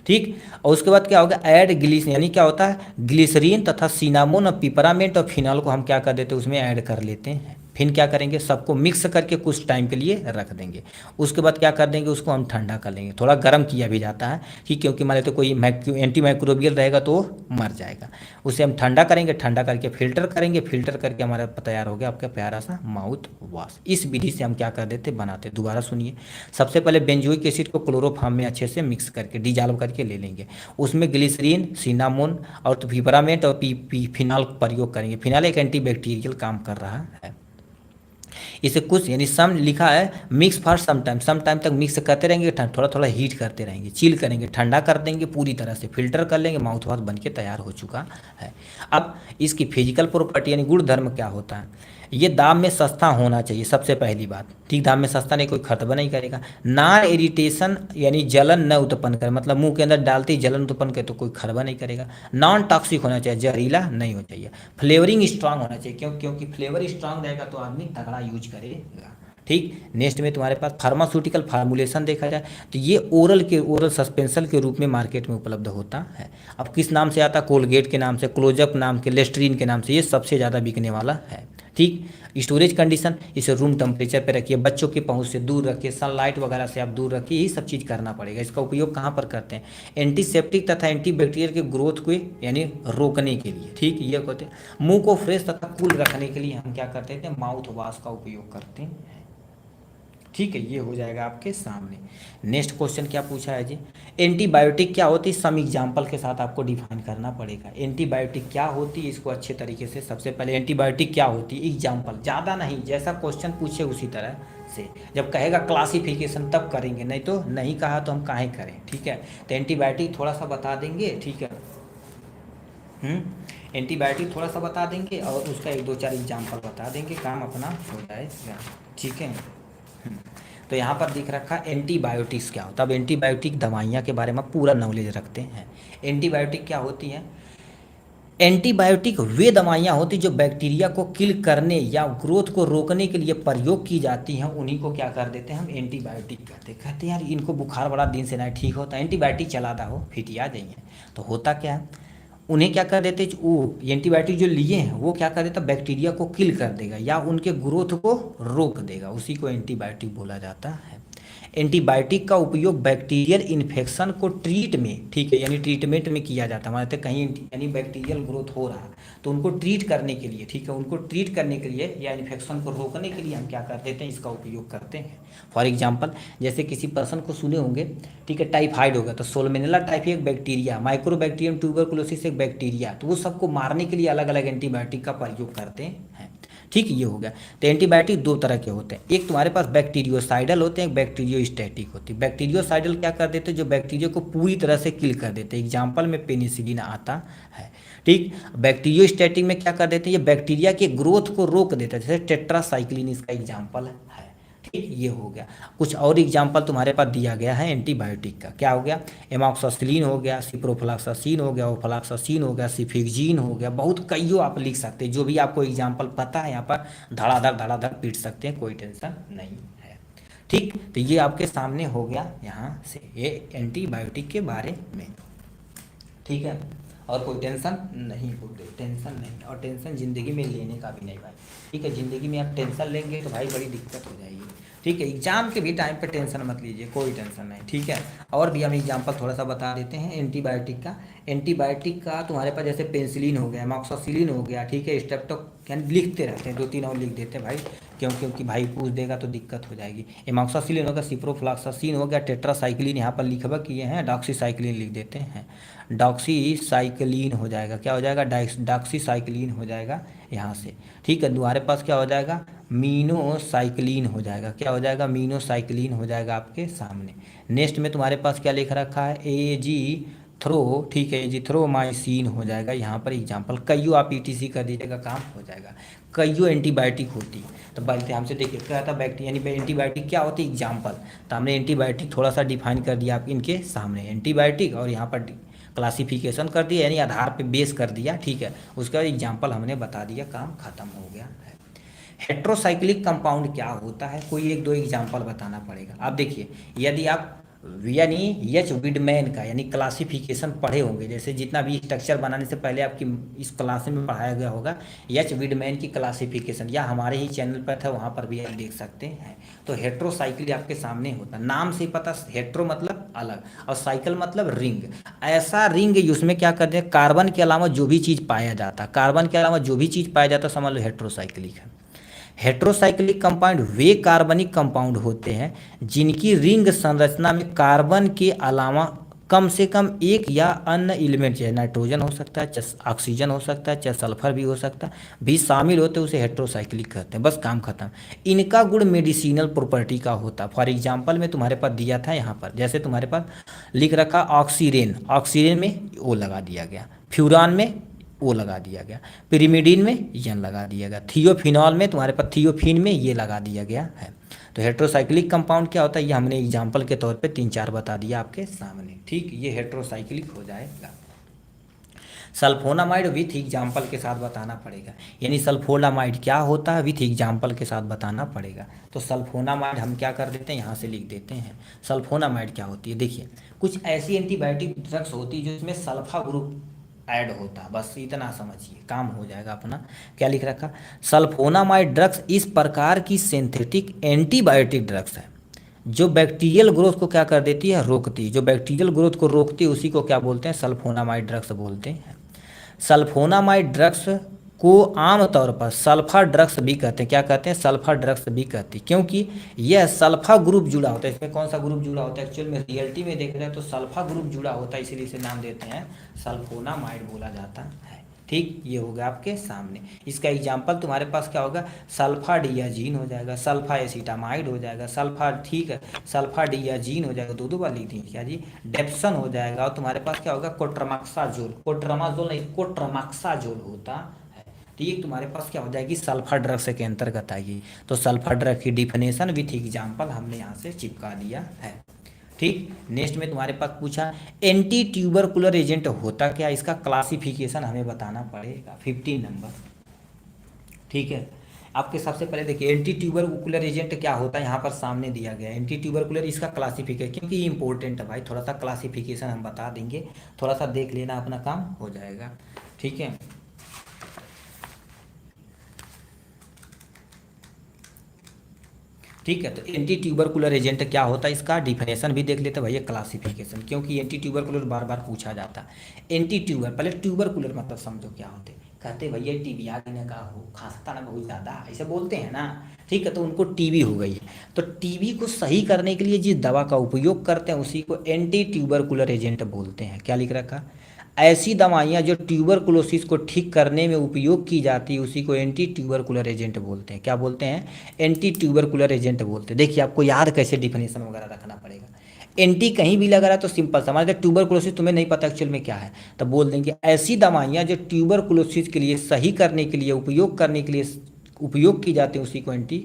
ठीक, और उसके बाद क्या होगा, ऐड ग्लिसरीन, यानी क्या होता है, ग्लिसरीन तथा सिनामोन और पिपरामेंट और फिनॉल को हम क्या कर देते हैं, उसमें ऐड कर लेते हैं। फिर क्या करेंगे, सबको मिक्स करके कुछ टाइम के लिए रख देंगे। उसके बाद क्या कर देंगे, उसको हम ठंडा कर लेंगे, थोड़ा गर्म किया भी जाता है कि क्योंकि मान लेते तो कोई एंटी माइक्रोबियल रहेगा तो मर जाएगा। उसे हम ठंडा करेंगे, ठंडा करके फिल्टर करेंगे, फिल्टर करके हमारा तैयार हो गया आपका प्यारा सा माउथ वॉश। इस विधि से हम क्या कर देते, बनाते। दोबारा सुनिए, सबसे पहले बेंजोइक एसिड को क्लोरोफॉर्म में अच्छे से मिक्स करके डिजॉल्व करके ले लेंगे, उसमें ग्लिसरीन, सिनामोन और पिपरामेंट और फिनॉल प्रयोग करेंगे। फिनॉल एक एंटीबैक्टीरियल काम कर रहा है। इसे कुछ यानी सम लिखा है, मिक्स फॉर सम टाइम तक मिक्स करते रहेंगे, थोड़ा थोड़ा हीट करते रहेंगे, चिल करेंगे, ठंडा कर देंगे, पूरी तरह से फिल्टर कर लेंगे, माउथ वॉश बन के तैयार हो चुका है। अब इसकी फिजिकल प्रॉपर्टी यानी गुण धर्म क्या होता है, ये दाम में सस्ता होना चाहिए, सबसे पहली बात। ठीक, दाम में सस्ता नहीं, कोई खतबा नहीं करेगा। नॉन इरिटेशन यानी जलन न उत्पन्न करे, मतलब मुंह के अंदर डालते ही जलन उत्पन्न करे तो कोई खतबा नहीं करेगा। नॉन टॉक्सिक होना चाहिए, जहरीला नहीं होना चाहिए। फ्लेवरिंग स्ट्रांग होना चाहिए, क्योंकि फ्लेवर स्ट्रांग रहेगा तो आदमी तगड़ा यूज करेगा। ठीक, नेक्स्ट में तुम्हारे पास फार्मास्यूटिकल फार्मूलेशन देखा जाए तो ये ओरल सस्पेंशन के रूप में मार्केट में उपलब्ध होता है। अब किस नाम से आता है, कोलगेट के नाम से, क्लोजअप नाम के, लिस्टरीन के नाम से, ये सबसे ज़्यादा बिकने वाला है। ठीक। स्टोरेज कंडीशन, इसे रूम टेम्परेचर पे रखिए, बच्चों के पहुंच से दूर रखिए, सनलाइट वगैरह से आप दूर रखिए, यही सब चीज़ करना पड़ेगा। इसका उपयोग कहाँ पर करते हैं? एंटीसेप्टिक तथा एंटीबैक्टीरियल के ग्रोथ को यानी रोकने के लिए, ठीक। ये कहते हैं मुंह को फ्रेश तथा कूल रखने के लिए हम क्या करते हैं? माउथ वॉश का उपयोग करते हैं, ठीक है। ये हो जाएगा आपके सामने। नेक्स्ट क्वेश्चन क्या पूछा है जी? एंटीबायोटिक क्या होती है? सम एग्जाम्पल के साथ आपको डिफाइन करना पड़ेगा। एंटीबायोटिक क्या होती है, इसको अच्छे तरीके से, सबसे पहले एंटीबायोटिक क्या होती है, एग्जाम्पल, ज़्यादा नहीं, जैसा क्वेश्चन पूछे उसी तरह से। जब कहेगा क्लासिफिकेशन तब करेंगे, नहीं तो नहीं कहा तो हम काहे करें, ठीक है। तो एंटीबायोटिक थोड़ा सा बता देंगे, ठीक है। एंटीबायोटिक थोड़ा सा बता देंगे और उसका एक दो चार एग्जाम्पल बता देंगे, काम अपना हो जाएगा, ठीक है। तो यहाँ पर दिख रखा एंटीबायोटिक्स क्या होता है। अब एंटीबायोटिक दवाइयाँ के बारे में पूरा नॉलेज रखते हैं। एंटीबायोटिक क्या होती है? एंटीबायोटिक वे दवाइयाँ होती जो बैक्टीरिया को किल करने या ग्रोथ को रोकने के लिए प्रयोग की जाती हैं, उन्हीं को क्या कर देते हैं हम? एंटीबायोटिक कहते हैं यार इनको बुखार बड़ा दिन से ना ठीक होता, एंटीबायोटिक चलाता हो, फिटिया जाइए। तो होता क्या है, उन्हें क्या कर देते, वो एंटीबायोटिक जो लिए हैं वो क्या कर देता, बैक्टीरिया को किल कर देगा या उनके ग्रोथ को रोक देगा, उसी को एंटीबायोटिक बोला जाता है। एंटीबायोटिक का उपयोग बैक्टीरियल इन्फेक्शन को ट्रीट में, ठीक है, यानी ट्रीटमेंट में किया जाता है। हमारे कहीं यानी बैक्टीरियल ग्रोथ हो रहा है तो उनको ट्रीट करने के लिए, ठीक है, उनको ट्रीट करने के लिए या इन्फेक्शन को रोकने के लिए हम क्या कर देते हैं? इसका उपयोग करते हैं। फॉर एग्जाम्पल, जैसे किसी पर्सन को सुने होंगे, ठीक है, टाइफाइड होगा तो सोलमेनेला टाइफी एक बैक्टीरिया, माइक्रोबैक्टीरियम ट्यूबरकुलोसिस एक बैक्टीरिया, तो वो सबको मारने के लिए अलग अलग एंटीबायोटिक का प्रयोग करते हैं, ठीक। ये हो गया। तो एंटीबायोटिक दो तरह के होते हैं, एक तुम्हारे पास बैक्टीरियोसाइडल होते हैं, एक बैक्टीरियोस्टैटिक होती है। बैक्टीरियोसाइडल क्या कर देते हैं? जो बैक्टीरिया को पूरी तरह से किल कर देते हैं, एग्जाम्पल में पेनिसिलिन आता है, ठीक। बैक्टीरियोस्टैटिक में क्या कर देते हैं? ये बैक्टीरिया के ग्रोथ को रोक देता है, जैसे टेट्रासाइक्लिन इसका एग्जाम्पल है, ठीक। ये हो गया। कुछ और एग्जाम्पल तुम्हारे पास दिया गया है एंटीबायोटिक का, क्या हो गया? एमॉक्सिसिलिन हो गया, सिप्रोफ्लॉक्सासिन हो गया, ओफ्लॉक्सासिन हो गया, सिफिक्जिन हो गया, बहुत कईयों आप लिख सकते हैं, जो भी आपको एग्जाम्पल पता है यहाँ पर धड़ाधड़ पीट सकते हैं, कोई टेंशन नहीं है, ठीक। तो ये आपके सामने हो गया यहाँ से ये एंटीबायोटिक के बारे में, ठीक है। और कोई टेंशन नहीं, कोई टेंशन नहीं, और टेंशन ज़िंदगी में लेने का भी नहीं भाई, ठीक है। ज़िंदगी में आप टेंशन लेंगे तो भाई बड़ी दिक्कत हो जाएगी, ठीक है। एग्जाम के भी टाइम पे टेंशन मत लीजिए, कोई टेंशन नहीं, ठीक है। और भी हम एग्जाम्पल थोड़ा सा बता देते हैं एंटीबायोटिक का। एंटीबायोटिक का तुम्हारे पास जैसे पेंसिलिन हो गया, एमॉक्सिसिलिन हो गया, ठीक है, यानी लिखते रहते हैं, दो तीन और लिख देते हैं भाई, क्योंकि भाई पूछ देगा तो दिक्कत हो जाएगी। एमॉक्सिसिलिन हो गया, सिप्रोफ्लॉक्सासिन हो गया, टेट्रासाइक्लिन यहाँ पर लिखवा किए हैं, डॉक्सीसाइक्लिन लिख देते हैं, डॉक्सीसाइक्लिन हो जाएगा, क्या हो जाएगा? डॉक्सीसाइक्लिन हो जाएगा यहाँ से, ठीक है। तुम्हारे पास क्या हो जाएगा? मीनोसाइक्लिन हो जाएगा, क्या हो जाएगा? मीनोसाइक्लिन हो जाएगा आपके सामने। नेक्स्ट में तुम्हारे पास क्या लिख रखा है? एजी थ्रो, ठीक है, एजिथ्रोमाइसिन हो जाएगा यहाँ पर एग्जाम्पल। कईयों आप ईटीसी कर दीजिएगा, काम हो जाएगा। कईयों एंटीबायोटिक होती है, तो बोलते हमसे देखिए क्या था बैक्टीरिया यानी एंटीबायोटिक क्या होती है, एग्जाम्पल। तो हमने एंटीबायोटिक थोड़ा सा डिफाइन कर दिया आप इनके सामने, एंटीबायोटिक, और यहाँ पर क्लासिफिकेशन कर दिया यानी आधार पे बेस कर दिया, ठीक है। उसका एग्जाम्पल हमने बता दिया, काम खत्म हो गया है। हेट्रोसाइक्लिक कंपाउंड क्या होता है? कोई एक दो एग्जाम्पल बताना पड़ेगा। आप देखिए, यदि आप यानी एच विडमैन का यानी क्लासिफिकेशन पढ़े होंगे, जैसे जितना भी स्ट्रक्चर बनाने से पहले आपकी इस क्लास में पढ़ाया गया होगा, एच विडमैन की क्लासिफिकेशन, या हमारे ही चैनल पर था, वहाँ पर भी आप देख सकते हैं। तो हेट्रोसाइक्लिक आपके सामने होता है, नाम से पता, हेट्रो मतलब अलग और साइकिल मतलब रिंग। ऐसा रिंग उसमें क्या करते हैं, कार्बन के अलावा जो भी चीज़ पाया जाता, कार्बन के अलावा जो भी चीज़ पाया जाता समझ लो हेट्रोसाइक्लिक है। हेट्रोसाइक्लिक कंपाउंड वे कार्बनिक कंपाउंड होते हैं जिनकी रिंग संरचना में कार्बन के अलावा कम से कम एक या अन्य एलिमेंट, चाहे नाइट्रोजन हो सकता है, चाहे ऑक्सीजन हो सकता है, चाहे सल्फर भी हो सकता है, भी शामिल होते हैं, उसे हेट्रोसाइक्लिक कहते हैं। बस काम खत्म। इनका गुण मेडिसिनल प्रॉपर्टी का होता है। फॉर एग्जांपल में तुम्हारे पास दिया था यहाँ पर, जैसे तुम्हारे पास लिख रखा ऑक्सीरेन, ऑक्सीरेन में ओ लगा दिया गया, फ्यूरान में ओ लगा दिया गया, पिरिमिडीन में यन लगा दिया गया, थियोफिनॉल में तुम्हारे पास थियोफिन में ये लगा दिया गया है। तो हेट्रोसाइक्लिक कंपाउंड क्या होता है, ये हमने एग्जाम्पल के तौर पे 3-4 बता दिया आपके सामने, ठीक। ये हेट्रोसाइक्लिक हो जाएगा। सल्फोनामाइड विथ एग्जाम्पल के साथ बताना पड़ेगा, यानी सल्फोनामाइड क्या होता है विथ एग्जाम्पल के साथ बताना पड़ेगा। तो सल्फोनामाइड हम क्या कर देते हैं, यहाँ से लिख देते हैं। सल्फोनामाइड क्या होती है, देखिए कुछ ऐसी एंटीबायोटिक ड्रग्स होती है जिसमें सल्फा ग्रुप ऐड होता, बस इतना समझिए काम हो जाएगा अपना। क्या लिख रखा, सल्फोनामाइड ड्रग्स इस प्रकार की सिंथेटिक एंटीबायोटिक ड्रग्स है जो बैक्टीरियल ग्रोथ को क्या कर देती है, रोकती है। जो बैक्टीरियल ग्रोथ को रोकती है उसी को क्या बोलते हैं, सल्फोनामाइड ड्रग्स बोलते हैं। सल्फोनामाइड ड्रग्स को आमतौर पर सल्फा ड्रग्स भी कहते हैं। क्या कहते हैं, सल्फा ड्रग्स भी कहते हैं, क्योंकि यह सल्फा ग्रुप जुड़ा होता है। इसमें कौन सा ग्रुप जुड़ा होता है, एक्चुअल में रियलिटी में देखा जाए तो सल्फा ग्रुप जुड़ा होता है, इसीलिए इसे नाम देते हैं सल्फोनामाइड बोला जाता है। ठीक, ये होगा आपके सामने। इसका एग्जाम्पल तुम्हारे पास क्या होगा, सल्फा डियाजीन हो जाएगा, सल्फा एसिटामाइड हो जाएगा, सल्फा, ठीक है, सल्फा डियाजीन हो जाएगा, दो बार लिख दी क्या जी, डेप्सन हो जाएगा। और तुम्हारे पास क्या होगा, कोट्रमाक्साजोल, कोट्रमाजोल नहीं, कोट्रमाक्साजोल होता है। ठीक, तुम्हारे पास क्या हो जाएगी, सल्फा ड्रग्स के अंतर्गत आएगी। तो सल्फा ड्रग की डिफिनेशन विथ एग्जाम्पल हमने यहाँ से चिपका दिया है। ठीक, नेक्स्ट में तुम्हारे पास पूछा एंटी ट्यूबरकुलर एजेंट होता क्या, इसका क्लासिफिकेशन हमें बताना पड़ेगा, 15 नंबर। ठीक है, आपके सबसे पहले देखिए एंटी ट्यूबरकुलर एजेंट क्या होता है, यहाँ पर सामने दिया गया है एंटी ट्यूबरकुलर, इसका क्लासिफिकेशन, क्योंकि ये इंपॉर्टेंट है भाई, थोड़ा सा क्लासिफिकेशन हम बता देंगे, थोड़ा सा देख लेना, अपना काम हो जाएगा। ठीक है, ठीक है, तो एंटी ट्यूबरकुलर एजेंट क्या होता है, इसका डिफिनेशन भी देख लेते हैं भैया, क्लासिफिकेशन, क्योंकि एंटी ट्यूबरकुलर बार बार पूछा जाता है। एंटी ट्यूबर, पहले ट्यूबरकुलर मतलब समझो क्या होते, कहते भैया टीबी आ गई ना, का हो खांसता ना बहुत ज़्यादा, ऐसे बोलते हैं ना। ठीक है, तो उनको टीबी हो गई है, तो टीबी को सही करने के लिए जिस दवा का उपयोग करते हैं उसी को एंटी ट्यूबरकुलर एजेंट बोलते हैं। क्या लिख रखा, ऐसी दवाइयाँ जो ट्यूबरकुलोसिस को ठीक करने में उपयोग की जाती है उसी को एंटी ट्यूबरकुलर एजेंट बोलते हैं। क्या बोलते हैं, एंटी ट्यूबरकुलर एजेंट बोलते हैं। देखिए आपको याद कैसे डिफिनेशन वगैरह रखना पड़ेगा। एंटी कहीं भी लग रहा है तो सिंपल समझ लें, ट्यूबरकुलोसिस तुम्हें नहीं पता एक्चुअल में क्या है, तो बोल देंगे ऐसी दवाइयाँ जो ट्यूबरकुलोसिस के लिए सही करने के लिए उपयोग करने के लिए उपयोग की जाती है उसी को एंटी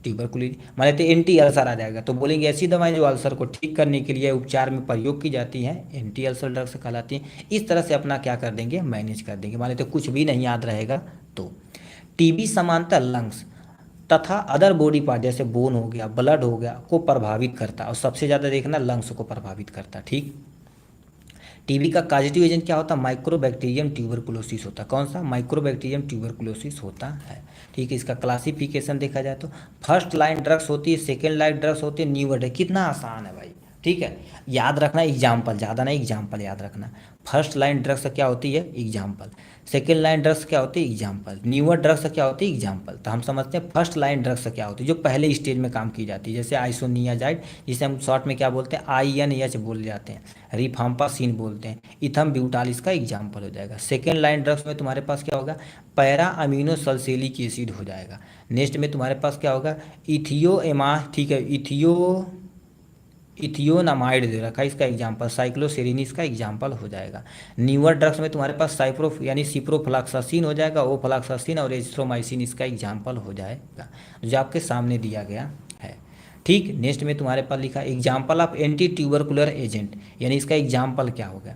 ट्यूबरकुलोसिस, मान लेते एंटी अल्सर आ जाएगा तो बोलेंगे ऐसी दवाएं जो अल्सर को ठीक करने के लिए उपचार में प्रयोग की जाती हैं एंटी अल्सर ड्रग्स कहलाती हैं। इस तरह से अपना क्या कर देंगे, मैनेज कर देंगे। मान लेते कुछ भी नहीं याद रहेगा तो टीबी समानता लंग्स तथा अदर बॉडी पार्ट जैसे बोन हो गया, ब्लड हो गया को प्रभावित करता है, और सबसे ज़्यादा देखना लंग्स को प्रभावित करता है। ठीक, टीबी का पॉजिटिव एजेंट क्या होता है, माइक्रोबैक्टीरियम ट्यूबरकुलोसिस होता है। कौन सा, माइक्रोबैक्टीरियम ट्यूबरकुलोसिस होता है। ठीक है, इसका क्लासिफिकेशन देखा जाए तो फर्स्ट लाइन ड्रग्स होती है, सेकेंड लाइन ड्रग्स होती है, न्यूवर्ड है। कितना आसान है भाई। ठीक है, याद रखना एग्जाम्पल, ज़्यादा नहीं एग्जाम्पल याद रखना। फर्स्ट लाइन ड्रग्स क्या होती है, एग्जाम्पल। सेकेंड लाइन ड्रग्स क्या होती है, एग्जाम्पल। न्यूअर ड्रग्स क्या होती है, एग्जाम्पल। तो हम समझते हैं फर्स्ट लाइन ड्रग्स क्या होती है, जो पहले स्टेज में काम की जाती है, जैसे आइसोनियाजाइड, जिसे हम शॉर्ट में क्या बोलते हैं, INH बोल जाते हैं, रिफाम्पासिन बोलते हैं, इथम ब्यूटाल इसका एग्जाम्पल हो जाएगा। सेकेंड लाइन ड्रग्स में तुम्हारे पास क्या होगा, पैरा अमीनो सल्फेनिक एसिड हो जाएगा। नेक्स्ट में तुम्हारे पास क्या होगा, ठीक है, इथियोनामाइड दे रखा है, इसका एग्जाम्पल साइक्लोसेरिन इसका एग्जाम्पल हो जाएगा। न्यूअर ड्रग्स में तुम्हारे पास साइप्रो यानी सिप्रोफ्लॉक्सासिन हो जाएगा, ओफ्लॉक्सासिन और एजिथ्रोमाइसिन इसका एग्जाम्पल हो जाएगा, जो आपके सामने दिया गया है। ठीक, नेक्स्ट में तुम्हारे पास लिखा example of anti tubercular agent, यानी इसका एग्जाम्पल क्या होगा,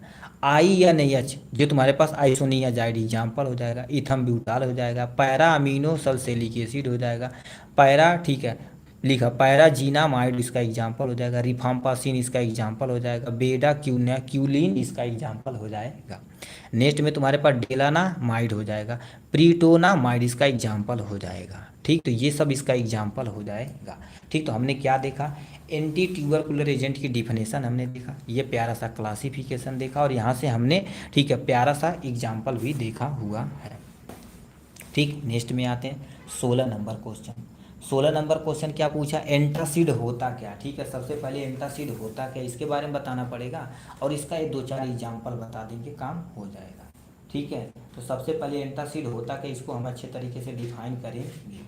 INH जो तुम्हारे पास आइसोनियाजाइड एग्जाम्पल हो जाएगा, इथम ब्यूटाल हो जाएगा, पैरा अमीनो सल्फेनिक एसिड हो जाएगा, पैरा, ठीक है, लिखा पैराजीनामाइड इसका एग्जाम्पल हो जाएगा, रिफाम्पासिन इसका एग्जाम्पल हो जाएगा, बेडा क्यूलिन इसका एग्जाम्पल हो जाएगा। नेक्स्ट में तुम्हारे पास डेलानामाइड हो जाएगा, प्रीटोनामाइड इसका एग्जाम्पल हो जाएगा। ठीक, तो ये सब इसका एग्जाम्पल हो जाएगा। ठीक, तो हमने क्या देखा, एंटी ट्यूबरकुलर एजेंट की डिफिनेशन हमने देखा, ये प्यारा सा क्लासिफिकेशन देखा, और यहाँ से हमने, ठीक है, प्यारा सा एग्जाम्पल भी देखा हुआ है। ठीक, नेक्स्ट में आते हैं 16 नंबर क्वेश्चन। 16 नंबर क्वेश्चन क्या पूछा, एंटासिड होता क्या। ठीक है, सबसे पहले एंटासिड होता क्या इसके बारे में बताना पड़ेगा, और इसका एक 2-4 एग्जाम्पल बता देंगे, काम हो जाएगा। ठीक है, तो सबसे पहले एंटासिड होता क्या, इसको हम अच्छे तरीके से डिफाइन करेंगे।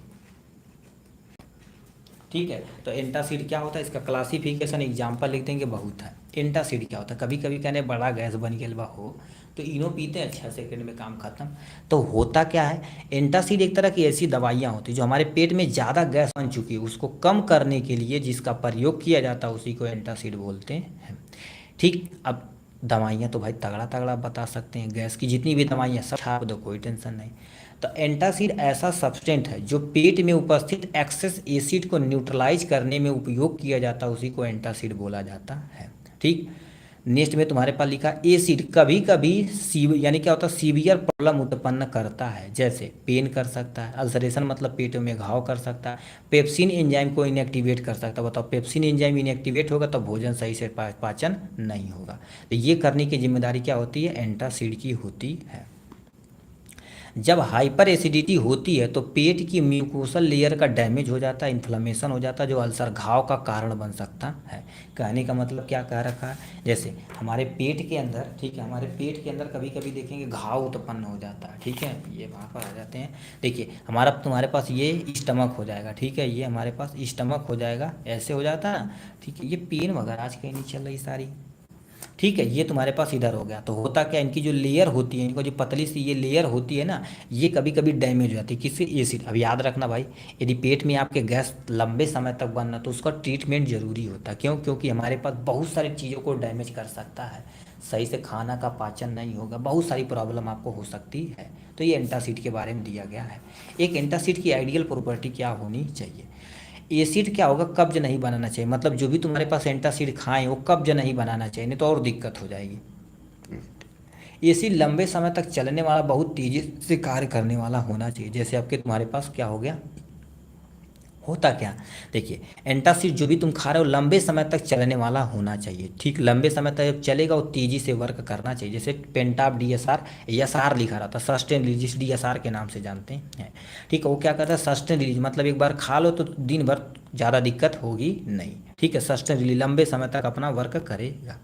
ठीक है, तो एंटासिड क्या होता है, इसका क्लासिफिकेशन एग्जाम्पल लिख देंगे, बहुत है। एंटासिड क्या होता है, कभी कभी कहने बड़ा गैस बन गया हो तो इनो पीते हैं, अच्छा सेकंड में काम खत्म। तो होता क्या है, एंटासिड एक तरह की ऐसी दवाइयाँ होती हैं जो हमारे पेट में ज़्यादा गैस बन चुकी है उसको कम करने के लिए जिसका प्रयोग किया जाता है उसी को एंटासिड बोलते हैं। ठीक, अब दवाइयाँ तो भाई तगड़ा तगड़ा बता सकते हैं, गैस की जितनी भी दवाइयाँ सब छाप दो, कोई टेंशन नहीं। तो एंटासिड ऐसा सब्सटेंट है जो पेट में उपस्थित एक्सेस एसिड को न्यूट्रलाइज करने में उपयोग किया जाता है, उसी को एंटासिड बोला जाता है। ठीक, नेक्स्ट में तुम्हारे पास लिखा एसिड कभी कभी यानी क्या होता है सीवियर प्रॉब्लम उत्पन्न करता है, जैसे पेन कर सकता है, अल्सरेशन मतलब पेट में घाव कर सकता है, पेप्सिन एंजाइम को इनएक्टिवेट कर सकता है। बताओ पेप्सिन एंजाइम इनएक्टिवेट होगा तो भोजन सही से पाचन नहीं होगा। तो ये करने की जिम्मेदारी क्या होती है, एंटासिड की होती है। जब हाइपर एसिडिटी होती है तो पेट की म्यूकोसल लेयर का डैमेज हो जाता है, इन्फ्लेमेशन हो जाता है, जो अल्सर घाव का कारण बन सकता है। कहने का मतलब क्या कह रखा है, जैसे हमारे पेट के अंदर, ठीक है, हमारे पेट के अंदर कभी कभी देखेंगे घाव उत्पन्न हो जाता है, ठीक है, ये वहाँ पर आ जाते हैं। देखिए हमारा तुम्हारे पास ये स्टमक हो जाएगा, ठीक है, ये हमारे पास स्टमक हो जाएगा, ऐसे हो जाता है ना, ठीक है। ये पेन वगैरह आज कहीं नहीं चल रही सारी, ठीक है, ये तुम्हारे पास इधर हो गया। तो होता क्या, इनकी जो लेयर होती है, इनको जो पतली सी ये लेयर होती है ना, ये कभी कभी डैमेज हो जाती है, किससे, एसिड। अब याद रखना भाई, यदि पेट में आपके गैस लंबे समय तक बनना तो उसका ट्रीटमेंट जरूरी होता है। क्यों, क्योंकि हमारे पास बहुत सारी चीज़ों को डैमेज कर सकता है, सही से खाना का पाचन नहीं होगा, बहुत सारी प्रॉब्लम आपको हो सकती है। तो ये एंटासिड के बारे में दिया गया है। एक एंटासिड की आइडियल प्रॉपर्टी क्या होनी चाहिए, एसिड क्या होगा, कब्ज नहीं बनाना चाहिए, मतलब जो भी तुम्हारे पास एंटासिड खाएं वो कब्ज नहीं बनाना चाहिए, नहीं तो और दिक्कत हो जाएगी। एसिड लंबे समय तक चलने वाला, बहुत तेजी से कार्य करने वाला होना चाहिए। जैसे आपके तुम्हारे पास क्या हो गया, होता क्या, देखिए एंटासिड जो भी तुम खा रहे हो लंबे समय तक चलने वाला होना चाहिए, ठीक, लंबे समय तक जब चलेगा वो तेजी से वर्क करना चाहिए। जैसे पेंटाप डीएसआर, एसआर लिखा रहता है, सस्टेन रिलीज डीएसआर के नाम से जानते हैं, ठीक है। वो क्या करता है, सस्टेन रिलीज मतलब एक बार खा लो तो दिन भर ज़्यादा दिक्कत होगी नहीं, ठीक है, सस्टेन रिलीज लंबे समय तक अपना वर्क करेगा।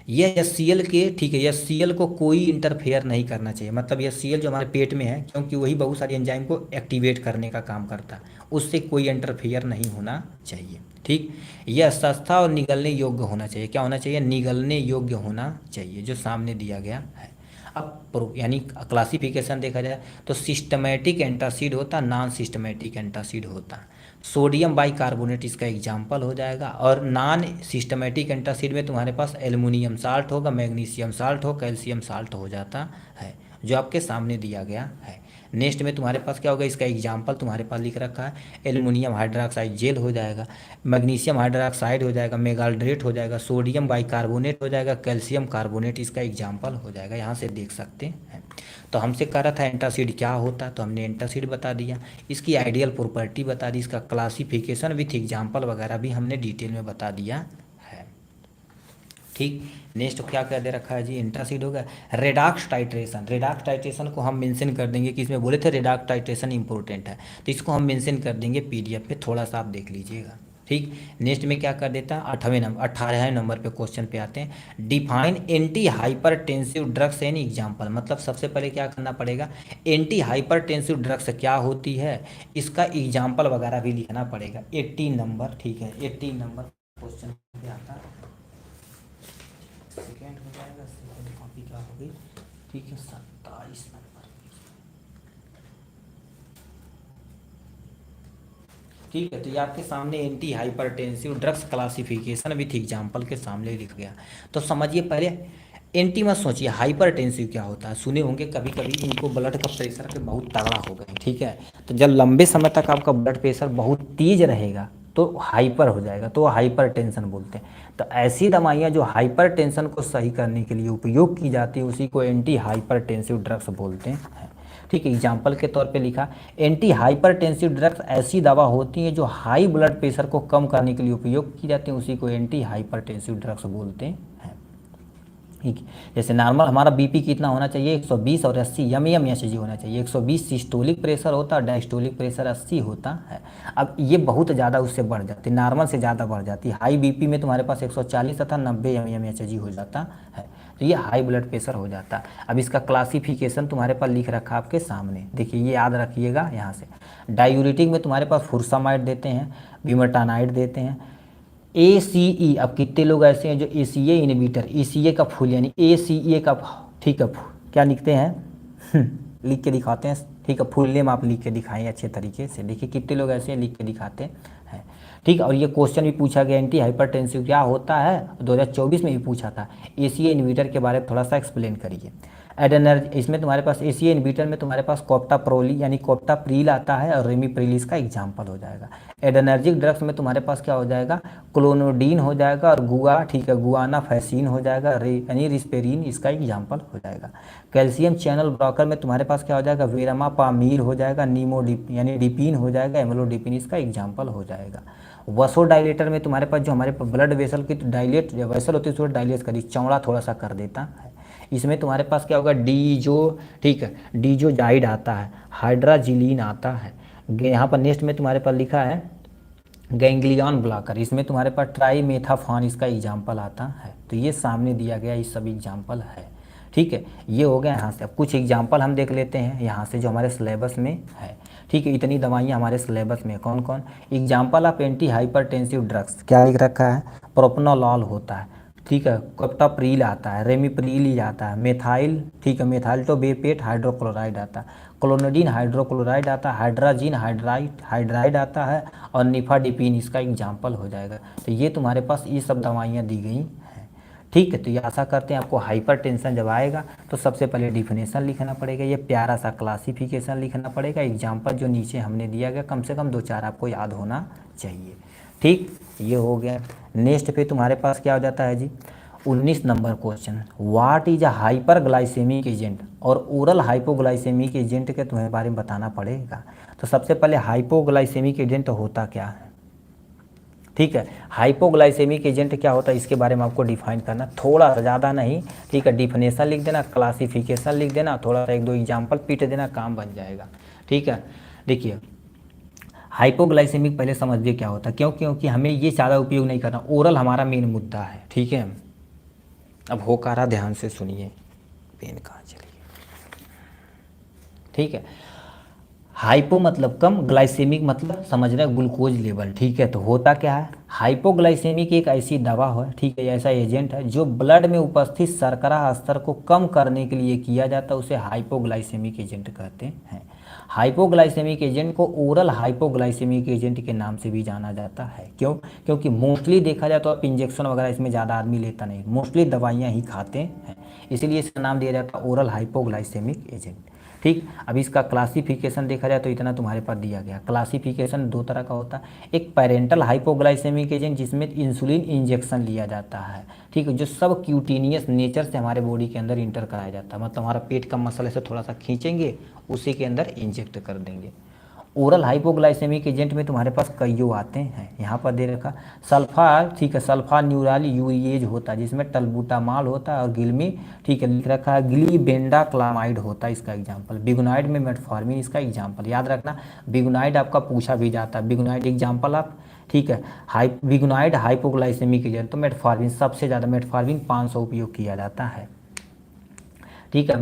यह एचसीएल के, ठीक है, एचसीएल को कोई इंटरफेयर नहीं करना चाहिए, मतलब एचसीएल जो हमारे पेट में है, क्योंकि वही बहुत सारी एंजाइम को एक्टिवेट करने का काम करता है, उससे कोई इंटरफेयर नहीं होना चाहिए, ठीक। यह सस्ता और निगलने योग्य होना चाहिए, क्या होना चाहिए, निगलने योग्य होना चाहिए, जो सामने दिया गया है। अब यानी क्लासिफिकेशन देखा जाए तो सिस्टमेटिक एंटासिड होता, नॉन सिस्टमेटिक एंटासिड होता। सोडियम बाइकार्बोनेट इसका एग्जाम्पल हो जाएगा। और नॉन सिस्टमेटिक एंटासिड में तुम्हारे पास एल्युमिनियम साल्ट होगा, मैग्नीशियम साल्ट हो, कैल्शियम साल्ट हो जाता है, जो आपके सामने दिया गया है। नेक्स्ट में तुम्हारे पास क्या होगा, इसका एग्जाम्पल तुम्हारे पास लिख रखा है, एल्युमिनियम हाइड्रोक्साइड जेल हो जाएगा, मैग्नीशियम हाइड्रोक्साइड हो जाएगा, मेगाल्ड्रेट हो जाएगा, सोडियम बाइकार्बोनेट हो जाएगा, कैल्शियम कार्बोनेट इसका एग्जाम्पल हो जाएगा, यहाँ से देख सकते हैं। तो हमसे कह रहा था एंटासिड क्या होता है, तो हमने एंटासिड बता दिया, इसकी आइडियल प्रॉपर्टी बता दी, इसका क्लासिफिकेशन विथ एग्जाम्पल वगैरह भी हमने डिटेल में बता दिया है, ठीक। नेक्स्ट क्या क्या दे रखा है जी, एंटासिड हो गया। रेडॉक्स टाइट्रेशन, रेडॉक्स टाइट्रेशन को हम मेंशन कर देंगे कि इसमें बोले थे रेडॉक्स टाइट्रेशन इंपॉर्टेंट है, तो इसको हम मेंशन कर देंगे पीडीएफ पे, थोड़ा सा आप देख लीजिएगा, ठीक। नेक्स्ट में क्या कर देता है, 18वें नंबर पे क्वेश्चन पे आते हैं, define anti hypertensive drugs an example, मतलब सबसे पहले क्या करना पड़ेगा, एंटी हाइपरटेंसिव ड्रग्स क्या होती है, इसका एग्जाम्पल वगैरह भी लिखना पड़ेगा। 18 नंबर, ठीक है, 18 नंबर क्वेश्चन पे आता है, सेकेंड हो जाएगा, सेकेंड कॉपी क्या हो गई, ठीक है, 27 नंबर, ठीक है। तो ये आपके सामने anti hypertensive drugs classification with example के सामने लिख गया। तो समझिए पहले एंटी मत सोचिए, हाइपरटेंसिव क्या होता है, सुने होंगे कभी कभी, इनको ब्लड का प्रेशर के बहुत तगड़ा हो गए, ठीक है। तो जब लंबे समय तक आपका ब्लड प्रेशर बहुत तेज रहेगा तो हाइपर हो जाएगा, तो हाइपर टेंशन बोलते हैं। तो ऐसी दवाइयाँ जो हाइपर टेंशन को सही करने के लिए उपयोग की जाती है उसी को एंटी हाइपर टेंसिव ड्रग्स बोलते हैं, ठीक है। एग्जाम्पल के तौर पे लिखा, एंटी हाइपरटेंसिव ड्रग्स ऐसी दवा होती हैं जो हाई ब्लड प्रेशर को कम करने के लिए उपयोग की जाती हैं, उसी को एंटी हाइपरटेंसिव ड्रग्स बोलते हैं, ठीक है। जैसे नॉर्मल हमारा बीपी कितना होना चाहिए, 120 और 80 एमएमएचजी होना चाहिए, 120 सिस्टोलिक प्रेशर होता है, डायस्टोलिक प्रेशर 80 होता है। अब ये बहुत ज़्यादा उससे बढ़ जाती है, नॉर्मल से ज़्यादा बढ़ जाती है, हाई बीपी में तुम्हारे पास 140 तथा 90 एमएमएचजी हो जाता है, तो ये हाई ब्लड प्रेशर हो जाता है। अब इसका क्लासिफिकेशन तुम्हारे पास लिख रखा है आपके सामने, देखिए ये याद रखिएगा यहाँ से। डायूरिटिक में तुम्हारे पास फुरसामाइड देते हैं, बिमटानाइड देते हैं, ACE, अब कितने लोग ऐसे हैं जो ACE इनहिबिटर, ACE का फुल यानी ACE का, ठीक है, क्या लिखते हैं लिख के दिखाते हैं, ठीक है, फुल नेम आप लिख के दिखाएं अच्छे तरीके से, देखिए कितने लोग ऐसे हैं लिख के दिखाते हैं, ठीक। और ये क्वेश्चन भी पूछा गया एंटी हाइपरटेंसिव क्या होता है, 2024 में भी पूछा था, ACE इनहिबिटर के बारे में थोड़ा सा एक्सप्लेन करिए। एडेनर्जी, इसमें तुम्हारे पास एसीए इनहिबिटर में तुम्हारे पास कोप्टाप्रोली यानी कोप्टाप्रील आता है और रेमिप्रिल इसका एग्जाम्पल हो जाएगा। एडेनर्जिक ड्रग्स में तुम्हारे पास क्या हो जाएगा, क्लोनोडीन हो जाएगा और गुआ, ठीक है, गुआना फैसिन हो जाएगा, यानी रिस्पेरिन इसका एग्जाम्पल हो जाएगा। कैल्शियम चैनल ब्लॉकर में तुम्हारे पास क्या हो जाएगा, वेरामापामीर हो जाएगा, नीमोडिप यानी डिपिन हो जाएगा, एमलोडिपिन इसका एग्जाम्पल हो जाएगा। वसोडाइलेटर में तुम्हारे पास जो हमारे ब्लड वेसल की डायलेट वेसल होती है उसको डायलेट करी चौड़ा थोड़ा सा कर देता है। इसमें तुम्हारे पास क्या होगा, डीजो, ठीक है, डीजोजाइड आता है, हाइड्राजिलीन आता है। यहाँ पर नेक्स्ट में तुम्हारे पास लिखा है गैंग्लियन ब्लॉकर, इसमें तुम्हारे पास ट्राईमेथाफॉन इसका एग्जाम्पल आता है। तो ये सामने दिया गया ये सब एग्जाम्पल है, ठीक है। ये हो गया यहाँ से। अब कुछ एग्जाम्पल हम देख लेते हैं यहाँ से जो हमारे सिलेबस में है, ठीक है। इतनी दवाइयाँ हमारे सिलेबस में कौन कौन, example of anti hypertensive drugs क्या लिख रखा है, प्रोपनोलॉल होता है, ठीक है, कोप्टाप्रील आता है, रेमिप्रील ही आता है, मेथाइल, ठीक है, मेथाइल्टोबेपेट हाइड्रोक्लोराइड आता है, क्लोनोडीन हाइड्रोक्लोराइड आता है, हाइड्राजीन हाइड्राइड आता है और निफाडिपिन इसका एग्जाम्पल हो जाएगा। तो ये तुम्हारे पास ये सब दवाइयाँ दी गई हैं, ठीक है। तो ये आशा करते हैं आपको हाइपरटेंशन जब आएगा तो सबसे पहले डिफिनेशन लिखना पड़ेगा, ये प्यारा सा क्लासिफिकेशन लिखना पड़ेगा, एग्जाम्पल जो नीचे हमने दिया गया कम से कम 2-4 आपको याद होना चाहिए, ठीक। ये हो गया। नेक्स्ट पे तुम्हारे पास क्या हो जाता है जी, 19 number question, what is a hyperglycaemic agent, और ओरल हाइपोग्लाइसेमिक एजेंट के तुम्हें बारे में बताना पड़ेगा। तो सबसे पहले हाइपोग्लाइसेमिक एजेंट होता क्या है, ठीक है। हाइपोग्लाइसेमिक एजेंट क्या होता है इसके बारे में आपको डिफाइन करना, थोड़ा सा ज़्यादा नहीं, ठीक है। डिफिनेशन लिख देना, क्लासिफिकेशन लिख देना, थोड़ा सा 1-2 एग्जाम्पल पीट देना, काम बन जाएगा, ठीक है। देखिए हाइपोग्लाइसेमिक पहले समझिए क्या होता है, क्योंकि हमें ये ज़्यादा उपयोग नहीं करना, ओरल हमारा मेन मुद्दा है, ठीक है। अब होकारा ध्यान से सुनिए, पेन कहाँ चली गई, ठीक है। हाइपो मतलब कम, ग्लाइसेमिक मतलब समझ रहे हैं ग्लूकोज लेवल, ठीक है। तो होता क्या है, हाइपोग्लाइसेमिक एक ऐसी दवा है, ठीक है, ऐसा एजेंट है जो ब्लड में उपस्थित शर्करा स्तर को कम करने के लिए किया जाता है, उसे हाइपोग्लाइसेमिक एजेंट कहते हैं। हाइपोग्लाइसेमिक एजेंट को ओरल हाइपोग्लाइसेमिक एजेंट के नाम से भी जाना जाता है, क्यों, क्योंकि मोस्टली देखा जाए तो आप इंजेक्शन वगैरह इसमें ज़्यादा आदमी लेता नहीं, मोस्टली दवाइयाँ ही खाते हैं, इसीलिए इसका नाम दिया जाता है ओरल हाइपोग्लाइसेमिक एजेंट, ठीक। अब इसका क्लासिफिकेशन देखा जाए तो इतना तुम्हारे पास दिया गया। क्लासिफिकेशन 2 तरह का होता है, एक पेरेंटल हाइपोग्लाइसेमिक एजेंट जिसमें इंसुलिन इंजेक्शन लिया जाता है, ठीक है, जो सब क्यूटेनियस नेचर से हमारे बॉडी के अंदर इंटर कराया जाता है, मतलब हमारा पेट का मसल से थोड़ा सा खींचेंगे उसी के अंदर इंजेक्ट कर देंगे। ओरल हाइपोग्लाइसेमिक एजेंट में तुम्हारे पास कईयों आते हैं, यहाँ पर दे रखा सल्फा, ठीक है, सल्फा न्यूराल यूरिएज होता है जिसमें टलबुटामाल होता है, और गिल्मी, ठीक है, लिख रखा है ग्लीबेंडाक्लामाइड होता है इसका एग्जाम्पल। बिगुनाइड में मेटफॉर्मिन इसका एग्जाम्पल, याद रखना बिगुनाइड आपका पूछा भी जाता है, बिगुनाइड एग्जाम्पल आप, ठीक है। बिगुनाइड हाइपोग्लाइसेमिक एजेंट तो मेटफॉर्मिन सबसे ज़्यादा, मेटफॉर्मिन 500 उपयोग किया जाता है, ठीक है।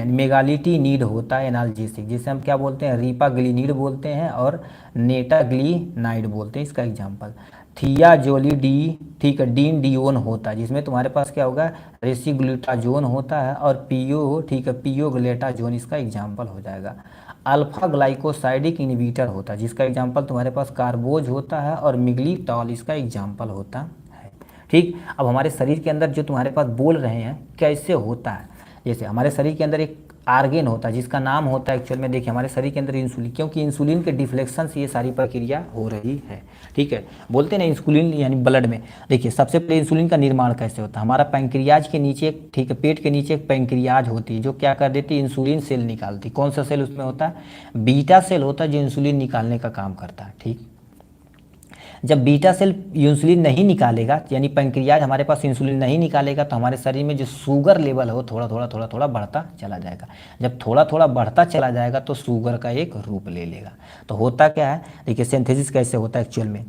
मेगालिटिनीड होता है एनाल्जेसिक, जिसे हम क्या बोलते हैं, रीपाग्लिनिड बोलते हैं और नेटाग्लिनाइड बोलते हैं, इसका एग्जाम्पल। थियाजोलिडी, ठीक है, डीन होता है जिसमें तुम्हारे पास क्या होगा, रेसिग्लूटाजोन होता है, और पीओ, ठीक है, पीओग्लेटाजोन इसका एग्जाम्पल हो जाएगा। अल्फा ग्लाइकोसाइडिक इनहिबिटर होता है जिसका एग्जाम्पल तुम्हारे पास कार्बोज होता है, और मिग्लिटॉल इसका एग्जाम्पल होता है, ठीक। अब हमारे शरीर के अंदर जो तुम्हारे पास बोल रहे हैं कैसे होता है, जैसे हमारे शरीर के अंदर एक आर्गेन होता है जिसका नाम होता है एक्चुअल में, देखिए हमारे शरीर के अंदर इंसुलिन, क्योंकि इंसुलिन के डिफ्लेक्शन से ये सारी प्रक्रिया हो रही है, ठीक है। बोलते हैं ना इंसुलिन यानी ब्लड में, देखिए सबसे पहले इंसुलिन का निर्माण कैसे होता है, हमारा पैंक्रियाज के नीचे एक, ठीक है, पेट के नीचे एक पैंक्रियाज होती है जो क्या कर देती है, इंसुलिन सेल निकालती। कौन सा सेल उसमें होता है, बीटा सेल होता है जो इंसुलिन निकालने का काम करता है, ठीक। जब बीटा सेल इंसुलिन नहीं निकालेगा, यानी पैंक्रियाज हमारे पास इंसुलिन नहीं निकालेगा, तो हमारे शरीर में जो शुगर लेवल है वो थोड़ा थोड़ा बढ़ता चला जाएगा। जब थोड़ा थोड़ा बढ़ता चला जाएगा तो शुगर का एक रूप ले लेगा। तो होता क्या है, देखिए सिंथेसिस कैसे होता है एक्चुअल में,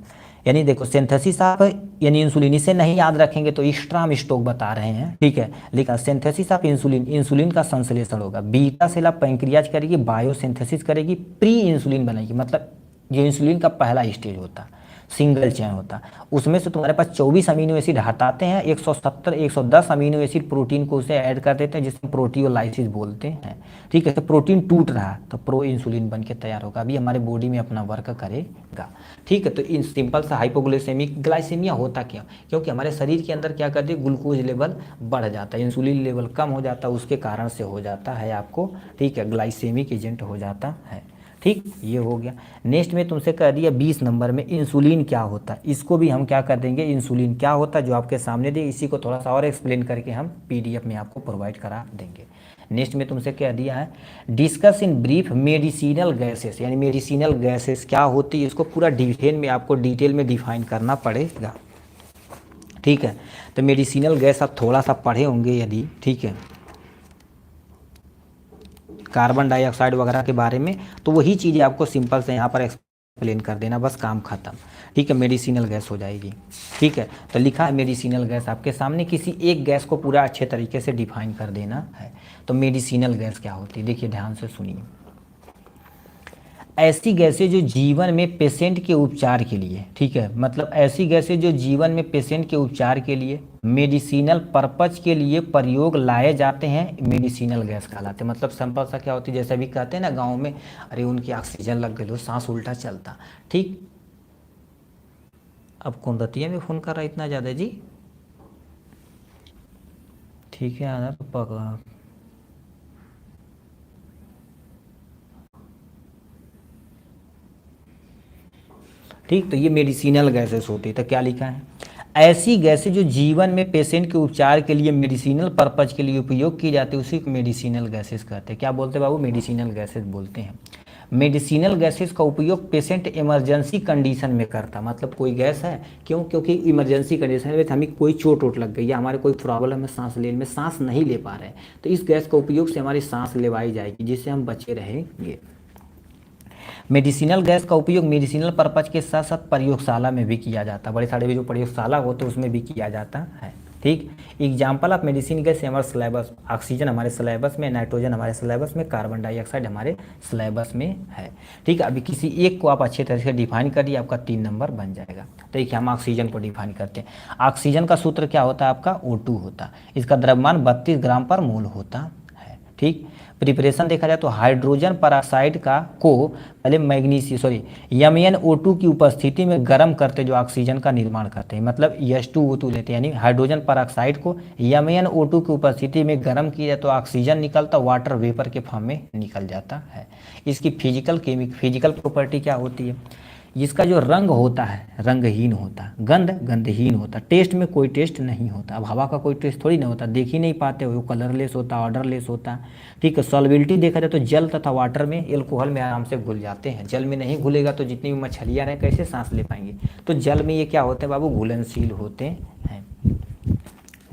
यानी देखो सिंथेसिस आप यानी इंसुलिन, इसे नहीं याद रखेंगे तो एक्स्ट्रा हम स्टॉक बता रहे हैं, ठीक है। लेकिन सिंथेसिस ऑफ इंसुलिन, इंसुलिन का संश्लेषण होगा, बीटा सेल आप पैंक्रियाज करेगी, बायोसिंथेसिस करेगी, प्री इंसुलिन बनेगी, मतलब जो इंसुलिन का पहला स्टेज होता है। सिंगल चेन होता है। उसमें से तुम्हारे पास 24 अमीनो एसिड हटाते हैं, 170 110 अमीनो एसिड प्रोटीन को उसे ऐड कर देते हैं, जिसे प्रोटियोलाइसिस बोलते हैं। ठीक है, तो प्रोटीन टूट रहा है तो प्रो इंसुलिन बन के तैयार होगा, अभी हमारे बॉडी में अपना वर्क करेगा। ठीक है, तो इन सिंपल सा हाइपोग्लाइसेमिक ग्लाइसेमिया होता क्या, क्योंकि हमारे शरीर के अंदर क्या करती है, ग्लूकोज लेवल बढ़ जाता है, इंसुलिन लेवल कम हो जाता है, उसके कारण से हो जाता है आपको, ठीक है, ग्लाइसेमिक एजेंट हो जाता है। ठीक, ये हो गया। नेक्स्ट में तुमसे कह दिया 20 नंबर में इंसुलिन क्या होता है, इसको भी हम क्या कर देंगे, इंसुलिन क्या होता है जो आपके सामने दे, इसी को थोड़ा सा और एक्सप्लेन करके हम पीडीएफ में आपको प्रोवाइड करा देंगे। नेक्स्ट में तुमसे क्या दिया है, discuss in brief medicinal gases, यानी मेडिसिनल गैसेस क्या होती है, इसको पूरा डिटेल में डिफाइन करना पड़ेगा। ठीक है, तो मेडिसिनल गैस आप थोड़ा सा पढ़े होंगे यदि, ठीक है, कार्बन डाइऑक्साइड वगैरह के बारे में, तो वही चीज़ें आपको सिंपल से यहाँ पर एक्सप्लेन कर देना, बस काम खत्म। ठीक है, मेडिसिनल गैस हो जाएगी। ठीक है, तो लिखा है मेडिसिनल गैस आपके सामने, किसी एक गैस को पूरा अच्छे तरीके से डिफाइन कर देना है। तो मेडिसिनल गैस क्या होती है, देखिए ध्यान से सुनिए। ऐसी गैसें जो जीवन में पेशेंट के उपचार के लिए, ठीक है, मतलब ऐसी गैसें जो जीवन में पेशेंट के उपचार के लिए मेडिसिनल पर्पज के लिए प्रयोग लाए जाते हैं, मेडिसिनल गैस कहलाते हैं। मतलब सिंपल सा क्या होती है, जैसे अभी कहते हैं ना गांव में, अरे उनकी ऑक्सीजन लग गई, सांस उल्टा चलता। ठीक, अब कौन रतिया में फ़ोन कर रहा है इतना ज़्यादा जी, ठीक है आना तो पका। ठीक, तो ये मेडिसिनल गैसेस होती है। तो क्या लिखा है, ऐसी गैसें जो जीवन में पेशेंट के उपचार के लिए मेडिसिनल पर्पज के लिए उपयोग की जाती है, उसी को मेडिसिनल गैसेस कहते हैं। क्या बोलते हैं बाबू, मेडिसिनल गैसेस बोलते हैं। मेडिसिनल गैसेस का उपयोग पेशेंट इमरजेंसी कंडीशन में करता, मतलब कोई गैस है, क्यों, क्योंकि इमरजेंसी कंडीशन में हमें कोई चोट वोट लग गई या हमारे कोई प्रॉब्लम है सांस लेने में, सांस नहीं ले पा रहे हैं, तो इस गैस का उपयोग से हमारी सांस लेवाई जाएगी, जिससे हम बचे रहेंगे। मेडिसिनल गैस का उपयोग मेडिसिनल पर्पज के साथ साथ प्रयोगशाला में भी किया जाता है, बड़े सारे भी जो प्रयोगशाला होते हैं उसमें भी किया जाता है। ठीक, एग्जाम्पल ऑफ मेडिसिन गैस हमारे सिलेबस, ऑक्सीजन हमारे सिलेबस में, नाइट्रोजन हमारे सिलेबस में, कार्बन डाइऑक्साइड हमारे सिलेबस में है। ठीक है, अभी किसी एक को आप अच्छे तरह से डिफाइन करिए, आपका 3 नंबर बन जाएगा। तो देखिए हम ऑक्सीजन को डिफाइन करते हैं। ऑक्सीजन का सूत्र क्या होता है आपका, O2 होता है, इसका द्रव्यमान 32 ग्राम पर मोल होता है। ठीक, प्रिपरेशन देखा जाए तो हाइड्रोजन परऑक्साइड का को पहले MnO2 की उपस्थिति में गर्म करते जो ऑक्सीजन का निर्माण करते हैं, मतलब H2O2 लेते हैं, यानी हाइड्रोजन परऑक्साइड को MnO2 की उपस्थिति में गर्म किया तो ऑक्सीजन निकलता, वाटर वेपर के फॉर्म में निकल जाता है। इसकी फिजिकल प्रॉपर्टी क्या होती है, जिसका जो रंग होता है रंगहीन होता, गंध गंधहीन होता, टेस्ट में कोई टेस्ट नहीं होता। अब हवा का कोई टेस्ट थोड़ी ना होता, देख ही नहीं पाते हो, कलरलेस होता, ऑर्डरलेस होता। ठीक है, सॉल्बिलिटी देखा जाए तो जल तथा वाटर में, एल्कोहल में आराम से घुल जाते हैं। जल में नहीं घुलेगा तो जितनी भी मछलियाँ रहें कैसे सांस ले पाएंगे, तो जल में ये क्या होते हैं बाबू, घुलनशील होते हैं।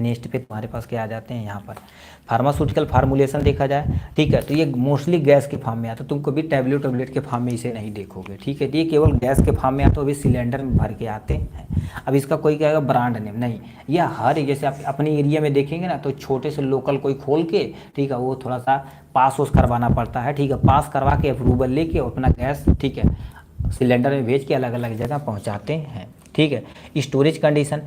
नेक्स्ट पे तुम्हारे पास क्या आ जाते हैं, यहाँ पर फार्मास्यूटिकल फार्मूलेशन देखा जाए। ठीक है, तो ये मोस्टली गैस के फॉर्म में आता है, तुम कभी टैबलेट के फॉर्म में इसे नहीं देखोगे। ठीक है, तो ये केवल गैस के फॉर्म में आता है, अभी सिलेंडर में भर के आते हैं। अब इसका कोई कहेगा ब्रांड नेम नहीं, यह हर जैसे आप अपने एरिया में देखेंगे ना, तो छोटे से लोकल कोई खोल के, ठीक है, वो थोड़ा सा पास उस करवाना पड़ता है। ठीक है, पास करवा के अप्रूवल लेके अपना गैस, ठीक है, सिलेंडर में भेज के अलग अलग जगह पहुँचाते हैं। ठीक है, storage condition,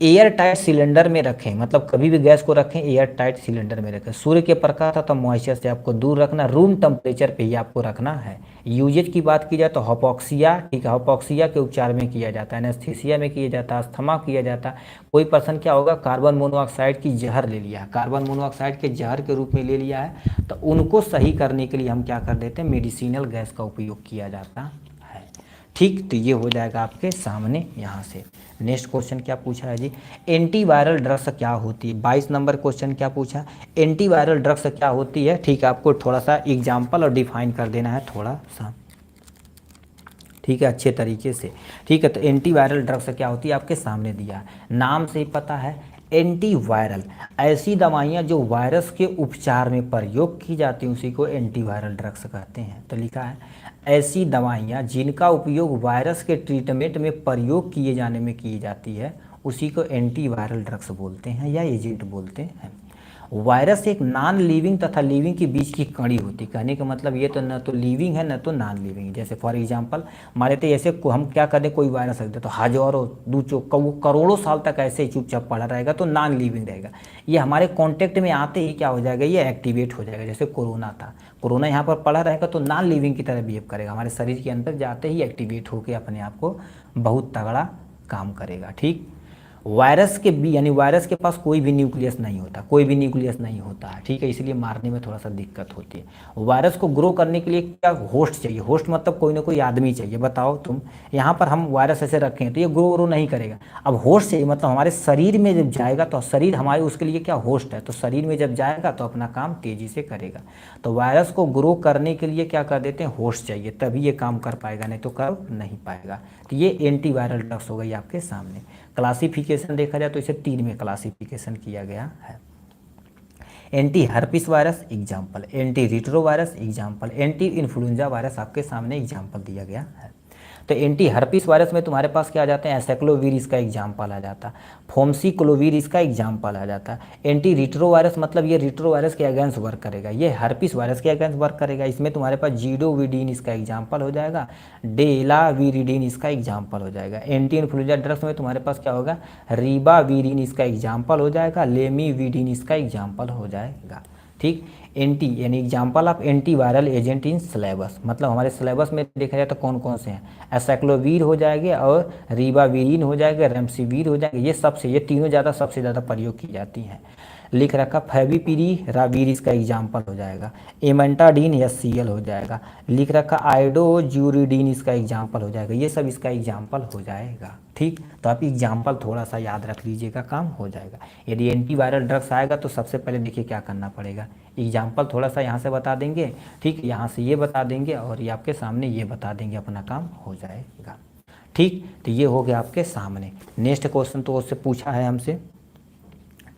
air tight cylinder में रखें, मतलब कभी भी गैस को रखें एयर टाइट सिलेंडर में रखें। सूर्य के प्रकाश तथा मॉइस्चर से आपको दूर रखना, रूम टेम्परेचर पे ही आपको रखना है। यूजेज की बात की जाए तो हाइपोक्सिया, ठीक है, हाइपोक्सिया के उपचार में किया जाता है, एनेस्थीसिया में किया जाता है, अस्थमा किया जाता है। कोई पर्सन क्या होगा, कार्बन मोनोऑक्साइड की जहर ले लिया, कार्बन मोनोऑक्साइड के जहर के रूप में ले लिया है, तो उनको सही करने के लिए हम क्या कर देते हैं, मेडिसिनल गैस का उपयोग किया जाता है। ठीक, तो ये हो जाएगा आपके सामने यहाँ से। नेक्स्ट क्वेश्चन क्या पूछा है जी, एंटीवायरल ड्रग्स क्या होती है। 22 नंबर क्वेश्चन क्या पूछा, एंटीवायरल ड्रग्स क्या होती है। ठीक है, आपको थोड़ा सा एग्जाम्पल और डिफाइन कर देना है थोड़ा सा, ठीक है, अच्छे तरीके से। ठीक है, तो एंटीवायरल ड्रग्स क्या होती है आपके सामने दिया है, नाम से ही पता है, एंटीवायरल, ऐसी दवाइयाँ जो वायरस के उपचार में प्रयोग की जाती हैं उसी को एंटीवायरल ड्रग्स कहते हैं। तो लिखा है ऐसी दवाइयाँ जिनका उपयोग वायरस के ट्रीटमेंट में प्रयोग किए जाने में की जाती है उसी को एंटीवायरल ड्रग्स बोलते हैं या एजेंट बोलते हैं। वायरस एक नॉन लिविंग तथा लिविंग के बीच की कड़ी होती है। कहने का मतलब ये तो न तो लिविंग है न तो नॉन लिविंग। जैसे फॉर एग्जांपल मान लेते हैं ऐसे हम क्या कर दें, कोई वायरस रख दे तो हजारों करोड़ों साल तक ऐसे ही चुपचाप पड़ा रहेगा तो नॉन लिविंग रहेगा। ये हमारे कॉन्टेक्ट में आते ही क्या हो जाएगा, ये एक्टिवेट हो जाएगा। जैसे कोरोना था, कोरोना यहाँ पर पड़ा रहेगा तो नॉन लिविंग की तरह बिहेव करेगा, हमारे शरीर के अंदर जाते ही एक्टिवेट होकर अपने आप को बहुत तगड़ा काम करेगा। ठीक, वायरस के भी यानी वायरस के पास कोई भी न्यूक्लियस नहीं होता, कोई भी न्यूक्लियस नहीं होता है। ठीक है, इसलिए मारने में थोड़ा सा दिक्कत होती है। वायरस को ग्रो करने के लिए क्या होस्ट चाहिए, होस्ट मतलब कोई ना कोई आदमी चाहिए। बताओ तुम, यहाँ पर हम वायरस ऐसे रखें तो ये ग्रो नहीं करेगा। अब होस्ट चाहिए, मतलब हमारे शरीर में जब जाएगा तो शरीर हमारे उसके लिए क्या होस्ट है, तो शरीर में जब जाएगा तो अपना काम तेजी से करेगा। तो वायरस को ग्रो करने के लिए क्या कर देते हैं, होस्ट चाहिए, तभी ये काम कर पाएगा, नहीं तो कर नहीं पाएगा। तो ये एंटीवायरल ड्रग्स हो गई आपके सामने। क्लासिफिकेशन देखा जाए तो इसे 3 में क्लासिफिकेशन किया गया है। Anti herpes virus example, anti retrovirus example, anti influenza virus आपके सामने एग्जाम्पल दिया गया है। तो एंटी हर्पिस वायरस में तुम्हारे पास क्या आ जाते हैं, एसेक्लोवीर इसका एग्जाम्पल आ जाता, फोम्सिक्लोवीर इसका एग्जाम्पल आ जाता। एंटी रिट्रोवायरस मतलब ये रिट्रोवायरस के अगेंस्ट वर्क करेगा, ये हर्पिस वायरस के अगेंस्ट वर्क करेगा। इसमें तुम्हारे पास जीडोविडीन इसका एग्जाम्पल हो जाएगा, डेलाविरिडीन इसका एग्जाम्पल हो जाएगा। एंटी इन्फ्लुएंजा ड्रग्स में तुम्हारे पास क्या होगा, रिबाविरिन इसका एग्जाम्पल हो जाएगा, लेमिविडिन इसका एग्जाम्पल हो जाएगा। ठीक, एंटी यानी example of anti viral agent in syllabus, मतलब हमारे सिलेबस में देखा जाए तो कौन कौन से हैं, एसाइक्लोवीर हो जाएंगे और रिबाविरिन हो जाएगा, रेमसिविर हो जाएगा। ये तीनों सबसे ज़्यादा प्रयोग की जाती हैं। लिख रखा फेविपिराविर इसका एग्जाम्पल हो जाएगा, एमेंटाडीन HCl हो जाएगा। लिख रखा आइडोज्यूरिडीन इसका एग्जाम्पल हो जाएगा। ये सब इसका एग्जाम्पल हो जाएगा। ठीक, तो आप एग्जाम्पल थोड़ा सा याद रख लीजिएगा, काम हो जाएगा। यदि एंटीवायरल ड्रग्स आएगा तो सबसे पहले देखिए क्या करना पड़ेगा, एग्जाम्पल थोड़ा सा यहाँ से बता देंगे, ठीक, यहाँ से ये बता देंगे और ये आपके सामने ये बता देंगे, अपना काम हो जाएगा। ठीक, तो ये हो गया आपके सामने। नेक्स्ट क्वेश्चन तो उससे पूछा है हमसे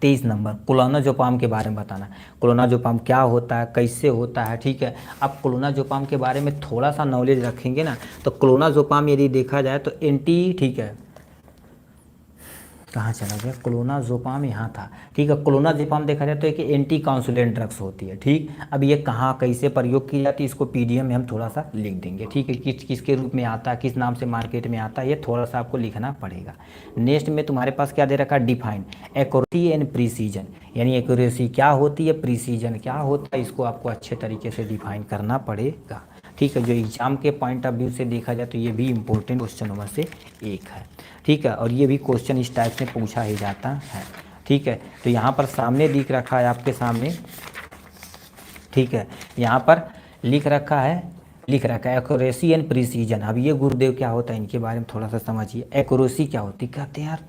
23 नंबर, क्लोनाजोपाम के बारे में बताना। क्लोनाजोपाम क्या होता है, कैसे होता है। ठीक है, अब क्लोनाजोपाम के बारे में थोड़ा सा नॉलेज रखेंगे ना, तो क्लोनाजोपाम यदि देखा जाए तो ठीक है, कहाँ चला गया, क्लोनाजोपाम यहाँ था। ठीक है, क्लोनाजोपाम देखा जाए तो एक एंटी काउंसुलेंट ड्रग्स होती है। ठीक, अब ये कहाँ कैसे प्रयोग की जाती है, इसको पीडीएफ में हम थोड़ा सा लिख देंगे। ठीक है, किसके रूप में आता है, किस नाम से मार्केट में आता है, ये थोड़ा सा आपको लिखना पड़ेगा। नेक्स्ट में तुम्हारे पास क्या दे रखा है, डिफाइन एक्यूरेसी एंड प्रीसीजन, यानी एक्यूरेसी क्या होती है, प्रीसीजन क्या होता है, इसको आपको अच्छे तरीके से डिफाइन करना पड़ेगा। ठीक है, जो एग्जाम के पॉइंट ऑफ व्यू से देखा जाए तो ये भी इंपॉर्टेंट क्वेश्चनों में से एक है। ठीक है, और ये भी क्वेश्चन इस टाइप से पूछा ही जाता है। ठीक है, तो यहाँ पर सामने दिख रखा है आपके सामने। ठीक है, यहाँ पर लिख रखा है एक्यूरेसी एंड प्रिसीजन। अब ये गुरुदेव क्या होता है, इनके बारे में थोड़ा सा समझिए। एक्यूरेसी क्या होती है, कहते हैं यार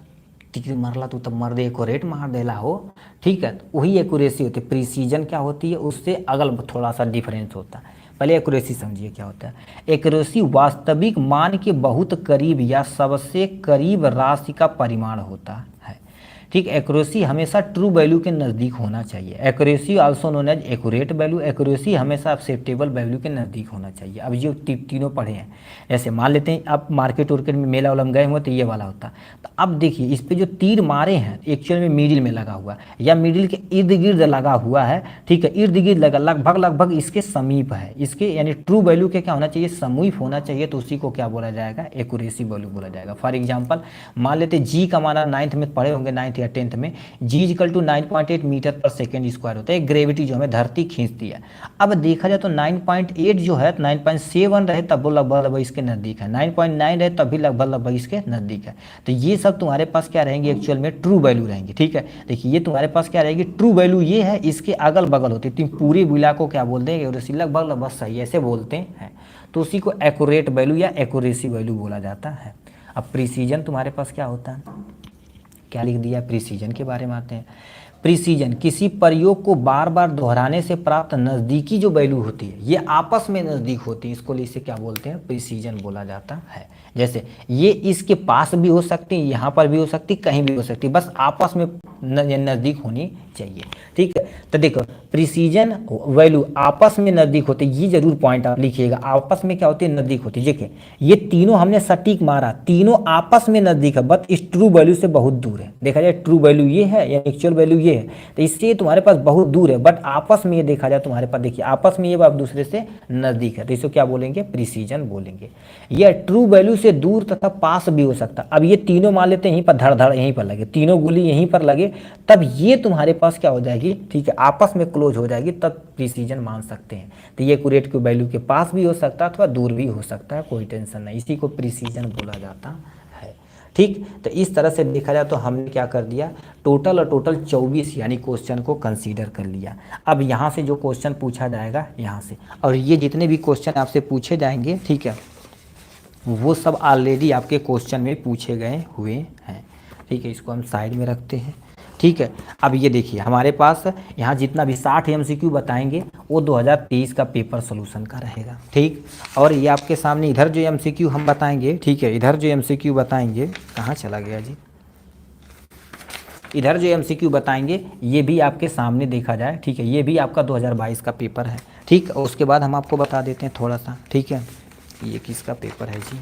टिकट मारला तू तब मर दे, एक्यूरेट मार देला हो। ठीक है, तो वही एक्यूरेसी होती है। प्रिसीजन क्या होती है, उससे अगल थोड़ा सा डिफरेंस होता है। पहले एक्यूरेसी समझिए क्या होता है। एक्यूरेसी वास्तविक मान के बहुत करीब या सबसे करीब राशि का परिमाण होता है। ठीक, एक्यूरेसी हमेशा ट्रू वैल्यू के नज़दीक होना चाहिए। Accuracy also known as accurate value, accuracy हमेशा एक्सेप्टेबल वैल्यू के नज़दीक होना चाहिए। अब ये तीनों पढ़े हैं, जैसे मान लेते हैं आप मार्केट वार्केट में मेला उलम गए हुए तो ये वाला होता। तो अब देखिए इस पे जो तीर मारे हैं एक्चुअल में मिडिल में लगा हुआ है या मिडिल के इर्द गिर्द लगा हुआ है। ठीक है, इर्द गिर्द लगा, लगभग इसके समीप है, इसके यानी ट्रू वैल्यू के क्या होना चाहिए, समीप होना चाहिए, तो उसी को क्या बोला जाएगा, एक्यूरेसी वैल्यू बोला जाएगा। फॉर एग्जाम्पल मान लेते जी का माना 9th में पढ़े होंगे, 9th या 10th में, जी इक्वल टू 9.8 मीटर पर सेकेंड स्क्वायर होता है। ग्रेविटी जो हमें धरती खींचती है। अब देखा जाए तो 9.8 जो है 9.7 रहे तब वो लगभग इसके नज़दीक है, 9.9 रहे तब भी लगभग इसके नज़दीक है। तो ये सब तुम्हारे पास क्या रहेंगे, एक्चुअल में ट्रू वैल्यू रहेंगे। ठीक है, देखिए ये तुम्हारे पास क्या रहेगी, ट्रू वैल्यू ये है, इसके अगल बगल होती है। तुम पूरे विला को क्या बोलते हैं, एक्यूरेसी लगभग सही ऐसे बोलते हैं, तो उसी को एक्यूरेट वैल्यू या एक्यूरेसी वैल्यू बोला जाता है। अब प्रिसीजन तुम्हारे पास क्या होता है, क्या लिख दिया, प्रिसीजन के बारे में आते हैं। प्रिसीजन किसी प्रयोग को बार बार दोहराने से प्राप्त नज़दीकी जो वैल्यू होती है, ये आपस में नज़दीक होती है, इसको इसे क्या बोलते हैं, प्रिसीजन बोला जाता है। जैसे ये इसके पास भी हो सकती है, यहाँ पर भी हो सकती, कहीं भी हो सकती, बस आपस में नज़दीक होनी चाहिए। ठीक है, तो देखो प्रिसीजन वैल्यू आपस में नज़दीक होते, ये जरूर पॉइंट आप लिखिएगा, आपस में क्या होती है, नज़दीक होती है। देखिए ये तीनों हमने सटीक मारा, तीनों आपस में नज़दीक है, बट इस ट्रू वैल्यू से बहुत दूर है। देखा जाए ट्रू वैल्यू ये है या एक्चुअल वैल्यू ये है, तो इससे तुम्हारे पास बहुत दूर है, बट आपस में ये देखा जाए तुम्हारे पास, देखिए आपस में ये आप दूसरे से नज़दीक है, तो इसको क्या बोलेंगे, प्रिसीजन बोलेंगे। यह ट्रू वैल्यू से दूर तथा पास भी हो सकता है। अब ये तीनों मान लेते हैं यहीं पर, धड़ धड़ यहीं पर लगे, तीनों गोली यहीं पर लगे, तब ये तुम्हारे पास क्या हो जाएगी, ठीक है, आपस में क्लोज हो जाएगी, तब प्रिसीजन मान सकते हैं। तो ये एक्यूरेट की वैल्यू के पास भी हो सकता है अथवा दूर भी हो सकता है, कोई टेंशन नहीं, इसी को प्रिसीजन बोला जाता है। ठीक, तो इस तरह से देखा जाए तो हमने क्या कर दिया, टोटल और टोटल 24 यानी क्वेश्चन को कंसीडर कर लिया। अब यहाँ से जो क्वेश्चन पूछा जाएगा यहाँ से, और ये जितने भी क्वेश्चन आपसे पूछे जाएंगे, ठीक है, वो सब ऑलरेडी आपके क्वेश्चन में पूछे गए हुए हैं। ठीक है, इसको हम साइड में रखते हैं। ठीक है, अब ये देखिए हमारे पास यहाँ जितना भी 60 MCQ बताएंगे वो 2023 का पेपर सोल्यूशन का रहेगा। ठीक, और ये आपके सामने इधर जो MCQ हम बताएंगे, ठीक है, इधर जो MCQ बताएंगे, कहाँ चला गया जी, इधर जो MCQ बताएंगे ये भी आपके सामने देखा जाए, ठीक है, ये भी आपका 2022 का पेपर है। ठीक, और उसके बाद हम आपको बता देते हैं थोड़ा सा, ठीक है, ये किसका पेपर है जी,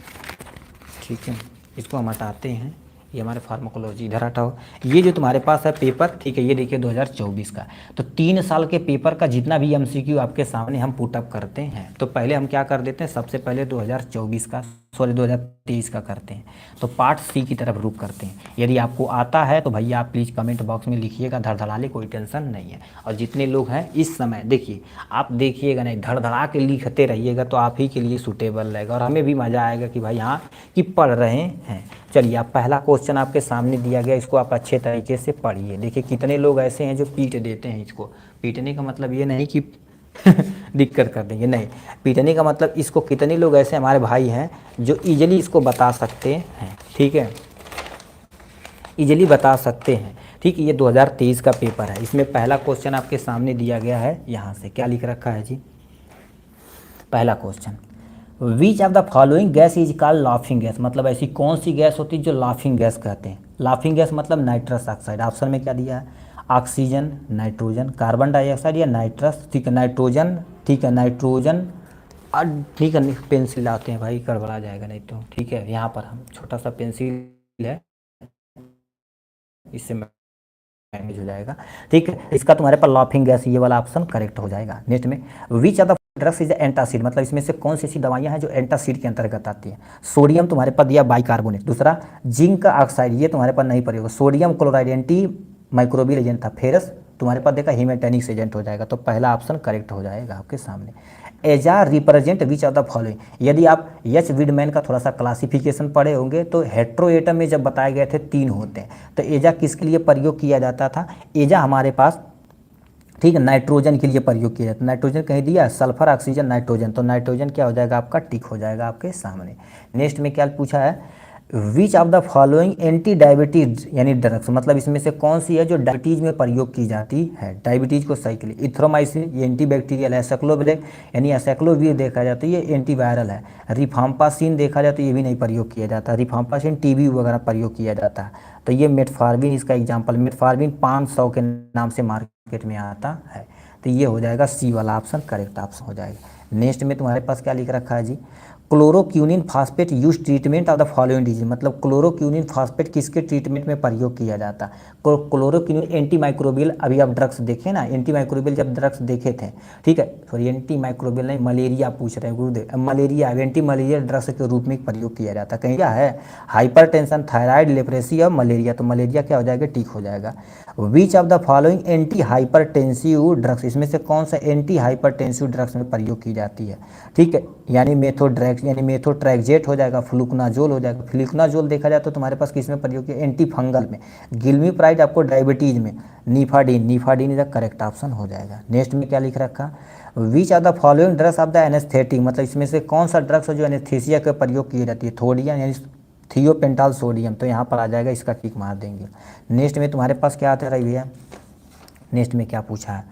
ठीक है, इसको हम हटाते हैं, ये हमारे फार्माकोलॉजी इधर हटाओ, ये जो तुम्हारे पास है पेपर, ठीक है, ये देखिए 2024 का। तो 3 साल के पेपर का जितना भी MCQ आपके सामने हम पुटअप करते हैं, तो पहले हम क्या कर देते हैं, सबसे पहले 2024 का, सॉरी 2023 का करते हैं, तो पार्ट सी की तरफ रुक करते हैं। यदि आपको आता है तो भैया आप प्लीज़ कमेंट बॉक्स में लिखिएगा, धड़धड़ाले, कोई टेंशन नहीं है। और जितने लोग हैं इस समय देखिए, आप देखिएगा नहीं, धड़धड़ा के लिखते रहिएगा तो आप ही के लिए सूटेबल रहेगा, और हमें भी मज़ा आएगा कि भाई हाँ कि पढ़ रहे हैं। चलिए, आप पहला क्वेश्चन आपके सामने दिया गया, इसको आप अच्छे तरीके से पढ़िए। देखिए कितने लोग ऐसे हैं जो पीट देते हैं, इसको पीटने का मतलब ये नहीं कि दिक्कत कर देंगे, नहीं, पीटने का मतलब इसको कितने लोग ऐसे हमारे भाई हैं जो इजीली इसको बता सकते हैं। ठीक है, इजीली बता सकते हैं। ठीक है, ये 2023 का पेपर है, इसमें पहला क्वेश्चन आपके सामने दिया गया है, यहाँ से क्या लिख रखा है जी, पहला question, which of the following gas is called laughing gas, मतलब ऐसी कौन सी गैस होती है जो लाफिंग गैस कहते हैं। लाफिंग गैस मतलब नाइट्रस ऑक्साइड। ऑप्शन में क्या दिया है, ऑक्सीजन, नाइट्रोजन, कार्बन डाइऑक्साइड या नाइट्रस। ठीक है, नाइट्रोजन, ठीक है, नाइट्रोजन, ठीक है, पेंसिल लाते हैं भाई, गड़बड़ा जाएगा नहीं तो। ठीक है, यहाँ पर हम छोटा सा पेंसिल है, इससे मैनेज हो जाएगा। ठीक है, इसका तुम्हारे पास लाफिंग गैस, ये वाला ऑप्शन करेक्ट हो जाएगा। नेक्स्ट में, which of the drugs is antacid, मतलब इसमें से कौन सी ऐसी दवाइयां हैं जो एंटासिड के अंतर्गत आती हैं। सोडियम तुम्हारे पास दिया बाइकार्बोनेट, दूसरा जिंक ऑक्साइड, ये तुम्हारे पास नहीं पड़ेगा। Sodium chloride anti microbial agent था। फेरस तुम्हारे पास देखा हीमेटेनिक्स एजेंट हो जाएगा, तो पहला ऑप्शन करेक्ट हो जाएगा आपके सामने। एजा represent which of the following, यदि आप एच विडमैन का थोड़ा सा क्लासिफिकेशन पढ़े होंगे तो हेट्रोएटम में जब बताए गए थे 3 होते हैं, तो एजा किसके लिए प्रयोग किया जाता था, एजा हमारे पास, ठीक है, नाइट्रोजन के लिए प्रयोग किया जाता है। नाइट्रोजन कहीं दिया, सल्फर, ऑक्सीजन, नाइट्रोजन, तो नाइट्रोजन क्या हो जाएगा आपका, टिक हो जाएगा आपके सामने। नेक्स्ट में क्या पूछा है, which of the following anti diabetes यानी ड्रग्स, मतलब इसमें से कौन सी है जो डायबिटीज में प्रयोग की जाती है, डायबिटीज को सही के लिए। इथ्रोमाइसिन ये एंटी बैक्टीरियल है, एसाइक्लोविर यानी एसाइक्लोविर देखा जाता है ये एंटीवायरल है। रिफाम्पासिन देखा जाए तो ये भी नहीं प्रयोग किया जाता, रिफाम्पासिन टीबी वगैरह प्रयोग किया जाता है। तो ये मेटफॉर्मिन इसका एग्जाम्पल, मेटफॉर्मिन 500 के नाम से मार्केट में आता है, तो ये हो जाएगा सी वाला ऑप्शन करेक्ट ऑप्शन हो जाएगा। नेक्स्ट में तुम्हारे पास क्या लिख रखा है जी, chloroquine phosphate use treatment of the following disease, मतलब क्लोरोक्यूनिन फास्फेट किसके ट्रीटमेंट में प्रयोग किया जाता है। क्लोरोक्यूनिन एंटी माइक्रोबियल, अभी आप ड्रग्स देखे ना, एंटी माइक्रोबियल जब ड्रग्स देखे थे, ठीक है, सॉरी एंटी माइक्रोबियल नहीं, मलेरिया पूछ रहे हैं गुरुदेव, मलेरिया एंटी मलेरिया ड्रग्स के रूप में प्रयोग किया जाता है। कहीं क्या है, हाइपरटेंशन, थायराइड, लेप्रेसी और मलेरिया, तो मलेरिया क्या हो जाएगा, ठीक हो जाएगा। Which of the following anti hypertensive drugs, इसमें से कौन सा एंटी हाइपरटेंसिव ड्रग्स में प्रयोग की जाती है। ठीक है, यानी मेथोड्रेक्स यानी मेथोट्रैक्जेट हो जाएगा, फ्लुकनाजोल हो जाएगा। फ्लुकनाजोल देखा जाए तो तुम्हारे पास किस में प्रयोग किया, एंटी फंगल में। गिल्मीप्राइड आपको डायबिटीज में। निफाडीन, निफाडीन इज द करेक्ट ऑप्शन हो जाएगा। नेक्स्ट में क्या लिख रखा, which are the following drugs of the anaesthetic, मतलब इसमें से कौन सा ड्रग्स है जो एनेस्थीसिया के प्रयोग की जाती है। थोडियम यानी थियोपेंटाल सोडियम, तो यहाँ पर आ जाएगा, इसका टिक मार देंगे। नेक्स्ट में तुम्हारे पास क्या आता है भैया, नेक्स्ट में क्या पूछा है,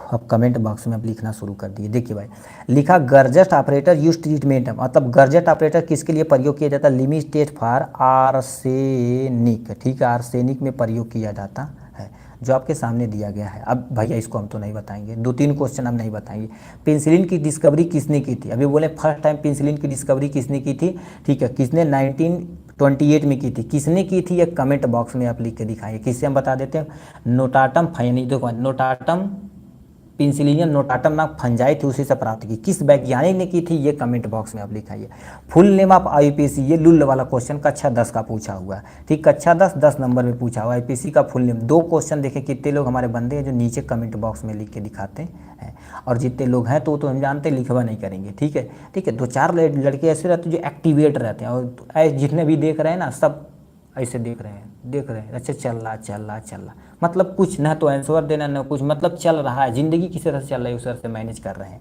अब कमेंट बॉक्स में अब लिखना शुरू कर दिए। देखिए भाई, लिखा गर्जट ऑपरेटर यूज ट्रीटमेंट, मतलब गर्जट ऑपरेटर किसके लिए प्रयोग किया जाता है? लिमिटेड फॉर आर्सेनिक, ठीक है, आर्सेनिक में प्रयोग किया जाता है, जो आपके सामने दिया गया है। अब भैया इसको हम तो नहीं बताएंगे, 2-3 क्वेश्चन हम नहीं बताएंगे। पेंसिलिन की डिस्कवरी किसने की थी? अभी बोले फर्स्ट टाइम पेंसिलिन की डिस्कवरी किसने की थी, ठीक है, किसने 1928 में की थी, किसने की थी, ये कमेंट बॉक्स में आप लिख के दिखाइए। किससे हम बता देते हैं? नोटाटम फैनी, देखो नोटाटम पेंसिलिनियम नोटाटम नामक फंजाई थी, उसी से प्राप्त की। किस वैज्ञानिक ने की थी, ये कमेंट बॉक्स में आप लिखाइए। फुल नेम ऑफ आईपीसी, ये लुल्ल वाला क्वेश्चन कक्षा 10 का पूछा हुआ है, ठीक, कक्षा 10 नंबर में पूछा हुआ आईपीसी का फुल नेम। 2 क्वेश्चन देखें कितने लोग हमारे बंदे हैं जो नीचे कमेंट बॉक्स में लिख के दिखाते हैं, और जितने लोग हैं तो हम जानते लिखवा नहीं करेंगे, ठीक है, ठीक है। 2-4 लड़के ऐसे रहते हैं जो एक्टिवेट रहते हैं, और जितने भी देख रहे हैं ना सब ऐसे देख रहे हैं, अच्छा चल रहा, मतलब कुछ ना तो आंसर देना ना कुछ, मतलब चल रहा है, ज़िंदगी किस तरह से चल रही है उस तरह से मैनेज कर रहे हैं,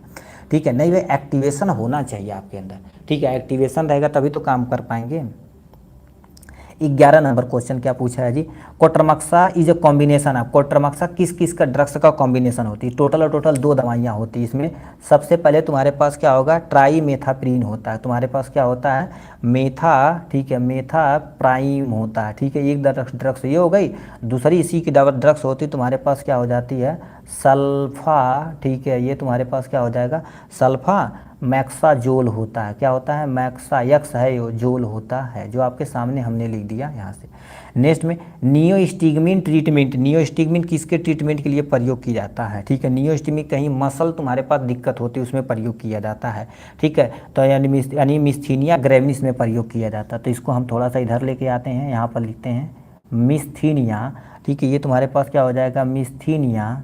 ठीक है। नहीं भाई, एक्टिवेशन होना चाहिए आपके अंदर, ठीक है, एक्टिवेशन रहेगा तभी तो काम कर पाएंगे। 11 नंबर क्वेश्चन क्या पूछा है जी? कोट्रमक्सा इज अ कॉम्बिनेशन ऑफ, कोट्रमक्सा किस किस का ड्रग्स का कॉम्बिनेशन होती है? टोटल 2 दवाइयाँ होती है इसमें। सबसे पहले तुम्हारे पास क्या होगा? ट्राईमेथाप्रीन होता है, तुम्हारे पास क्या होता है? मेथा, ठीक है, मेथाप्राइम होता है, ठीक है, एक ड्रग्स ये हो गई। दूसरी इसी की ड्रग्स होती तुम्हारे पास क्या हो जाती है? सल्फा, ठीक है, ये तुम्हारे पास क्या हो जाएगा? सल्फा मैक्साजोल होता है, क्या होता है? मैक्सा यक्स है, जोल होता है, जो आपके सामने हमने लिख दिया यहाँ से। नेक्स्ट में नियोस्टिग्मिन ट्रीटमेंट, नियोस्टिग्मिन किसके ट्रीटमेंट के लिए प्रयोग किया जाता है? ठीक है, नियोस्टिग्मिन कहीं मसल तुम्हारे पास दिक्कत होती है उसमें प्रयोग किया जाता है, ठीक है, तो यानी मिस्थीनिया ग्रेविस में प्रयोग किया जाता है। तो इसको हम थोड़ा सा इधर लेके आते हैं, यहाँ पर लिखते हैं मिस्थीनिया, ठीक है, ये तुम्हारे पास क्या हो जाएगा? मिस्थीनिया,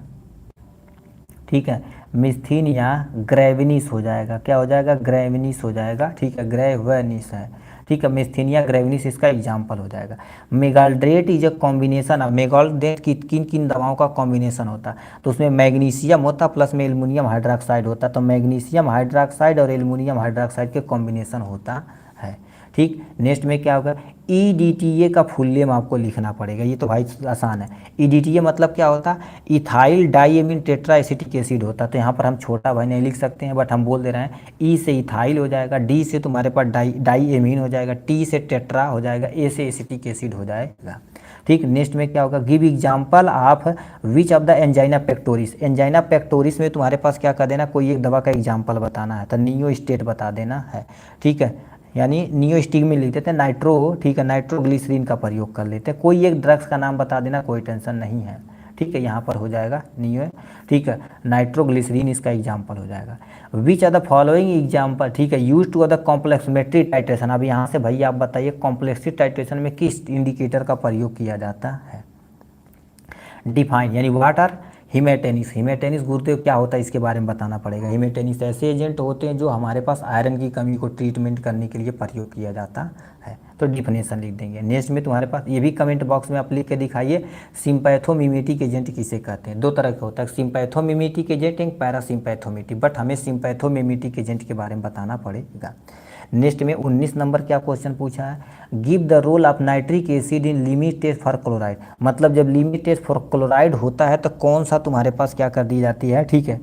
ठीक है, मिस्थीनिया ग्रेविनिस हो जाएगा, क्या हो जाएगा? ग्रेविनिस हो जाएगा, ठीक है, ग्रेविनिस है, ठीक है, मिस्थीनिया ग्रेविनिस इसका एग्जाम्पल हो जाएगा। मेगाल्ड्रेट इज अ कॉम्बिनेशन ऑफ, मेगाल्ड्रेट की किन किन दवाओं का कॉम्बिनेशन होता है? तो उसमें मैग्नीशियम होता प्लस में एल्युमिनियम हाइड्रोक्साइड होता, तो मैग्नीशियम हाइड्रोक्साइड और एल्युमिनियम हाइड्रोक्साइड के कॉम्बिनेशन होता है, ठीक। नेक्स्ट में क्या होगा? ईडीटीए का फुल नेम आपको लिखना पड़ेगा, ये तो भाई आसान है। ईडीटीए मतलब क्या होता है? Ethyl diamine tetra acetic acid होता है। तो यहाँ पर हम छोटा भाई नहीं लिख सकते हैं, बट हम बोल दे रहे हैं, ई से इथाइल हो जाएगा, डी से तुम्हारे पास डाइएमीन हो जाएगा, टी से टेट्रा हो जाएगा, ए से एसिटिक एसिड हो जाएगा, ठीक। नेक्स्ट में क्या होगा? Give example of which of the angina pectoris, angina pectoris में तुम्हारे पास क्या कर देना? कोई एक दवा का एग्जाम्पल बताना है, तो नियोस्टेट बता देना है, ठीक है, यानी नियोस्टिग्मिन लिख देते हैं, नाइट्रो, ठीक है, नाइट्रोग्लिसरीन का प्रयोग कर लेते हैं। कोई एक ड्रग्स का नाम बता देना, कोई टेंशन नहीं है, ठीक है, यहाँ पर हो जाएगा नियो, ठीक है, नाइट्रोग्लिसरीन इसका एग्जाम्पल हो जाएगा। Which are the following example, ठीक है, use to the complexometric titration. अब यहाँ से भैया आप बताइए कॉम्प्लेक्सिटी टाइट्रेशन में किस इंडिकेटर का प्रयोग किया जाता है? डिफाइन, यानी व्हाट आर हिमेटेनिस, हिमेटेनिस गुरुदेव क्या होता है इसके बारे में बताना पड़ेगा। हिमेटेनिस ऐसे एजेंट होते हैं जो हमारे पास आयरन की कमी को ट्रीटमेंट करने के लिए प्रयोग किया जाता है, तो डिफिनेशन लिख देंगे। नेक्स्ट में तुम्हारे पास ये भी कमेंट बॉक्स में आप लिख के दिखाइए, सिंपैथोमिमेटिक एजेंट किसे कहते हैं? 2 तरह का होता है, सिंपैथोमिमेटिक एजेंट एंड पैरासिम्पैथोमेटिक, बट हमें सिंपैथोमिमेटिक एजेंट के बारे में बताना पड़ेगा। नेक्स्ट में 19 नंबर क्या क्वेश्चन पूछा है? Give the role of nitric acid in limit test for chloride, मतलब जब लिमिट टेस्ट फॉर क्लोराइड होता है तो कौन सा तुम्हारे पास क्या कर दी जाती है, ठीक है,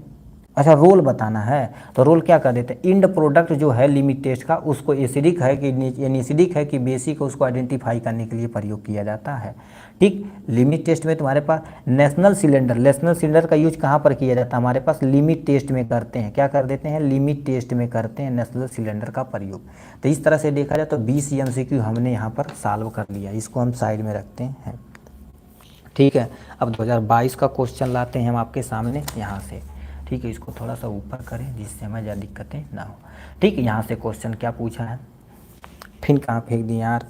अच्छा रोल बताना है, तो रोल क्या कर देते हैं? इंड प्रोडक्ट जो है लिमिट टेस्ट का, उसको एसिडिक है कि एसिडिक है कि बेसिक है, उसको आइडेंटिफाई करने के लिए प्रयोग किया जाता है, ठीक। लिमिट टेस्ट में तुम्हारे पास नेशनल सिलेंडर का यूज कहाँ पर किया जाता है? हमारे पास लिमिट टेस्ट में करते हैं, क्या कर देते हैं? लिमिट टेस्ट में करते हैं नेशनल सिलेंडर का प्रयोग। तो इस तरह से देखा जाए तो 20 MCQ हमने यहाँ पर सॉल्व कर लिया, इसको हम साइड में रखते हैं, ठीक है। अब 2022 का क्वेश्चन लाते हैं हम आपके सामने यहाँ से, ठीक है, इसको थोड़ा सा ऊपर करें जिससे हमें ज़्यादा दिक्कतें ना हो, ठीक है। यहाँ से क्वेश्चन क्या पूछा है? फिर कहाँ फेंक दिए यार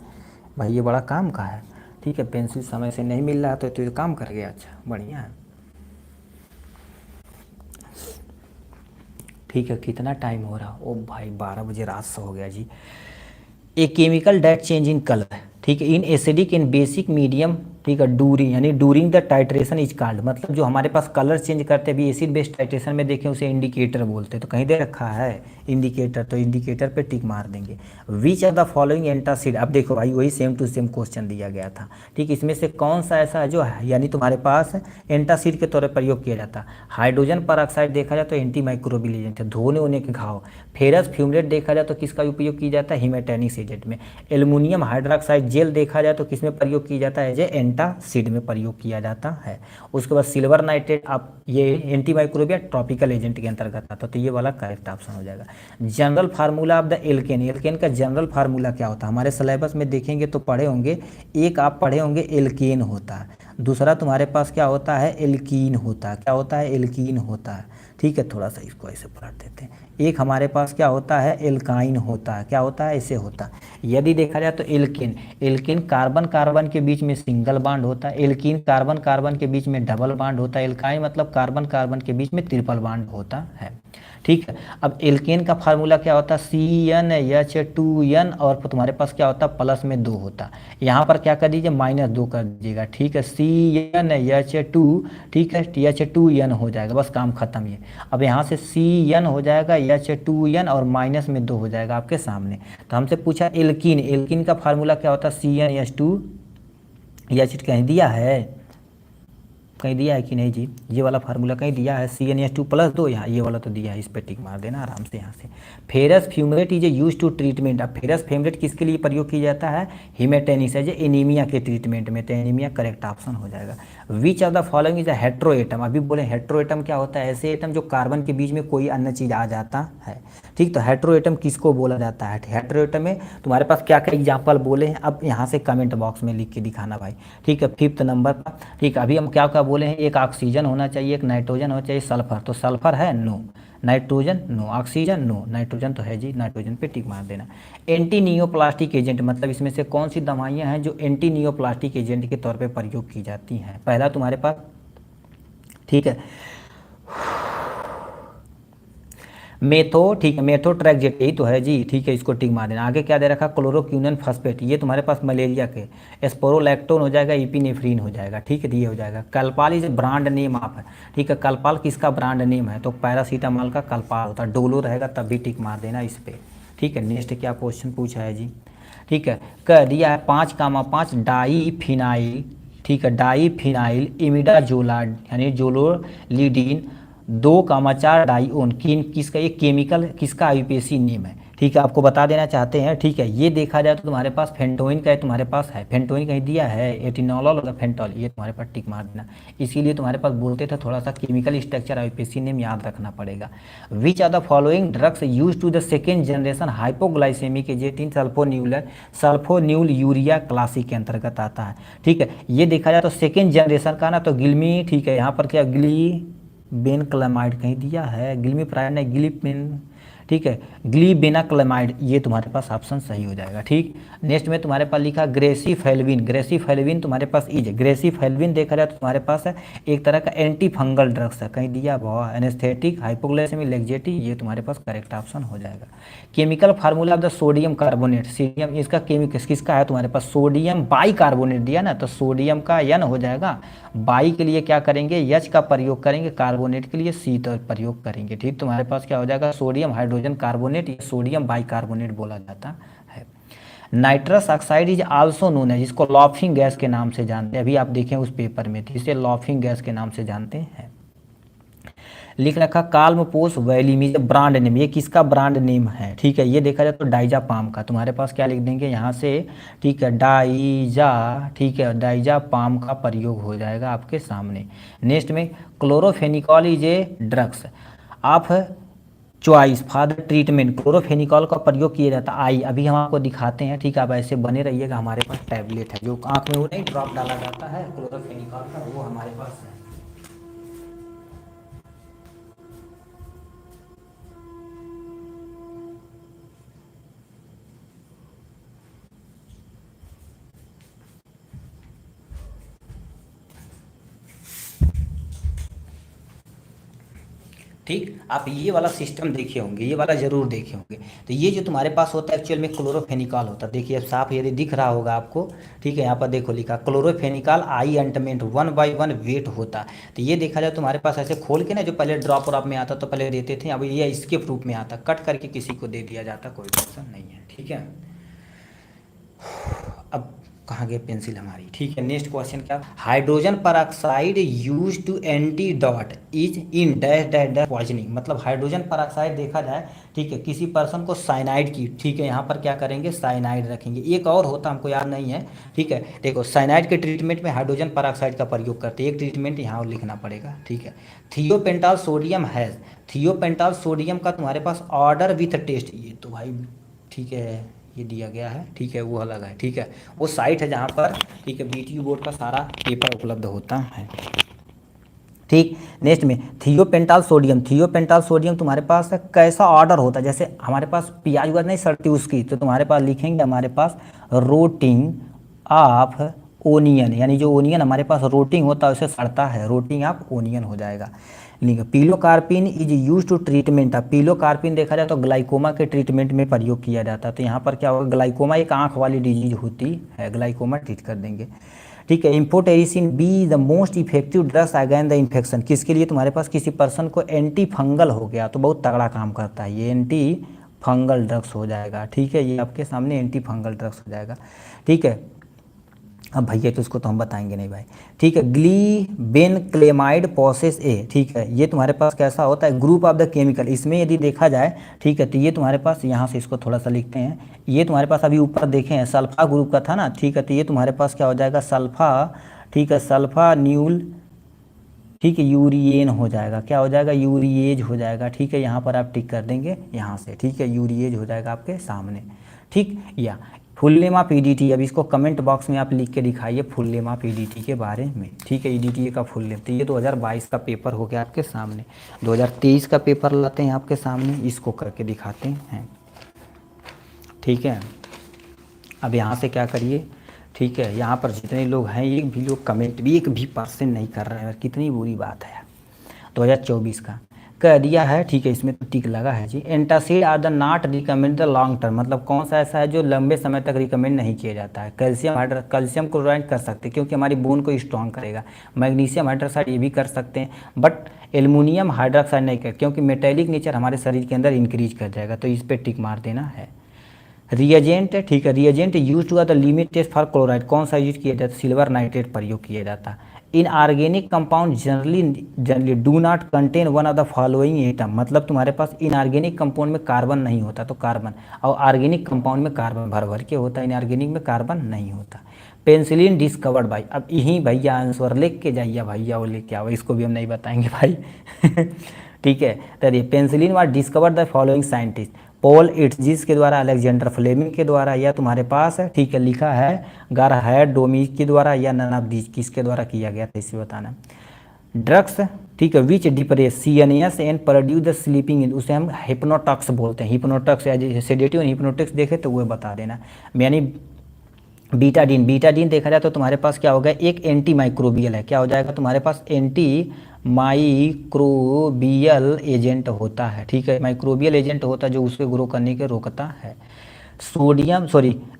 भाई, ये बड़ा काम का है, ठीक है, पेंसिल समय से नहीं मिल रहा तो ये काम कर गया, अच्छा बढ़िया है, ठीक है। कितना टाइम हो रहा? ओ भाई 12 बजे रात से हो गया जी। A chemical that change in colour, ठीक है, in acidic in basic medium ठीक है, डूरिंग यानी during the titration is called, मतलब जो हमारे पास कलर चेंज करते हैं, अभी एसिड बेस्ड टाइट्रेशन में देखें उसे इंडिकेटर बोलते हैं, तो कहीं दे रखा है इंडिकेटर, तो इंडिकेटर पे टिक मार देंगे। Which of the following antacid, अब देखो भाई वही सेम टू सेम क्वेश्चन दिया गया था, ठीक, इसमें से कौन सा ऐसा है जो है यानी तुम्हारे पास एंटासिड के तौर पर प्रयोग किया जाता है। हाइड्रोजन पर ऑक्साइड देखा जाए तो एंटी माइक्रोबियल एजेंट है, धोने होने के घाव। फेरस फ्यूमरेट देखा जाए तो किसका उपयोग किया जाता है, हिमेटेनिक्स एजेंट में। एल्युमिनियम हाइड्रोक्साइड जेल देखा जाए तो किसमें प्रयोग किया जाता है, एज एंटासिड में प्रयोग किया जाता है। उसके बाद सिल्वर नाइट्रेट, आप ये एंटी माइक्रोबियल ट्रॉपिकल एजेंट के अंतर्गत आता है, तो ये वाला करेक्ट ऑप्शन हो जाएगा। General formula of the alkane, alkane का जनरल फार्मूला क्या होता है, हमारे सिलेबस में देखेंगे तो पढ़े होंगे, एक आप पढ़े होंगे एल्केन होता है, दूसरा तुम्हारे पास क्या होता है, एल्कीन होता है, क्या होता है, एल्कीन होता है, ठीक है, थोड़ा सा इसको ऐसे पलट देते हैं। एक हमारे पास क्या होता है, एल्काइन होता है, क्या होता है, ऐसे होता है। यदि देखा जाए तो एल्केन, एल्केन कार्बन कार्बन के बीच में सिंगल बॉन्ड होता है, एल्कीन कार्बन कार्बन के बीच में डबल बॉन्ड होता है, एल्काइन मतलब कार्बन कार्बन के बीच में ट्रिपल बॉन्ड होता है, ठीक है। अब एल्केन का फार्मूला क्या होता है, CnH2n, और तुम्हारे पास क्या होता है, प्लस में 2 होता, यहाँ पर क्या कर दीजिए, -2 कर दीजिएगा, ठीक है, CnH2, ठीक है, H2n हो जाएगा, बस काम खत्म ये। अब यहाँ से Cn हो जाएगा H2n और माइनस में 2 हो जाएगा आपके सामने। तो हमसे पूछा एल्कीन, एल्कीन का फार्मूला क्या होता है, CnH2, H कहीं दिया है, कहीं दिया है कि नहीं जी, ये वाला फार्मूला कहीं दिया है, CnH2+2, यहाँ ये वाला तो दिया है, इस पर टिक मार देना आराम से यहाँ से। Ferrous fumarate is use to treatment, अब फेरस फ्यूमरेट किसके लिए प्रयोग किया जाता है, हिमेटेनिस है, जो एनीमिया के ट्रीटमेंट में, तो एनीमिया करेक्ट ऑप्शन हो जाएगा। Which of the following is a heteroatom, अभी बोले हेट्रोएटम क्या होता है, ऐसे एटम जो कार्बन के बीच में कोई अन्य चीज़ आ जाता है, ठीक, तो हेट्रोएटम किसको बोला जाता है, हेट्रोएटम में तुम्हारे पास क्या क्या एग्जाम्पल बोले हैं, अब यहाँ से कमेंट बॉक्स में लिख के दिखाना भाई, ठीक है, 5th नंबर पर, ठीक है। अभी हम क्या क्या बोले हैं, एक ऑक्सीजन होना चाहिए, एक नाइट्रोजन होना चाहिए, सल्फर, तो सल्फर है no, nitrogen no, oxygen no, nitrogen तो है जी, नाइट्रोजन पे टिक मार देना। एंटी नियोप्लास्टिक एजेंट, मतलब इसमें से कौन सी दवाइयाँ हैं जो एंटी नियोप्लास्टिक एजेंट के तौर पे प्रयोग की जाती हैं, पहला तुम्हारे पास, ठीक है, मेथो, ठीक है, मेथोट्रैक्जेट, यही तो है जी, ठीक है, इसको टिक मार देना। आगे क्या दे रखा, क्लोरोक्विनोन फॉस्फेट, ये तुम्हारे पास मलेरिया के, एस्पोरोलैक्टोन हो जाएगा, इपिनेफ्रीन हो जाएगा, ठीक है, ये हो जाएगा। कल्पाल इज ब्रांड नेम आप है, ठीक है, कल्पाल किसका ब्रांड नेम है, तो पैरासीटामॉल का कल्पाल होता है, डोलो रहेगा तब भी टिक मार देना इस पर, ठीक है। नेक्स्ट क्या क्वेश्चन पूछा है जी, ठीक है, कह दिया है 5,5 डाई फिनाइल, ठीक है, डाई फिनाइल इमिडाजोलाड यानी जोलोलिडीन 2,4 डाईओन, किन किसका, ये केमिकल किसका आईयूपीएसी नेम है, ठीक है, आपको बता देना चाहते हैं, ठीक है। ये देखा जाए तो तुम्हारे पास फेंटोइन का है, तुम्हारे पास है, फेंटोइन कहीं दिया है, एटिनोलॉल और फेंटॉल, ये तुम्हारे पास टिक मार देना। इसीलिए तुम्हारे पास बोलते थे थोड़ा सा केमिकल स्ट्रक्चर आईयूपीएसी नेम याद रखना पड़ेगा। Which are the following drugs use to the second generation hypoglycemic agent sulfonylurea क्लासिक के अंतर्गत आता है, ठीक है। ये देखा जाए तो सेकेंड जनरेशन का ना, तो गिल्मी, ठीक है, यहाँ पर क्या बेनक्लेमाइड कहीं दिया है, गिल्मीप्राइड नहीं, गिलिपिन, ठीक है, ग्लीबेनाक्लेमाइड, ये तुम्हारे पास ऑप्शन सही हो जाएगा, ठीक। नेक्स्ट में तुम्हारे पास लिखा ग्रेसीफेल्विन, ग्रेसीफेल्विन तुम्हारे पास इज, ग्रेसीफेल्विन देखा जाए तो तुम्हारे पास है एक तरह का एंटी फंगल ड्रग्स है, कहीं दिया हुआ एनेस्थेटिक, हाइपोग्लाइसेमिक, लेक्जेटी, ये तुम्हारे पास करेक्ट ऑप्शन हो जाएगा। Chemical formula of the sodium carbonate, sodium इसका केमिकल किसका है तुम्हारे पास, सोडियम बाई कार्बोनेट दिया ना, तो सोडियम का N हो जाएगा, बाई के लिए क्या करेंगे, H का प्रयोग करेंगे, कार्बोनेट के लिए C का प्रयोग करेंगे, ठीक। तुम्हारे पास क्या हो जाएगा, सोडियम हाइड्रोजन कार्बोनेट या सोडियम बाइकार्बोनेट बोला जाता है। Nitrous oxide is also known है, जिसको लॉफिंग गैस के नाम से जानते हैं, अभी आप देखें उस पेपर में, इसे लॉफिंग गैस के नाम से जानते हैं। लिख रखा काल्मपोस वैलीमी, ब्रांड नेम, ये किसका ब्रांड नेम है, ठीक है। ये देखा जाए तो डाइजा पाम का, तुम्हारे पास क्या लिख देंगे यहाँ से, ठीक है, डाइजा, ठीक है, डाइजा पाम का प्रयोग हो जाएगा आपके सामने। नेक्स्ट में chloramphenicol is a drugs of choice for the treatment, chloramphenicol का प्रयोग किया जाता है, आई अभी हम आपको दिखाते हैं, ठीक है, आप ऐसे बने रहिएगा, हमारे पास टैबलेट है जो आँख में वो नहीं ड्रॉप डाला जाता है क्लोरोफेनिकॉल का, वो हमारे पास है। ठीक, आप ये वाला सिस्टम देखे होंगे, ये वाला जरूर देखे होंगे। तो ये जो तुम्हारे पास होता है एक्चुअल में क्लोरोफेनिकॉल होता है। देखिए अब साफ यदि दिख रहा होगा आपको, ठीक है, यहाँ पर देखो लिखा क्लोरोफेनिकॉल आई अल्टमेंट 1/1 वेट होता है। तो ये देखा जाए तुम्हारे पास ऐसे खोल के ना, जो पहले ड्रॉप ड्रॉप में आता तो पहले देते थे, अब ये इसके रूप में आता, कट करके किसी को दे दिया जाता, कोई टेंशन नहीं है, ठीक है। अब कहाँ गए पेंसिल हमारी, ठीक है। नेक्स्ट क्वेश्चन क्या, hydrogen peroxide use to antidote is in dash dash dash poisoning. मतलब हाइड्रोजन परऑक्साइड देखा जाए, ठीक है, किसी पर्सन को साइनाइड की, ठीक है, यहाँ पर क्या करेंगे, साइनाइड रखेंगे। एक और होता हमको याद नहीं है, ठीक है। देखो साइनाइड के ट्रीटमेंट में हाइड्रोजन परऑक्साइड का प्रयोग करते हैं, एक ट्रीटमेंट यहाँ और लिखना पड़ेगा, ठीक है। थियोपेंटाल सोडियम हैज़, थियोपेंटाल सोडियम का तुम्हारे पास ऑर्डर विथ टेस्ट, ये तो भाई ठीक है, ये दिया गया है, ठीक है, वो अलग है, ठीक है, वो साइट है जहाँ पर, ठीक है, बीटीयू बोर्ड का सारा पेपर उपलब्ध होता है, ठीक। नेक्स्ट में थियोपेंटाल सोडियम, थियोपेंटाल सोडियम तुम्हारे पास कैसा ऑर्डर होता है, जैसे हमारे पास प्याज उगाज नहीं सड़ती उसकी, तो तुम्हारे पास लिखेंगे हमारे पास रोटिंग ऑफ ओनियन, यानी जो ओनियन हमारे पास रोटिंग होता है उसे सड़ता है, रोटिंग ऑफ ओनियन हो जाएगा। पीलोकार्पिन इज यूज टू ट्रीटमेंट, अब पीलोकार्पिन देखा जाए तो ग्लाइकोमा के ट्रीटमेंट में प्रयोग किया जाता है। तो यहाँ पर क्या होगा, ग्लाइकोमा एक आंख वाली डिजीज होती है, ग्लाइकोमा ट्रीट कर देंगे, ठीक है। Amphotericin B the most effective drugs against the infection, किसके लिए, तुम्हारे पास किसी पर्सन को एंटी फंगल हो गया तो बहुत तगड़ा काम करता है, ये एंटी फंगल ड्रग्स हो जाएगा, ठीक है, ये आपके सामने एंटी फंगल ड्रग्स हो जाएगा, ठीक है। अब भैया तो इसको तो हम बताएंगे नहीं भाई, ठीक है। ग्लीबेनक्लेमाइड प्रोसेस ए, ठीक है, ये तुम्हारे पास कैसा होता है, ग्रुप ऑफ द केमिकल, इसमें यदि देखा जाए, ठीक है, तो ये तुम्हारे पास यहाँ से इसको थोड़ा सा लिखते हैं, ये तुम्हारे पास अभी ऊपर देखे हैं सल्फा ग्रुप का था ना, ठीक है, तो ये तुम्हारे पास क्या हो जाएगा, सल्फा, ठीक है, सल्फा न्यूल, ठीक है, यूरिएन हो जाएगा, क्या हो जाएगा, यूरिएज हो जाएगा, ठीक है, यहाँ पर आप टिक कर देंगे यहाँ से, ठीक है, यूरिएज हो जाएगा आपके सामने, ठीक। या फुल नेम ऑफ ईडीटी, अब इसको कमेंट बॉक्स में आप लिख के दिखाइए फुल नेम ऑफ ईडीटी के बारे में, ठीक है, ईडीटी का फुल नेम। तो ये 2022 का पेपर हो गया आपके सामने, 2023 का पेपर लाते हैं आपके सामने, इसको करके दिखाते हैं, ठीक है। अब यहाँ से क्या करिए, ठीक है, यहाँ पर जितने लोग हैं एक भी लोग कमेंट भी एक भी परसेंट नहीं कर रहे हैं, कितनी बुरी बात है। 2024 का कह दिया है, ठीक है, इसमें तो टिक लगा है जी। Antacid are the not recommend the long term, मतलब कौन सा ऐसा है जो लंबे समय तक रिकमेंड नहीं किया जाता है। कैल्शियम क्लोराइड कर सकते हैं क्योंकि हमारी बोन को स्ट्रॉन्ग करेगा। मैग्नीशियम हाइड्रोक्साइड ये भी कर सकते हैं, बट एल्युमिनियम हाइड्रोक्साइड नहीं कर, क्योंकि मेटेलिक नेचर हमारे शरीर के अंदर इंक्रीज कर जाएगा, तो इस पर टिक मार देना है। रिएजेंट, ठीक है, reagent use to the limit test for chloride, कौन सा यूज किया जाता है, सिल्वर नाइट्रेट प्रयोग किया जाता है। In organic compound generally do not contain one of the following atom, मतलब तुम्हारे पास इनऑर्गेनिक कंपाउंड में कार्बन नहीं होता तो कार्बन, और ऑर्गेनिक कंपाउंड में कार्बन भर भर के होता है, इनऑर्गेनिक में कार्बन नहीं होता। पेंसिलिन डिस्कवर्ड बाई, अब यही भैया आंसर लिख के जाइए भैया, वो लेके आओ, इसको भी हम नहीं बताएंगे भाई ठीक है। तो ये penicillin was discovered the following scientist, Paul इट्जिस के द्वारा, अलेक्जेंडर फ्लेमिंग के द्वारा, या तुम्हारे पास है, ठीक है, लिखा है गारहायड डोमिक के द्वारा, या नन ऑफ दीज किसके द्वारा किया गया था, इसे बताना। ड्रग्स, ठीक है, which depress CNS and produce the sleeping, उसे हम हिप्नोटॉक्स बोलते हैं, हिप्नोटॉक्स या सेडेटिव हिप्नोटिक्स देखे तो वो बता देना। यानी बीटाडीन, बीटाडीन देखा जाए तो तुम्हारे पास क्या होगा, एक एंटी माइक्रोबियल है, क्या हो जाएगा तुम्हारे पास, एंटी माइक्रोबियल एजेंट होता है, ठीक है, माइक्रोबियल एजेंट होता है जो उसके ग्रो करने के रोकता है। सोडियम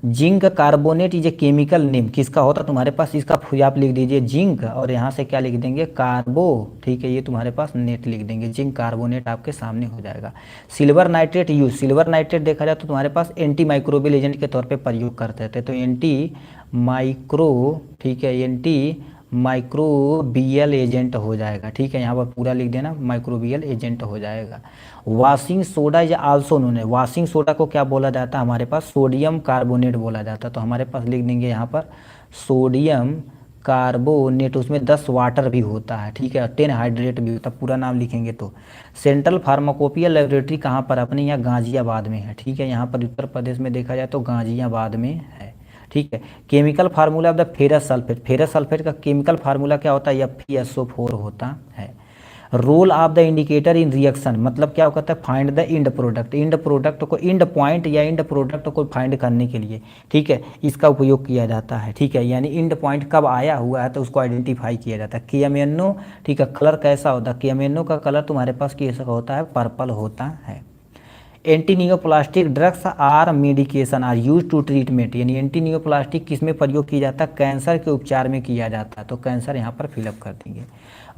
जिंक कार्बोनेट, ये केमिकल नेम किसका होता है तुम्हारे पास, इसका आप लिख दीजिए जिंक, और यहाँ से क्या लिख देंगे, कार्बो, ठीक है, ये तुम्हारे पास नेट लिख देंगे, जिंक कार्बोनेट आपके सामने हो जाएगा। Silver nitrate use, silver nitrate देखा जाए तो तुम्हारे पास एंटी माइक्रोबियल एजेंट के तौर पे प्रयोग करते थे, तो एंटी माइक्रो, ठीक है, एंटी माइक्रोबियल एजेंट हो जाएगा, ठीक है, यहाँ पर पूरा लिख देना, माइक्रोबियल एजेंट हो जाएगा। वॉशिंग सोडा या आल्सो उन्होंने, वॉशिंग सोडा को क्या बोला जाता है हमारे पास, सोडियम कार्बोनेट बोला जाता है, तो हमारे पास लिख देंगे यहाँ पर सोडियम कार्बोनेट, उसमें 10 वाटर भी होता है, ठीक है, 10 हाइड्रेट भी होता है, पूरा नाम लिखेंगे तो। सेंट्रल फार्माकोपिया लेबोरेटरी कहाँ पर, अपने यहाँ गाजियाबाद में है, ठीक है, यहाँ पर उत्तर प्रदेश में देखा जाए तो गाजियाबाद में है, ठीक है। Chemical formula of the ferrous sulphate, ferrous sulphate का केमिकल फार्मूला क्या होता है, FeSO4 होता है। Role of the indicator in reaction मतलब क्या कहता है, find the end product, end product को, इंड पॉइंट या इंड प्रोडक्ट को फाइंड करने के लिए, ठीक है, इसका उपयोग किया जाता है, ठीक है, यानी इंड पॉइंट कब आया हुआ है तो उसको आइडेंटिफाई किया जाता है। KMNO, ठीक है, कलर कैसा होता है, KMNO का कलर तुम्हारे पास कैसा होता है, पर्पल होता है। Antineoplastic drugs are medication are use to treatment, यानी एंटीनियोप्लास्टिक किस में प्रयोग किया जाता है, कैंसर के उपचार में किया जाता है, तो कैंसर यहाँ पर फिलअप कर देंगे।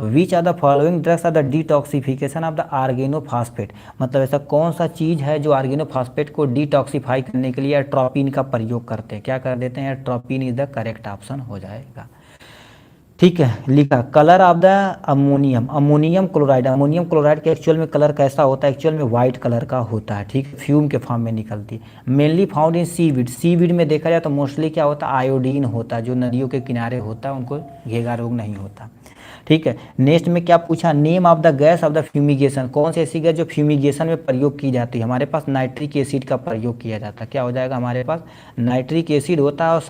Which are the following drugs are the detoxification of the organophosphate, मतलब ऐसा कौन सा चीज़ है जो आर्गेनोफॉस्फेट को डिटॉक्सिफाई करने के लिए एट्रोपिन का प्रयोग करते हैं, क्या कर देते हैं, atropine is the correct option हो जाएगा। ठीक है, लिखा colour of the ammonium, ammonium chloride, ammonium chloride के एक्चुअल में कलर कैसा होता है, एक्चुअल में वाइट कलर का होता है, ठीक है, फ्यूम के फॉर्म में निकलती है। Mainly found in seaweed, seaweed में देखा जाए तो मोस्टली क्या होता है, आयोडीन होता है, जो नदियों के किनारे होता है उनको घेगा रोग नहीं होता, ठीक है। नेक्स्ट में क्या पूछा, name of the gas off the fumigation, कौन सी ऐसी गैस जो फ्यूमिगेशन में प्रयोग की जाती है, हमारे पास नाइट्रिक एसिड का प्रयोग किया जाता है, क्या हो जाएगा, हमारे पास नाइट्रिक एसिड होता है और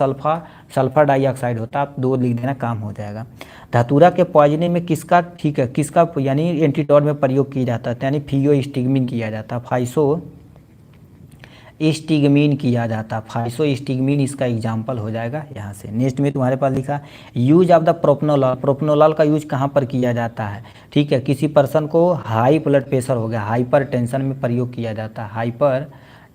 सल्फर डाइऑक्साइड होता है, आप दो लिख देना काम हो जाएगा। धतूरा के पॉइजनिंग में किसका, ठीक है, किसका यानी एंटीडोट में प्रयोग किया जाता है, यानी फियोस्टिगमिन किया जाता है, फाइसो स्टिगमिन किया जाता है, फाइसो स्टिगमिन इसका एग्जाम्पल हो जाएगा यहाँ से। नेक्स्ट में तुम्हारे पास लिखा यूज ऑफ द प्रोपनोलॉल, प्रोपनोलॉल का यूज कहाँ पर किया जाता है, ठीक है, किसी पर्सन को हाई ब्लड प्रेशर हो गया, हाइपर टेंशन में प्रयोग किया जाता है, हाइपर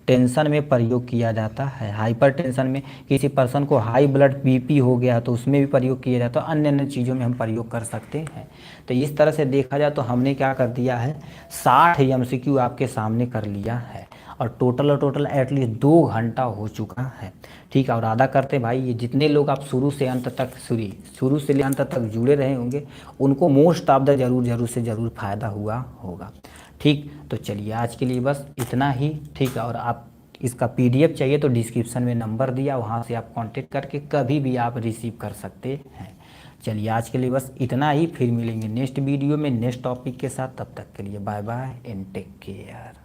टेंशन में प्रयोग किया जाता है, हाइपर टेंशन में किसी पर्सन को हाई ब्लड BP हो गया तो उसमें भी प्रयोग किया जाता है, अन्य अन्य चीज़ों में हम प्रयोग कर सकते हैं। तो इस तरह से देखा जाए तो हमने क्या कर दिया है, 60 MCQ आपके सामने कर लिया है और टोटल एटलीस्ट 2 घंटा हो चुका है, ठीक है। और आदा करते भाई, ये जितने लोग आप शुरू से अंत तक शुरू से अंत तक जुड़े रहे होंगे उनको मोस्ट ऑफ द जरूर से ज़रूर फ़ायदा हुआ होगा, ठीक। तो चलिए आज के लिए बस इतना ही, ठीक है। और आप इसका PDF चाहिए तो डिस्क्रिप्शन में नंबर दिया, वहाँ से आप कांटेक्ट करके कभी भी आप रिसीव कर सकते हैं। चलिए आज के लिए बस इतना ही, फिर मिलेंगे नेक्स्ट वीडियो में नेक्स्ट टॉपिक के साथ, तब तक के लिए bye bye and take care.